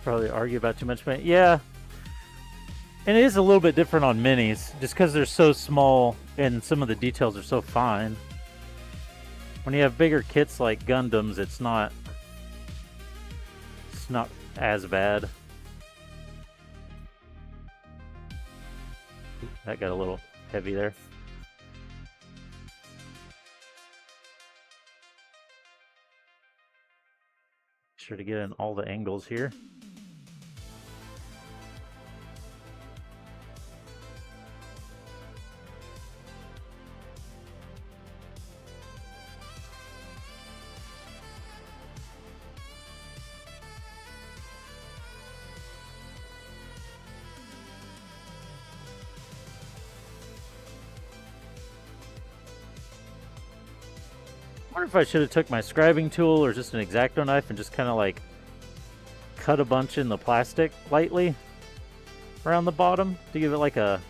Probably argue about too much paint. Yeah. And it is a little bit different on minis, just because they're so small and some of the details are so fine. When you have bigger kits like Gundams, it's not as bad. That got a little heavy there. Sure to get in all the angles here. I wonder if I should have took my scribing tool or just an X-Acto knife and just kind of like cut a bunch in the plastic lightly around the bottom to give it like a,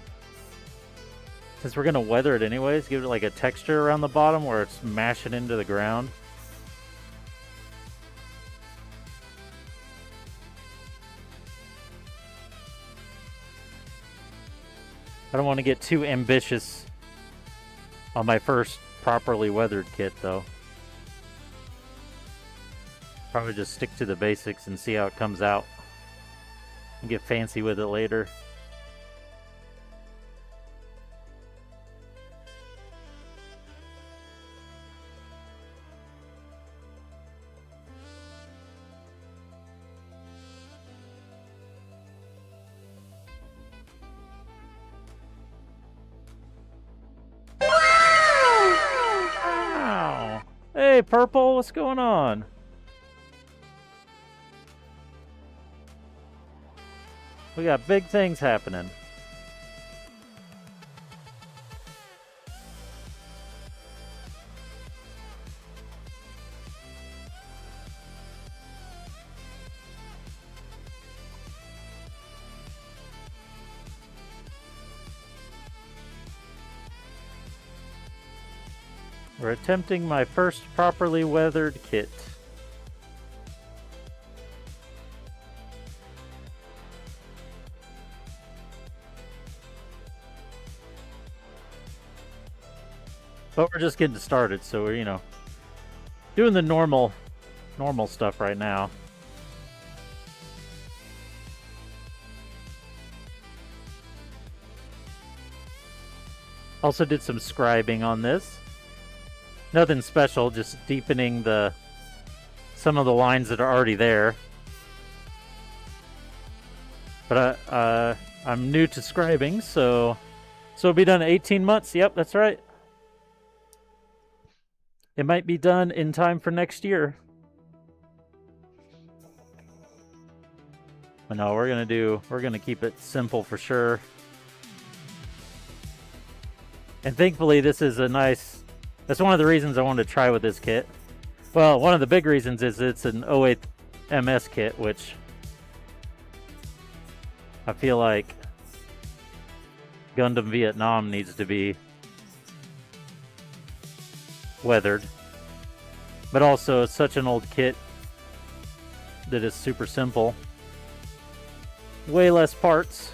since we're going to weather it anyways, give it like a texture around the bottom where it's mashing into the ground. I don't want to get too ambitious on my first properly weathered kit, though. Probably just stick to the basics and see how it comes out. And get fancy with it later. Wow. Hey, Purple, what's going on? We got big things happening. We're attempting my first properly weathered kit. But we're just getting started, so we're, doing the normal stuff right now. Also did some scribing on this. Nothing special, just deepening some of the lines that are already there. But I'm new to scribing, so it'll be done in 18 months. Yep, that's right. It might be done in time for next year. But no, we're gonna keep it simple for sure. And thankfully this is that's one of the reasons I wanted to try with this kit. Well, one of the big reasons is it's an 08 MS kit, which I feel like Gundam Vietnam needs to be weathered. But also, it's such an old kit that is super simple. Way less parts.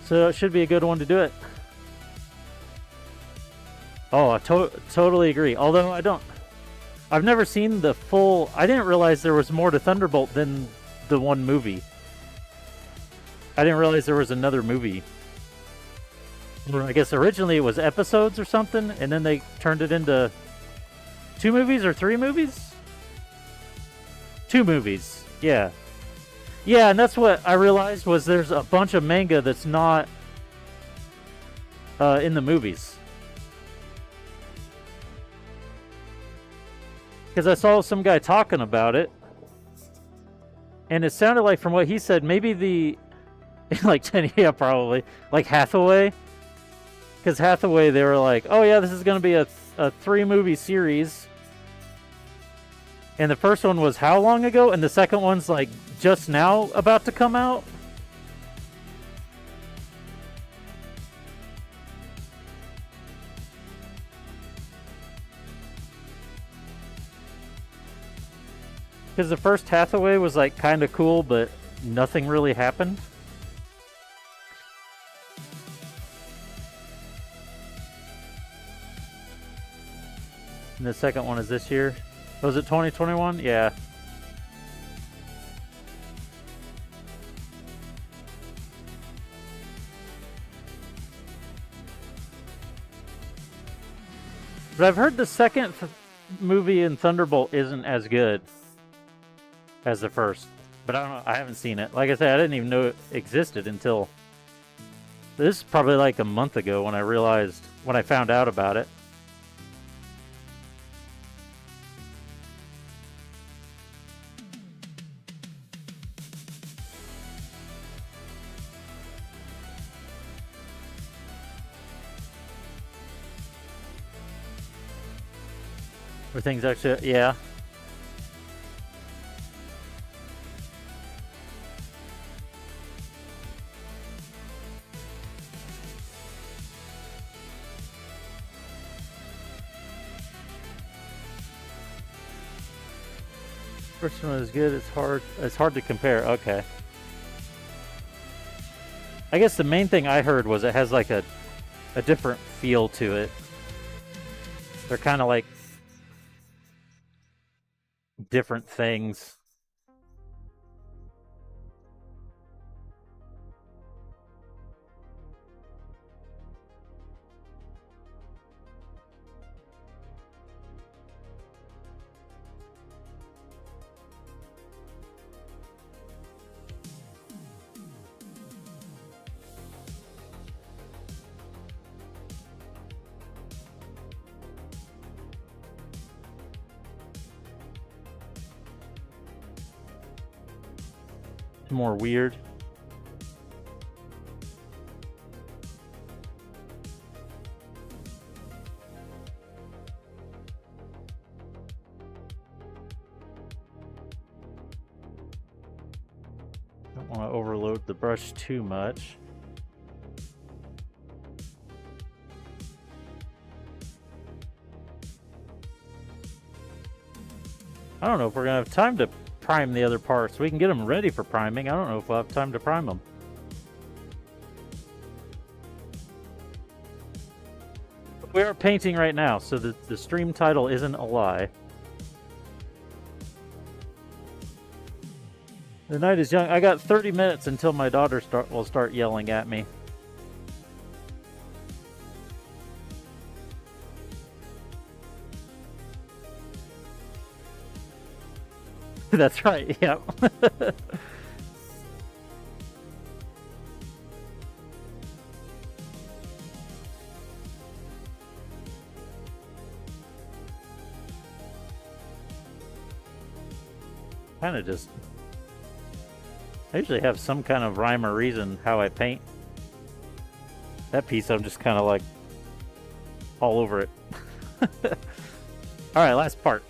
So it should be a good one to do it. Oh, I totally agree. Although I've never seen the full. I didn't realize there was more to Thunderbolt than the one movie. I didn't realize there was another movie. I guess originally it was episodes or something, and then they turned it into 2 movies or 3 movies? 2 movies, yeah. Yeah, and that's what I realized was there's a bunch of manga that's not in the movies. Because I saw some guy talking about it, and it sounded like, from what he said, maybe like 10, yeah, probably, like Hathaway. Because Hathaway, they were like, oh yeah, this is going to be a 3-movie series. And the first one was how long ago? And the second one's like just now about to come out? Because the first Hathaway was like kind of cool, but nothing really happened. And the second one is this year. Was it 2021? Yeah. But I've heard the second movie in Thunderbolt isn't as good as the first. But I don't know. I haven't seen it. Like I said, I didn't even know it existed until this is probably like a month ago when I found out about it. Everything's actually, yeah. First one is good. It's hard to compare. Okay. I guess the main thing I heard was it has like a different feel to it. They're kind of like different things. More weird. Don't want to overload the brush too much. I don't know if we're gonna have time to prime the other parts. We can get them ready for priming. I don't know if we'll have time to prime them. We are painting right now, so the stream title isn't a lie. The night is young. I got 30 minutes until my daughter will start yelling at me. That's right, yep. Kind of just... I usually have some kind of rhyme or reason how I paint. That piece, I'm just kind of like all over it. Alright, last part.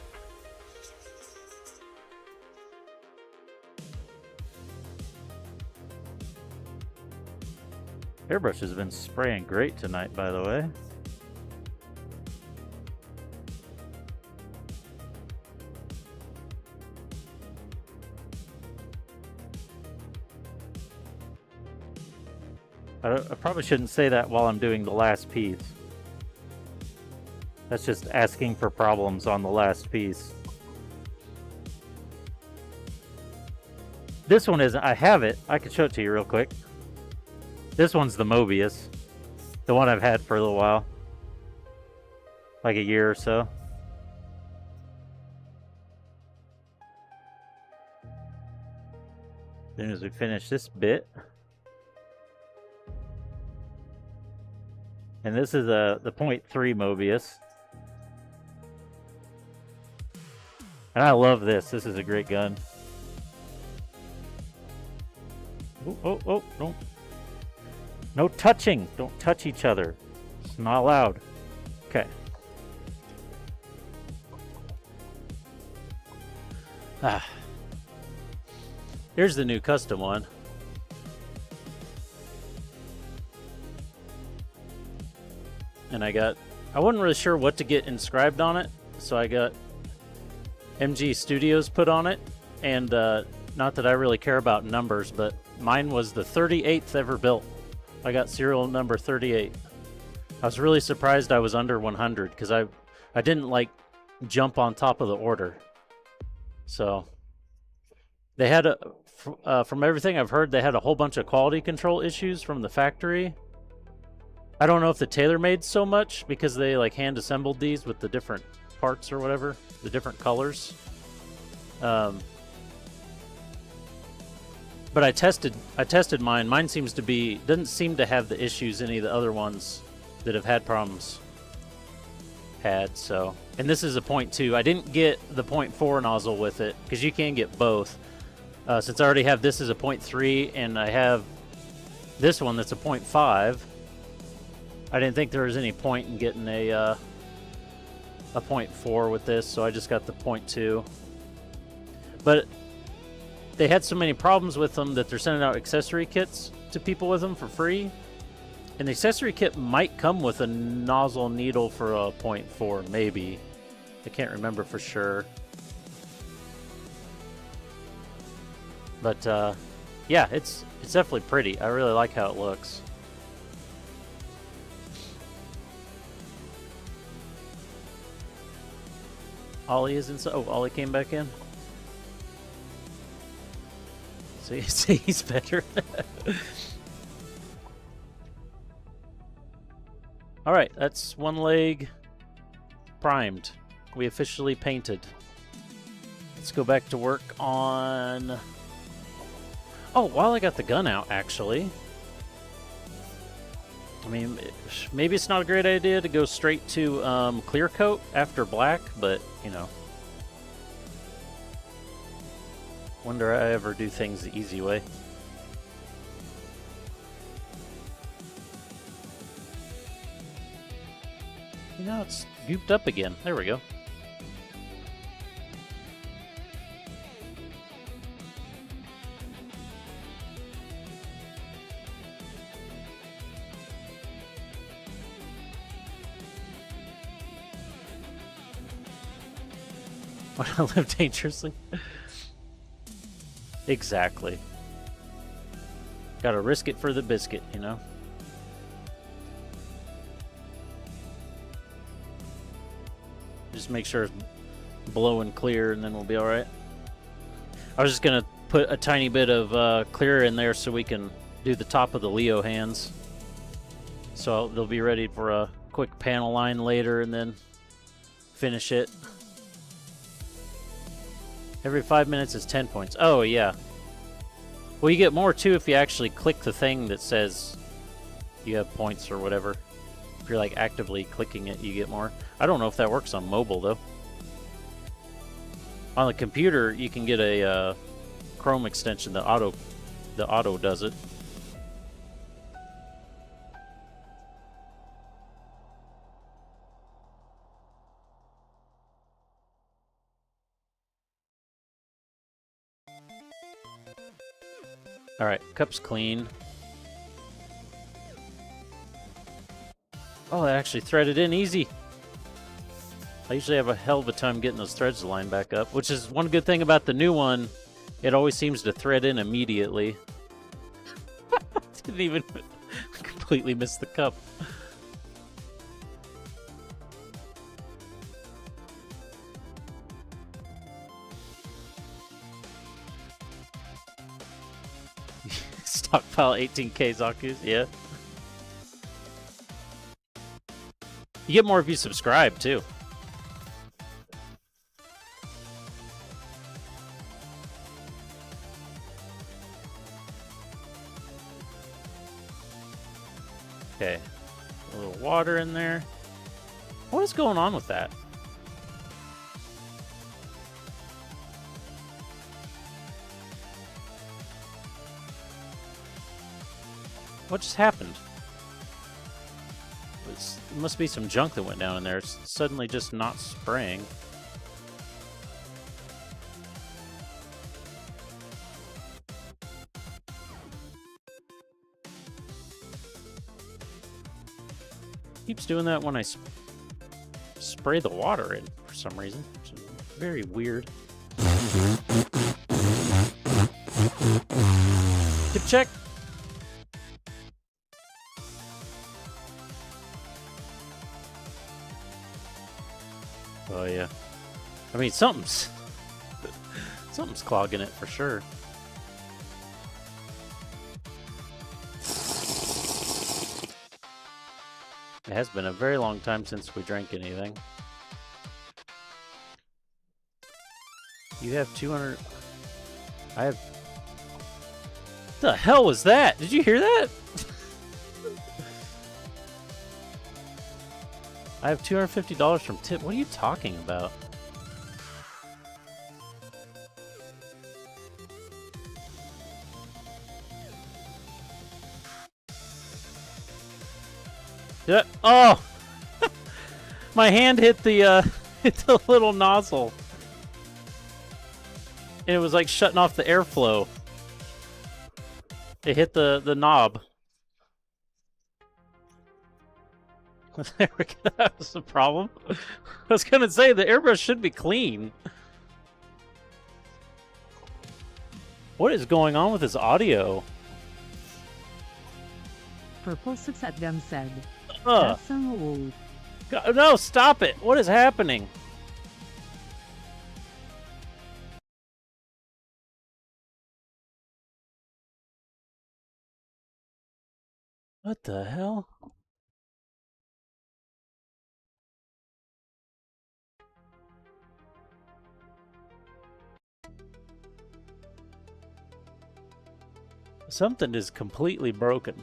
Airbrush has been spraying great tonight, by the way. I probably shouldn't say that while I'm doing the last piece. That's just asking for problems on the last piece. This one isn't. I have it. I can show it to you real quick. This one's the Mobius. The one I've had for a little while. Like a year or so. As soon as we finish this bit. And this is the .3 Mobius. And I love this. This is a great gun. Oh, don't. No touching. Don't touch each other. It's not allowed. Okay. Here's the new custom one. And I wasn't really sure what to get inscribed on it, so I got MG Studios put on it. And not that I really care about numbers, but mine was the 38th ever built. I got serial number 38. I was really surprised I was under 100 because I didn't like jump on top of the order. So they had from everything I've heard, they had a whole bunch of quality control issues from the factory. I don't know if the TaylorMade so much because they like hand assembled these with the different parts or whatever, the different colors. But I tested mine. Mine doesn't seem to have the issues any of the other ones that have had problems had. So, and this is a .2. I didn't get the .4 nozzle with it because you can get both. Since I already have this as a .3 and I have this one that's a .5, I didn't think there was any point in getting a .4 with this, so I just got the .2. But they had so many problems with them that they're sending out accessory kits to people with them for free. And the accessory kit might come with a nozzle needle for a .4, maybe. I can't remember for sure. But yeah, it's definitely pretty. I really like how it looks. Ollie is inside. Oh, Ollie came back in. See, he's better. Alright, that's one leg primed. We officially painted. Let's go back to work on... Oh, while I got the gun out, actually. I mean, maybe it's not a great idea to go straight to clear coat after black, but, you know. Wonder I ever do things the easy way. You know, it's gooped up again. There we go. When I live dangerously. Exactly. Gotta risk it for the biscuit, you know? Just make sure it's blowing clear and then we'll be alright. I was just gonna put a tiny bit of clear in there so we can do the top of the Leo hands. So they'll be ready for a quick panel line later and then finish it. Every 5 minutes is 10 points. Oh, yeah. Well, you get more, too, if you actually click the thing that says you have points or whatever. If you're, like, actively clicking it, you get more. I don't know if that works on mobile, though. On the computer, you can get a Chrome extension that auto does it. Alright, cup's clean. Oh, that actually threaded in easy. I usually have a hell of a time getting those threads to line back up, which is one good thing about the new one. It always seems to thread in immediately. Didn't even completely miss the cup. Stockpile 18k Zaku's, yeah. You get more if you subscribe, too. Okay. A little water in there. What is going on with that? What just happened? There must be some junk that went down in there. It's suddenly just not spraying. Keeps doing that when I spray the water in for some reason. Which is very weird. Tip check. Oh yeah. I mean, something's clogging it for sure. It has been a very long time since we drank anything. You have 200... I have... What the hell was that? Did you hear that? I have $250 from tip. What are you talking about? Yeah. Oh! My hand hit the hit the little nozzle. And it was like shutting off the airflow. It hit the knob. There we go. That was the problem. I was gonna say the airbrush should be clean. What is going on with this audio? Purple Success Them said. That's so old. God, no, stop it. What is happening? What the hell? Something is completely broken.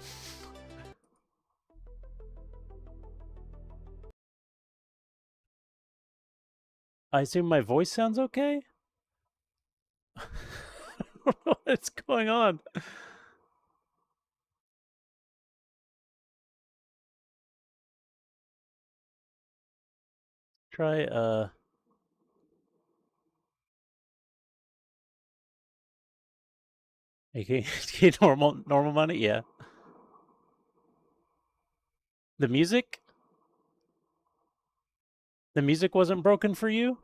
I assume my voice sounds okay? I don't know what's going on. Try, okay, normal money? Yeah. The music? The music wasn't broken for you?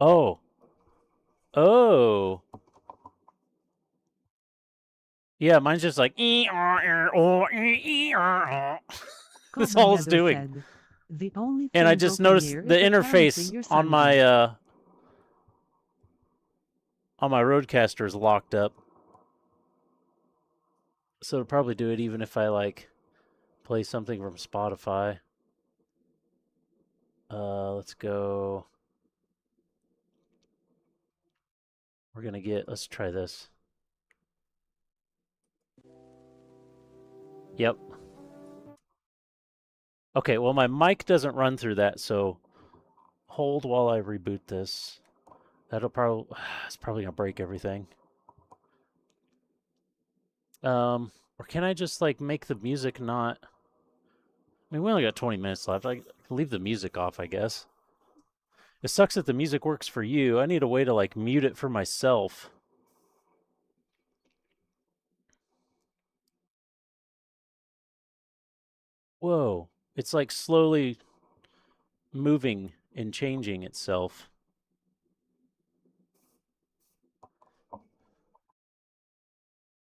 Oh. Oh. Yeah, mine's just like that's all it's doing. Said, the only And I just noticed the interface on my Rodecaster is locked up. So it'll probably do it even if I like play something from Spotify. Let's go. Let's try this. Yep. Okay, well my mic doesn't run through that, so hold while I reboot this. It's probably gonna break everything. Or can I just like make the music not? I mean, we only got 20 minutes left. I can leave the music off, I guess. It sucks that the music works for you. I need a way to like mute it for myself. Whoa. It's like slowly moving and changing itself.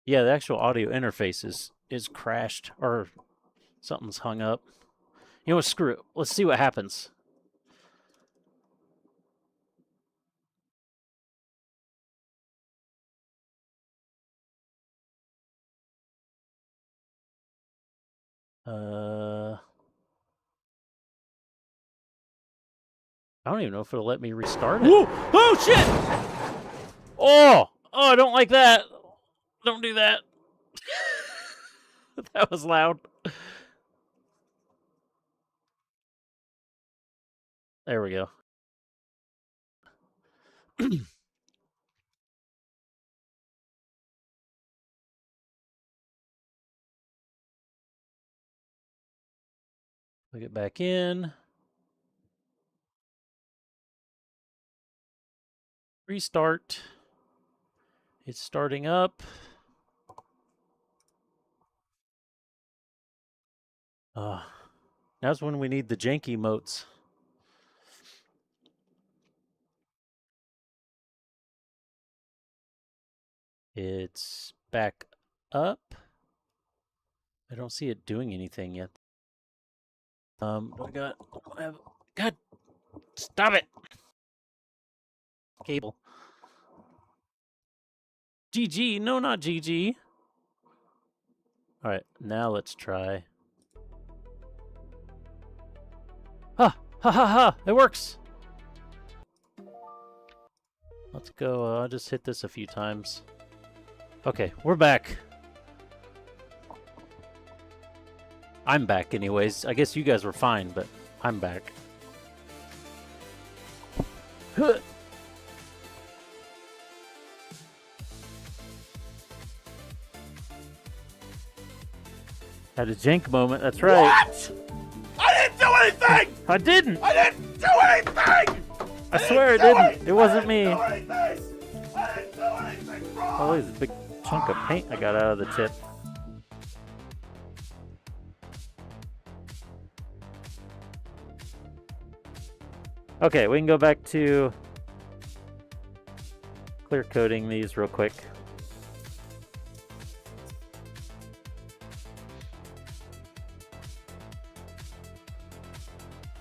Yeah, the actual audio interface is crashed or something's hung up. You know what? Screw it. Let's see what happens. I don't even know if it'll let me restart it. Whoa! Oh shit! Oh! Oh, I don't like that. Don't do that. That was loud. There we go. Plug it back in. Restart. It's starting up. Now's when we need the janky emotes. It's back up. I don't see it doing anything yet. God, stop it! Cable. GG, no, not GG. All right, now let's try. Ha ha ha ha! It works. Let's go. I'll just hit this a few times. Okay, we're back. I'm back anyways. I guess you guys were fine, but I'm back. Huh. Had a jank moment, that's right. What? I didn't do anything! I didn't! I didn't do anything! I swear I didn't! It wasn't me. I didn't do anything wrong! Oh, there's a big chunk of paint I got out of the tip. Okay, we can go back to clear coating these real quick.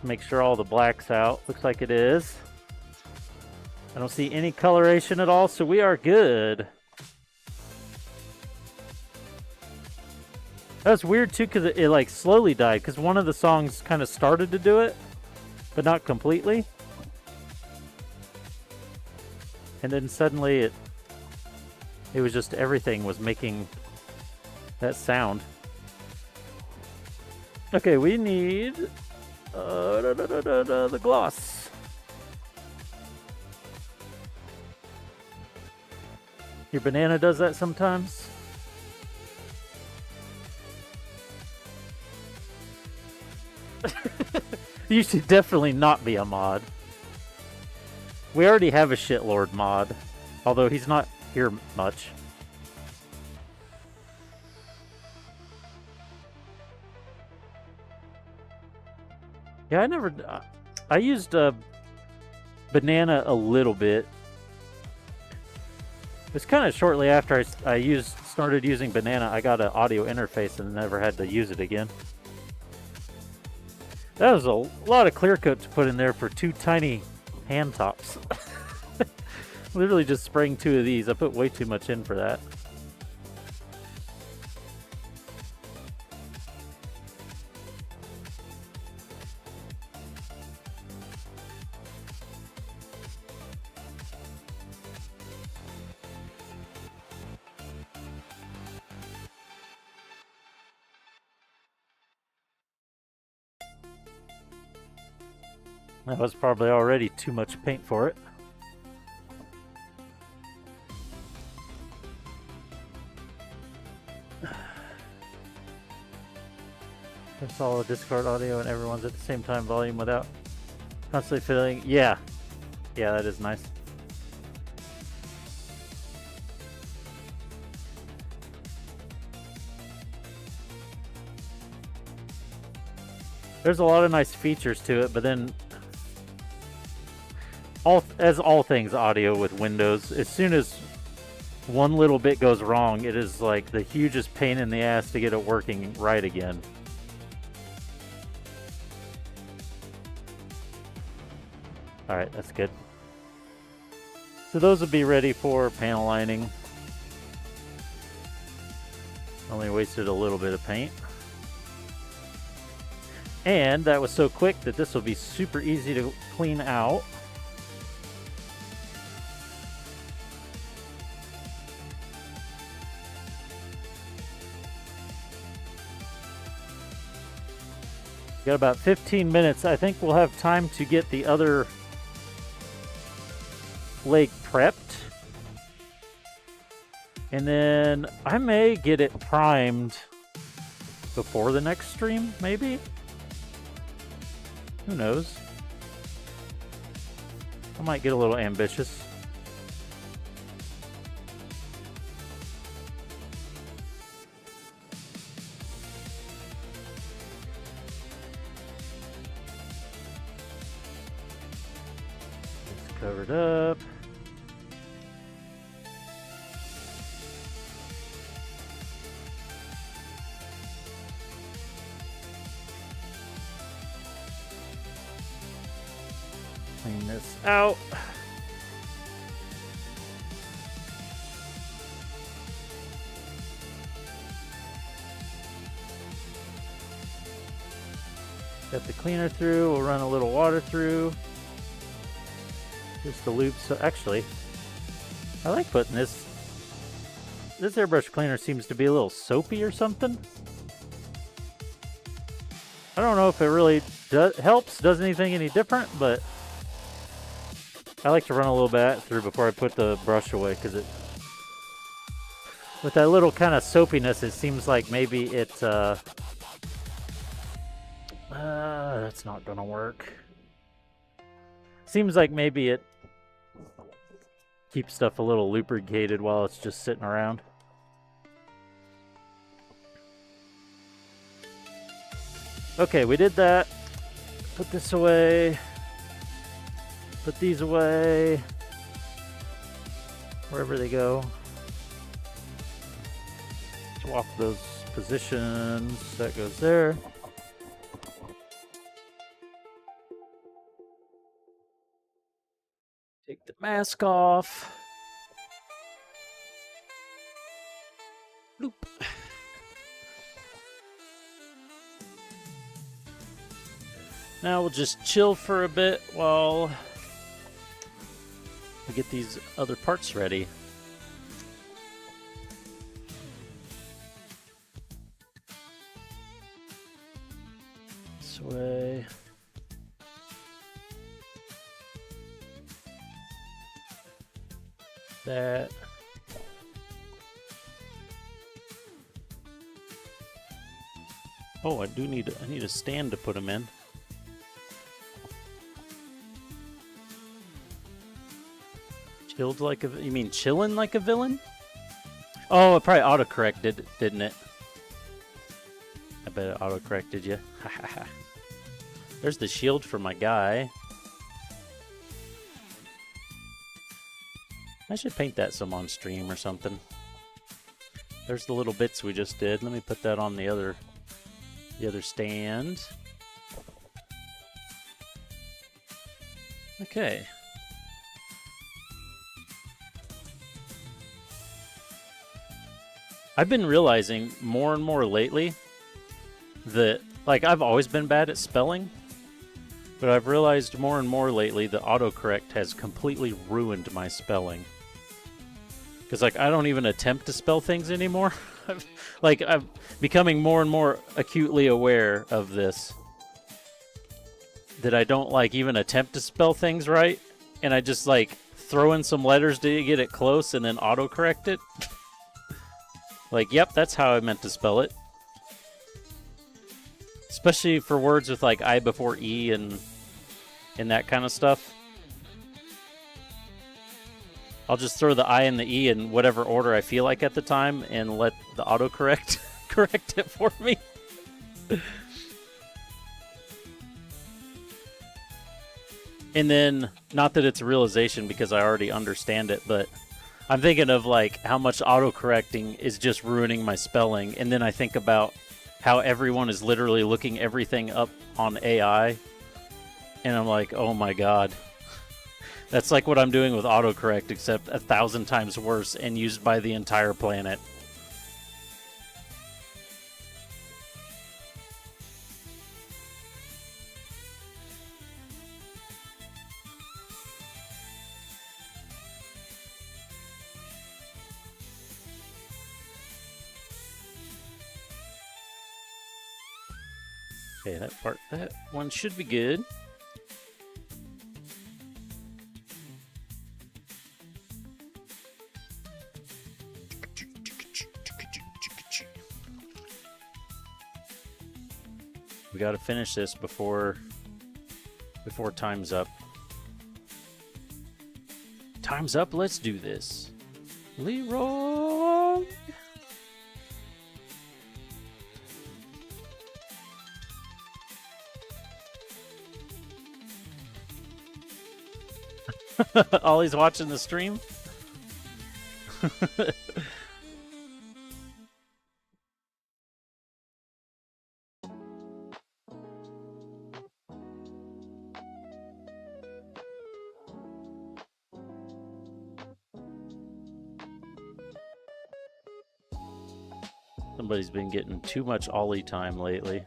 Make sure all the black's out. Looks like it is. I don't see any coloration at all, so we are good. That's weird too, because it like slowly died. Because one of the songs kind of started to do it, but not completely. And then suddenly it was just everything was making that sound. Okay, we need the gloss. Your banana does that sometimes. You should definitely not be a mod. We already have a shitlord mod, although he's not here much. Yeah, I used banana a little bit. It's kind of shortly after I started using banana, I got an audio interface and never had to use it again. That was a lot of clear coat to put in there for 2 tiny hand tops. Literally just spraying 2 of these. I put way too much in for that. That was probably already too much paint for it. That's all the Discord audio and everyone's at the same time volume without constantly filling. Yeah. Yeah, that is nice. There's a lot of nice features to it, but then as all things audio with Windows, as soon as one little bit goes wrong, it is like the hugest pain in the ass to get it working right again. Alright, that's good. So those will be ready for panel lining. Only wasted a little bit of paint. And that was so quick that this will be super easy to clean out. Got about 15 minutes. I think we'll have time to get the other lake prepped. And then I may get it primed before the next stream, maybe? Who knows? I might get a little ambitious. It's covered up. Clean this out. Got the cleaner through. We'll run a little water through. Just the loop. So actually, I like putting this. This airbrush cleaner seems to be a little soapy or something. I don't know if it really does anything any different, but I like to run a little bit through before I put the brush away, because with that little kind of soapiness, it seems like maybe that's not gonna work. Seems like maybe it keeps stuff a little lubricated while it's just sitting around. Okay, we did that. Put this away. Put these away. Wherever they go. Swap those positions. That goes there. Take the mask off. Loop. Now we'll just chill for a bit while we get these other parts ready. This way. That. Oh, I need a stand to put them in. Chilled like a... You mean chillin' like a villain? Oh, it probably autocorrected, didn't it? I bet it autocorrected you. There's the shield for my guy. I should paint that some on stream or something. There's the little bits we just did. Let me put that on the other stand. Okay. I've been realizing more and more lately that, like, I've always been bad at spelling, but I've realized more and more lately that autocorrect has completely ruined my spelling. Because, like, I don't even attempt to spell things anymore. I'm becoming more and more acutely aware of this. That I don't, like, even attempt to spell things right. And I just, like, throw in some letters to get it close and then autocorrect it. Like, yep, that's how I meant to spell it. Especially for words with, like, I before E and that kind of stuff. I'll just throw the I and the E in whatever order I feel like at the time and let the autocorrect correct it for me. And then, not that it's a realization because I already understand it, but I'm thinking of like how much autocorrecting is just ruining my spelling. And then I think about how everyone is literally looking everything up on AI. And I'm like, oh my God. That's like what I'm doing with autocorrect, except 1,000 times worse and used by the entire planet. Okay, that one should be good. We got to finish this before time's up. Time's up. Let's do this. Leroy. Ollie's watching the stream. Somebody's been getting too much Ollie time lately.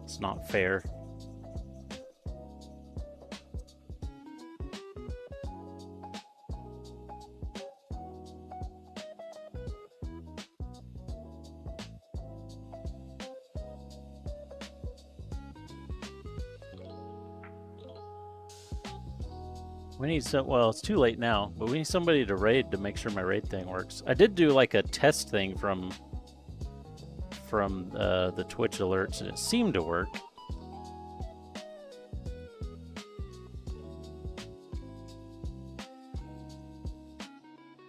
It's not fair. We need some, well, it's too late now, but we need somebody to raid to make sure my raid thing works. I did do like a test thing from the Twitch alerts, and it seemed to work.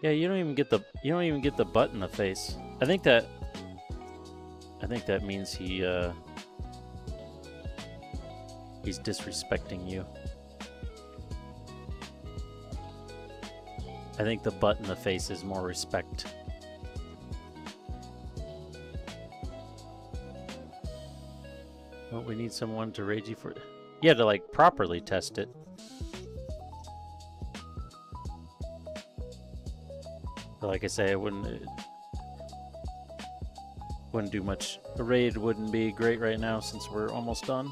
Yeah, you don't even get the butt in the face. I think that means he's disrespecting you. I think the butt in the face is more respect. Well, we need someone to raid you for... Yeah, to like properly test it. But like I say, I wouldn't... wouldn't do much. The raid wouldn't be great right now since we're almost done.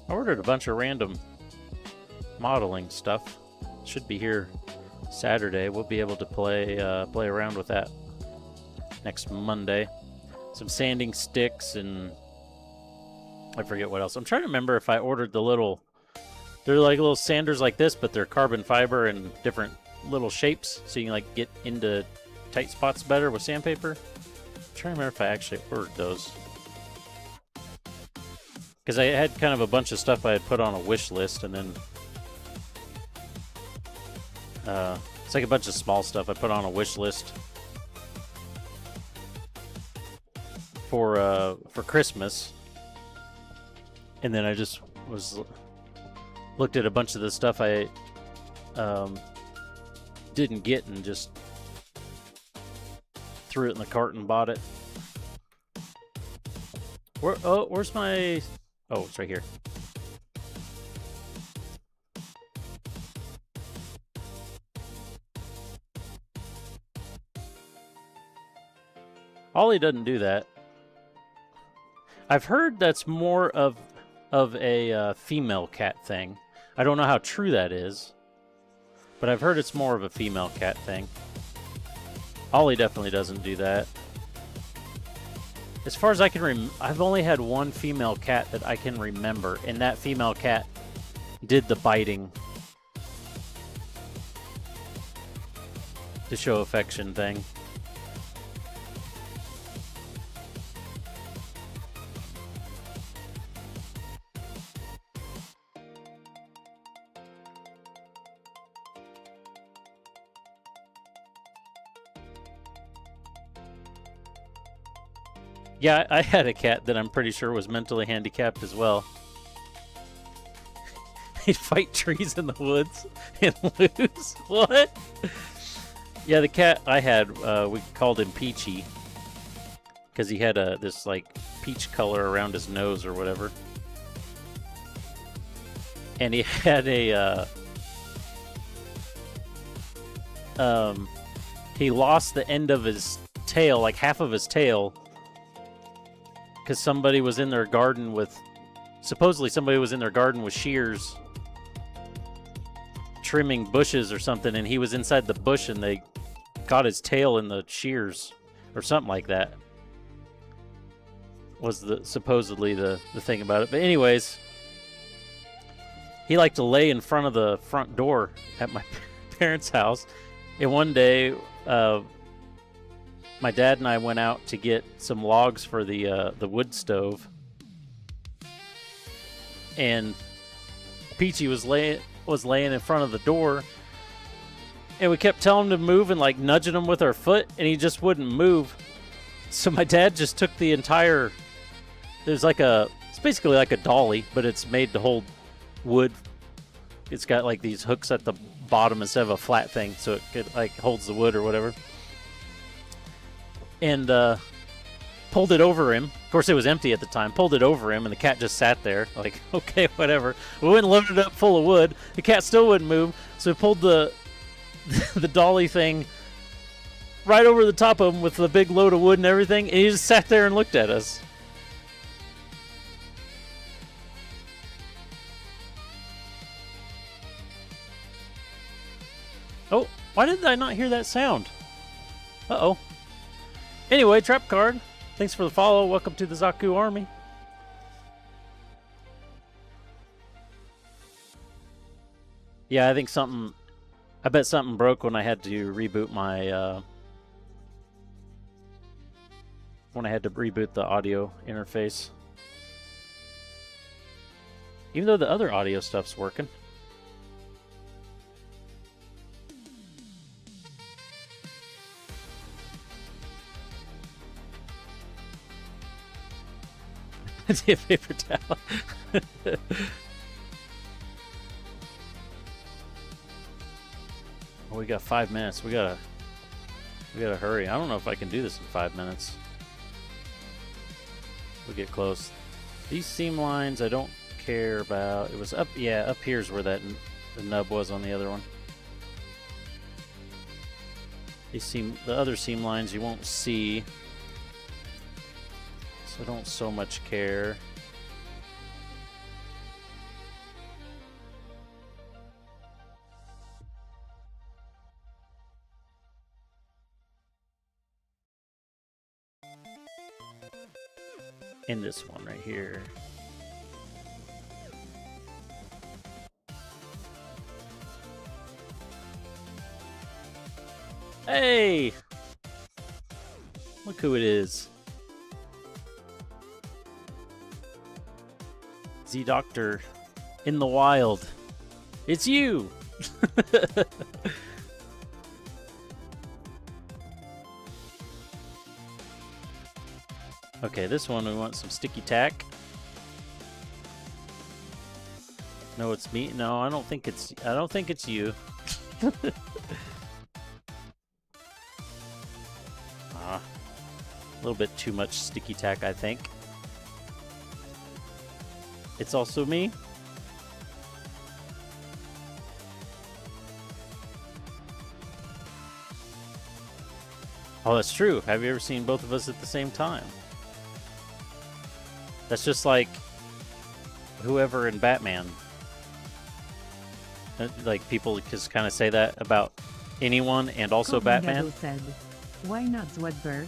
I ordered a bunch of random modeling stuff. Should be here Saturday. We'll be able to play around with that next Monday. Some sanding sticks and I forget what else. I'm trying to remember if I ordered the little... They're like little sanders like this, but they're carbon fiber and different little shapes, so you can like get into tight spots better with sandpaper. I'm trying to remember if I actually ordered those. Because I had kind of a bunch of stuff I had put on a wish list, and then it's like a bunch of small stuff I put on a wish list for Christmas, and then I just looked at a bunch of the stuff I didn't get and just threw it in the cart and bought it. Where's my... Oh, it's right here. Ollie doesn't do that. I've heard that's more of a female cat thing. I don't know how true that is, but I've heard it's more of a female cat thing. Ollie definitely doesn't do that. As far as I can I've only had one female cat that I can remember, and that female cat did the biting to show affection thing. Yeah, I had a cat that I'm pretty sure was mentally handicapped as well. He'd fight trees in the woods and lose. What? Yeah, the cat I had, we called him Peachy. Because he had this, like, peach color around his nose or whatever. And he had a, he lost the end of his tail, like half of his tail, because somebody was in their garden with... Supposedly somebody was in their garden with shears trimming bushes or something, and he was inside the bush and they caught his tail in the shears or something like that. Was supposedly the thing about it. But anyways, he liked to lay in front of the front door at my parents' house. And one day, my dad and I went out to get some logs for the wood stove, and Peachy was laying in front of the door, and we kept telling him to move and like nudging him with our foot, and he just wouldn't move. So my dad just took the entire... There's like it's basically like a dolly, but it's made to hold wood. It's got like these hooks at the bottom instead of a flat thing, so it like holds the wood or whatever. And pulled it over him. Of course, it was empty at the time. Pulled it over him, and the cat just sat there, like, okay, whatever. We went and loaded it up full of wood. The cat still wouldn't move, so we pulled the dolly thing right over the top of him with the big load of wood and everything, and he just sat there and looked at us. Oh, why did I not hear that sound? Uh-oh. Anyway, Trap Card, thanks for the follow. Welcome to the Zaku Army. Yeah, I think I bet something broke when I had to reboot my, when I had to reboot the audio interface. Even though the other audio stuff's working. Paper towel. We got 5 minutes. We gotta We gotta hurry. I don't know if I can do this in 5 minutes. We'll get close. These seam lines I don't care about. It was up, yeah, up here's where the nub was on the other one. The other seam lines you won't see, so I don't so much care. In this one right here. Hey! Look who it is. Z-Doctor in the wild. It's you! Okay, this one we want some sticky tack. No, it's me. No, I don't think it's you. A little bit too much sticky tack, I think. It's also me. Oh, that's true. Have you ever seen both of us at the same time? That's just like whoever in Batman. Like, people just kind of say that about anyone and also Batman. Said, why not Swedberg?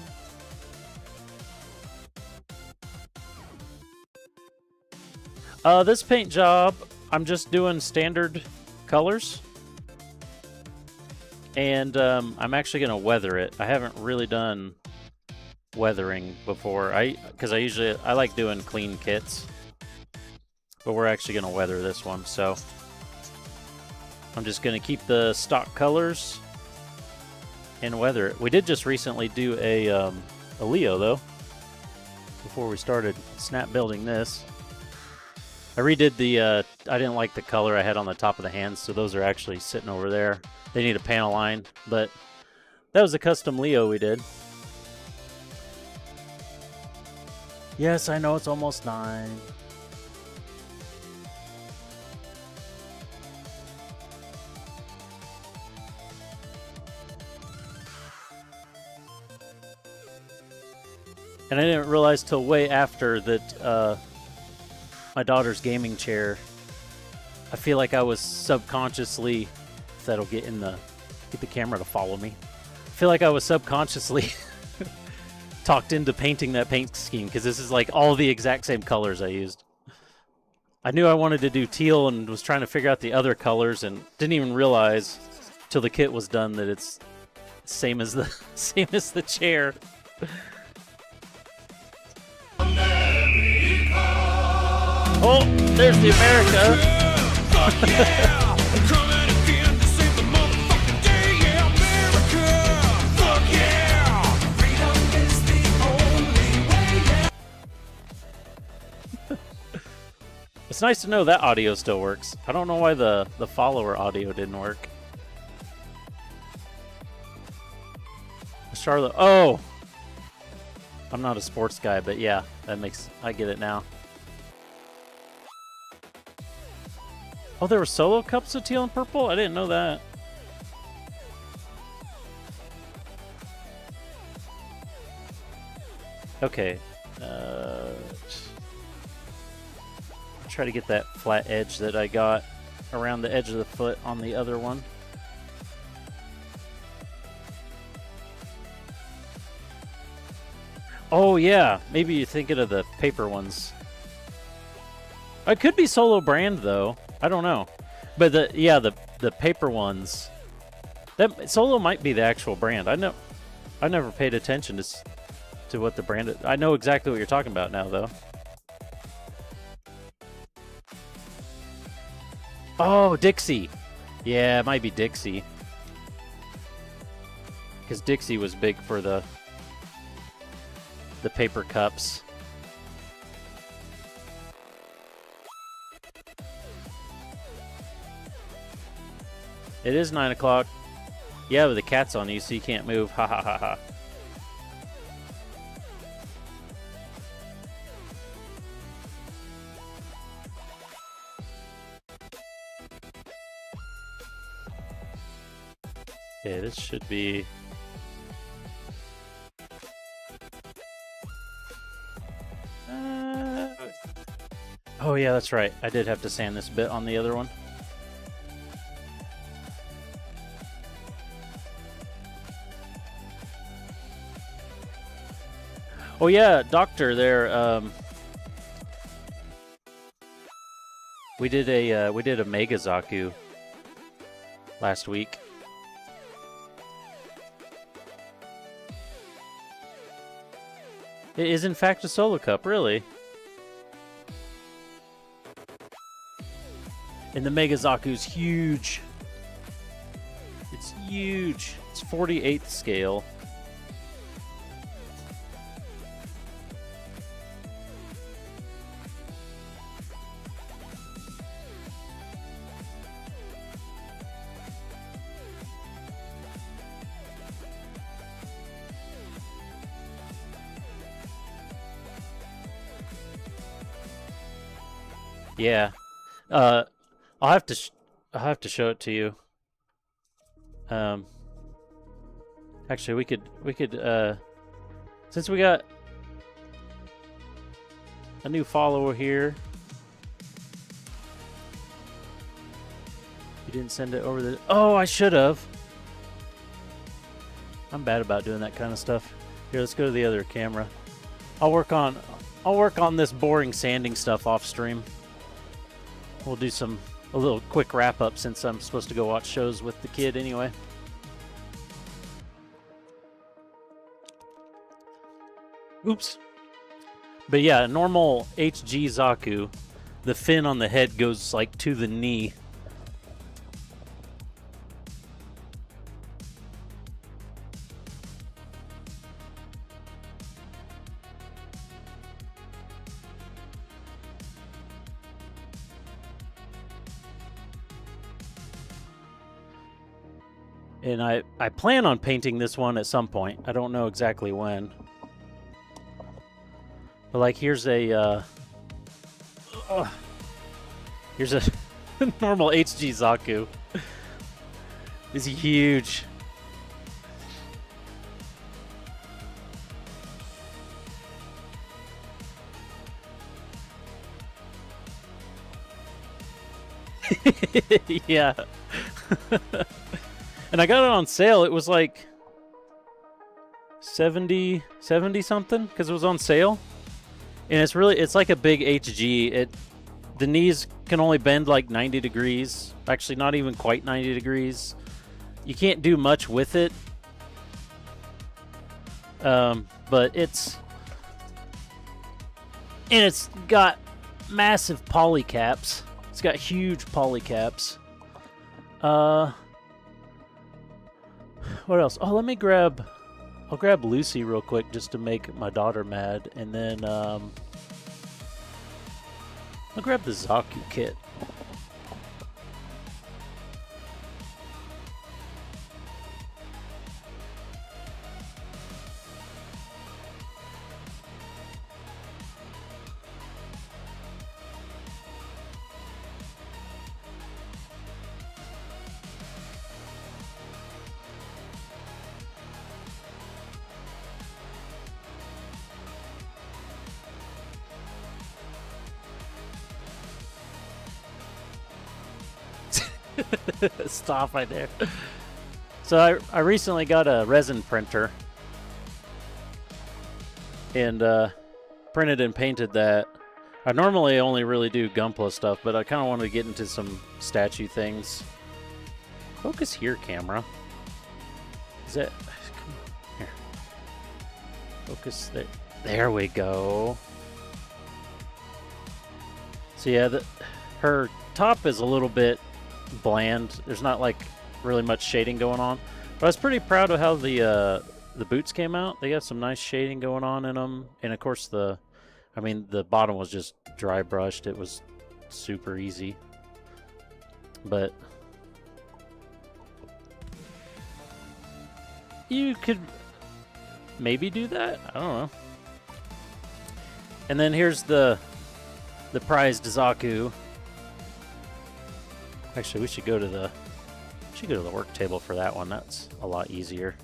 This paint job, I'm just doing standard colors. And I'm actually going to weather it. I haven't really done weathering before, because I like doing clean kits, but we're actually going to weather this one, so I'm just going to keep the stock colors and weather it. We did just recently do a Leo though before we started snap building this. I redid the I didn't like the color I had on the top of the hands, so those are actually sitting over there. They need a panel line, but that was a custom Leo we did. Yes, I know it's almost 9. And I didn't realize till way after that my daughter's gaming chair, I feel like I was subconsciously, if that'll get the camera to follow me. I feel like I was subconsciously talked into painting that paint scheme, because this is like all the exact same colors I used. I knew I wanted to do teal and was trying to figure out the other colors and didn't even realize till the kit was done that it's same as the chair. Oh, there's the America. Fuck yeah! Coming again to save the motherfucking day, yeah, America! Fuck yeah! Freedom is the only way, yeah. It's nice to know that audio still works. I don't know why the follower audio didn't work. Charlotte. Oh! I'm not a sports guy, but yeah, I get it now. Oh, there were solo cups of teal and purple? I didn't know that. Okay. Try to get that flat edge that I got around the edge of the foot on the other one. Oh yeah, maybe you're thinking of the paper ones. It could be Solo brand though. I don't know, but the paper ones. That Solo might be the actual brand. I never paid attention to what the brand is. I know exactly what you're talking about now though. Oh, Dixie. Yeah, it might be Dixie. Because Dixie was big for the paper cups. It is 9 o'clock. Yeah, but the cat's on you, so you can't move. Ha ha ha ha. Okay, this should be... Oh yeah, that's right. I did have to sand this bit on the other one. Oh yeah, Doctor there. We did a Mega Zaku last week. It is in fact a solo cup, really. And the Mega Zaku's huge. It's huge. It's 48th scale. Yeah. I'll have to show it to you. Actually, we could since we got a new follower here. You didn't send it over the... Oh, I should have. I'm bad about doing that kind of stuff. Here, let's go to the other camera. I'll work on this boring sanding stuff off stream. We'll do a little quick wrap up since I'm supposed to go watch shows with the kid anyway. Oops. But yeah, a normal HG Zaku, the fin on the head goes like to the knee. And I plan on painting this one at some point. I don't know exactly when. But like here's a normal HG Zaku. Is he huge? Yeah. And I got it on sale. It was like 70 something because it was on sale. And it's like a big HG. The knees can only bend like 90 degrees. Actually, not even quite 90 degrees. You can't do much with it. But it's got massive poly caps. It's got huge poly caps. What else? Oh, I'll grab Lucy real quick just to make my daughter mad, and then I'll grab the Zaku kit. Stop right there. So I recently got a resin printer and printed and painted that. I normally only really do Gunpla stuff, but I kind of wanted to get into some statue things. Focus here, camera. Is that... Come on, here. Focus there. There we go. So yeah, her top is a little bit bland. There's not like really much shading going on, but I was pretty proud of how the boots came out. They got some nice shading going on in them, and of course the bottom was just dry brushed. It was super easy, but You could maybe do that. I don't know. And then here's the prized Zaku. Actually, we should go to the work table for that one. That's a lot easier.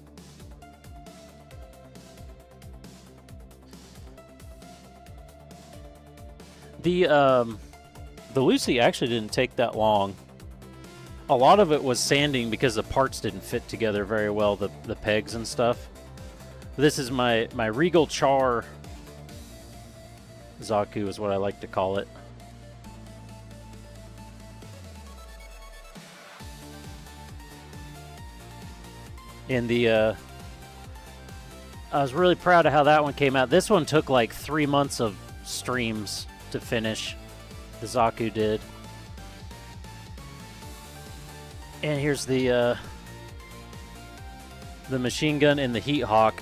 The Lucy actually didn't take that long. A lot of it was sanding because the parts didn't fit together very well, the pegs and stuff. This is my Regal Char Zaku is what I like to call it. And I was really proud of how that one came out. This one took like 3 months of streams to finish. The Zaku did. And here's the machine gun and the Heat Hawk.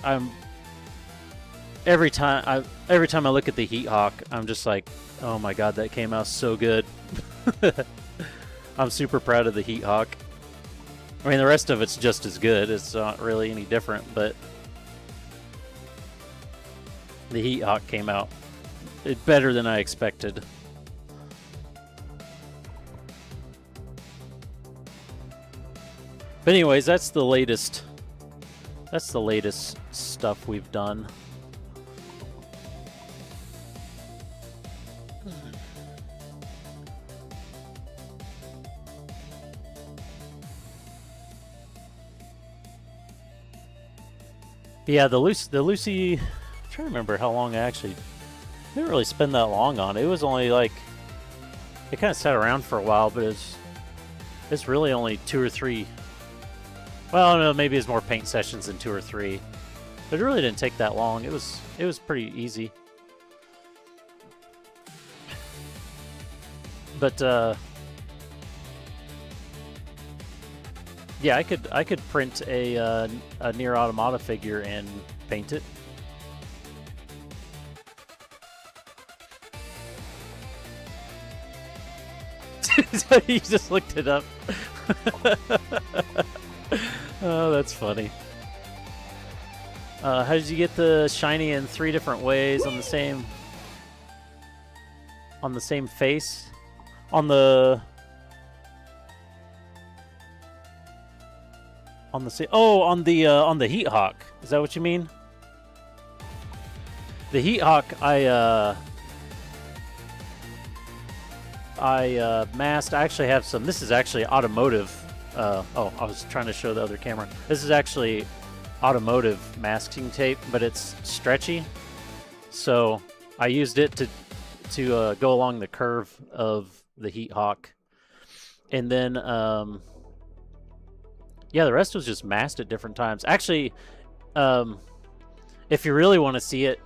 Every time I look at the Heat Hawk, I'm just like, oh my god, that came out so good. I'm super proud of the Heat Hawk. I mean, the rest of it's just as good. It's not really any different, but the Heat Hawk came out better than I expected. But anyways, that's the latest stuff we've done. Yeah, the Lucy, I'm trying to remember how long I didn't really spend that long on it. It was only like, it kind of sat around for a while, but it's really only 2 or 3. Well, no, maybe it's more paint sessions than 2 or 3. But it really didn't take that long. It was pretty easy. But yeah, I could print a Nier Automata figure and paint it. You just looked it up. Oh, that's funny. How did you get the shiny in 3 different ways on the same face? On the Heat Hawk. Is that what you mean? The Heat Hawk, I masked. I actually have some. This is actually automotive. I was trying to show the other camera. This is actually automotive masking tape, but it's stretchy. So I used it to go along the curve of the Heat Hawk, and then yeah, the rest was just masked at different times. Actually, if you really want to see it,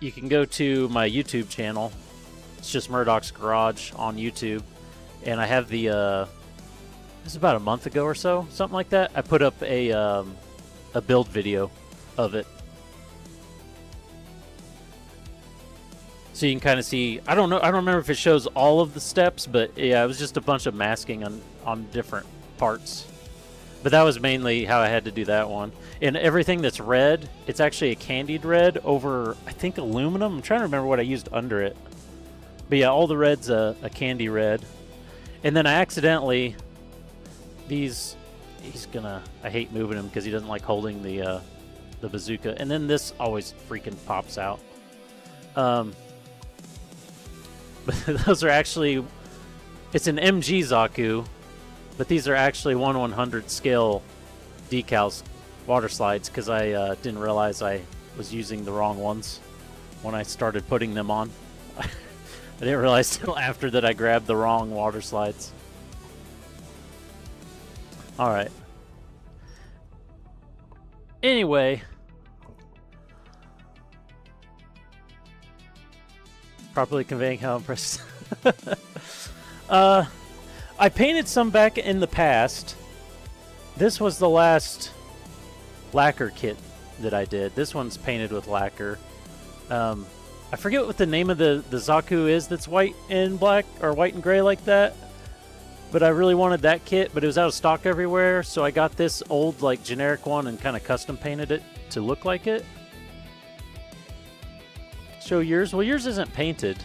you can go to my YouTube channel. It's just Murdoch's Garage on YouTube, and I have this is about a month ago or so, something like that. I put up a build video of it, so you can kind of see. I don't remember if it shows all of the steps, but yeah, it was just a bunch of masking on different parts. But that was mainly how I had to do that one. And everything that's red, it's actually a candied red over, I think, aluminum. I'm trying to remember what I used under it. But yeah, all the red's a candy red. And then I accidentally, I hate moving him because he doesn't like holding the bazooka. And then this always freaking pops out. But those are actually, it's an MG Zaku. But these are actually 1/100 scale decals, water slides, because I didn't realize I was using the wrong ones when I started putting them on. I didn't realize till after that I grabbed the wrong water slides. Alright. Anyway. Properly conveying how impressed. I painted some back in the past. This was the last lacquer kit that I did. This one's painted with lacquer. I forget what the name of the Zaku is that's white and black, or white and gray like that. but I really wanted that kit, but it was out of stock everywhere, so I got this old, like, generic one and kind of custom painted it to look like it. Show yours. Well, yours isn't painted.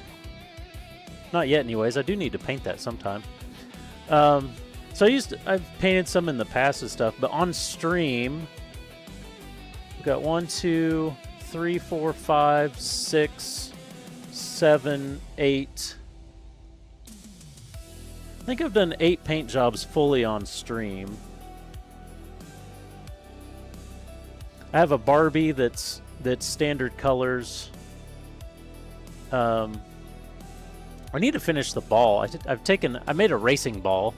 Not yet, anyways. I do need to paint that sometime. So I've painted some in the past and stuff, but on stream, we've got 1, 2, 3, 4, 5, 6, 7, 8. I think I've done 8 paint jobs fully on stream. I have a Barbie that's standard colors. I need to finish the ball. I made a racing ball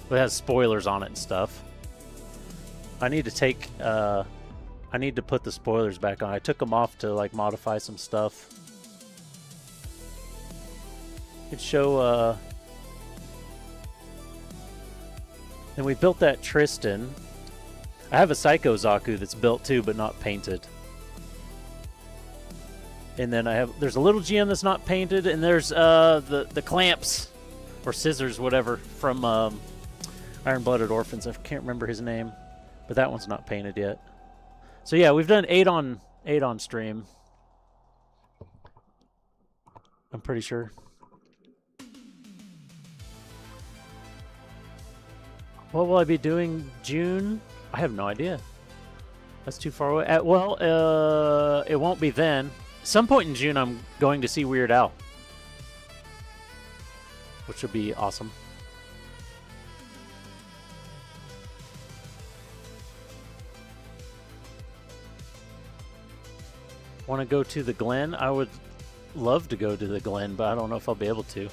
that has spoilers on it and stuff. I need to put the spoilers back on. I took them off to like modify some stuff. Could show and we built that Tristan. I have a Psycho Zaku that's built too, but not painted. And then there's a little GM that's not painted, and there's the clamps or scissors, whatever, from Iron-Blooded Orphans. I can't remember his name, but that one's not painted yet. So yeah, we've done 8 on stream. I'm pretty sure. What will I be doing June? I have no idea. That's too far away. It won't be then. Some point in June, I'm going to see Weird Al, which would be awesome. Want to go to the Glen? I would love to go to the Glen, but I don't know if I'll be able to.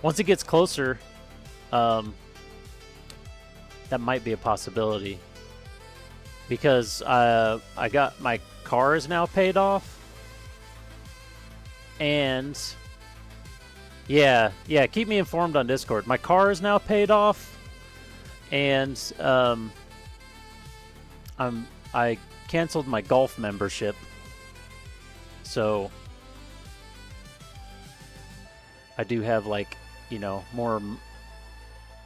Once it gets closer, that might be a possibility. Because I got my car is now paid off. And yeah, keep me informed on Discord. My car is now paid off, and I canceled my golf membership, so I do have, like, more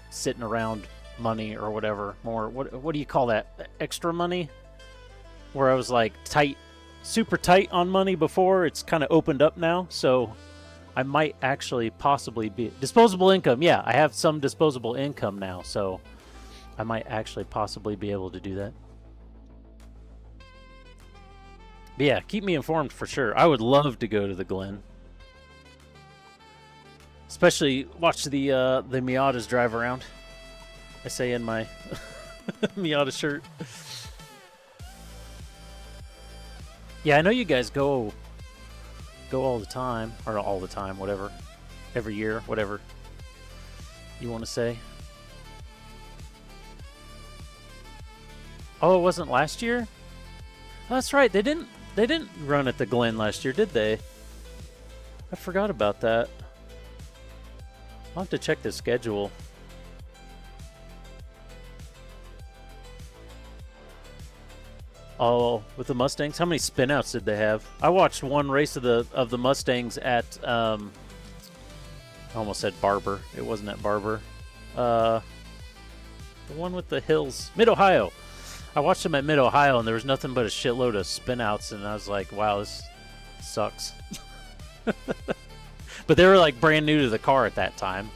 sitting around money or whatever. More what do you call that? Extra money? Where I was like super tight on money before. It's kind of opened up now, so I might actually possibly be disposable income. Yeah, I have some disposable income now, so I might actually possibly be able to do that. But yeah, keep me informed for sure. I would love to go to the Glen, especially watch the Miatas drive around. I say in my Miata shirt. Yeah, I know you guys go all the time, or all the time, whatever. Every year, whatever you want to say. Oh, it wasn't last year? Oh, that's right. They didn't run at the Glen last year, did they? I forgot about that. I'll have to check the schedule. Oh, with the Mustangs, how many spinouts did they have? I watched one race of the Mustangs at I almost said Barber. It wasn't at Barber. The one with the hills, Mid-Ohio. I watched them at Mid-Ohio, and there was nothing but a shitload of spinouts, and I was like, wow, this sucks. But they were like brand new to the car at that time.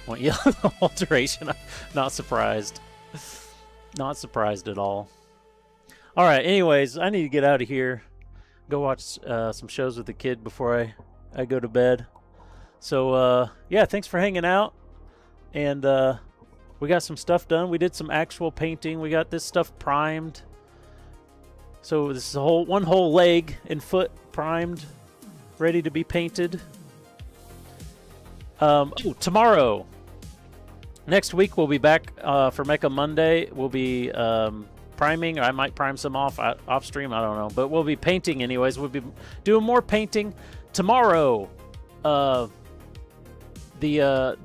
Well, yeah, the alteration. I'm not surprised. Not surprised at all. All right, anyways, I need to get out of here. Go watch some shows with the kid before I go to bed. So, yeah, thanks for hanging out. And we got some stuff done. We did some actual painting. We got this stuff primed. So this is one whole leg and foot primed, ready to be painted. Tomorrow. Next week we'll be back for Mecha Monday. We'll be priming. I might prime some off stream. I don't know, but we'll be painting anyways. We'll be doing more painting tomorrow. The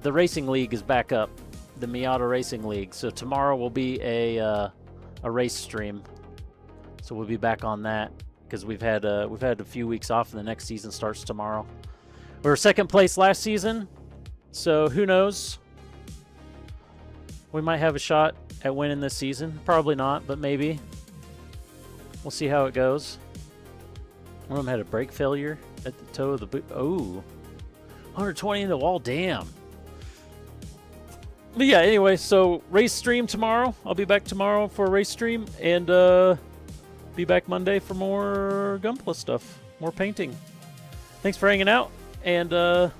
racing league is back up, the Miata Racing League. So tomorrow will be a race stream. So we'll be back on that because we've had a few weeks off, and the next season starts tomorrow. We were second place last season, so who knows? we might have a shot at winning this season. Probably not, but maybe. We'll see how it goes. One of them had a brake failure at the toe of the boot. Oh, 120 in the wall. Damn. But yeah, anyway, so race stream tomorrow. I'll be back tomorrow for a race stream, and be back Monday for more Gunpla stuff, more painting. Thanks for hanging out, and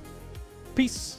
peace.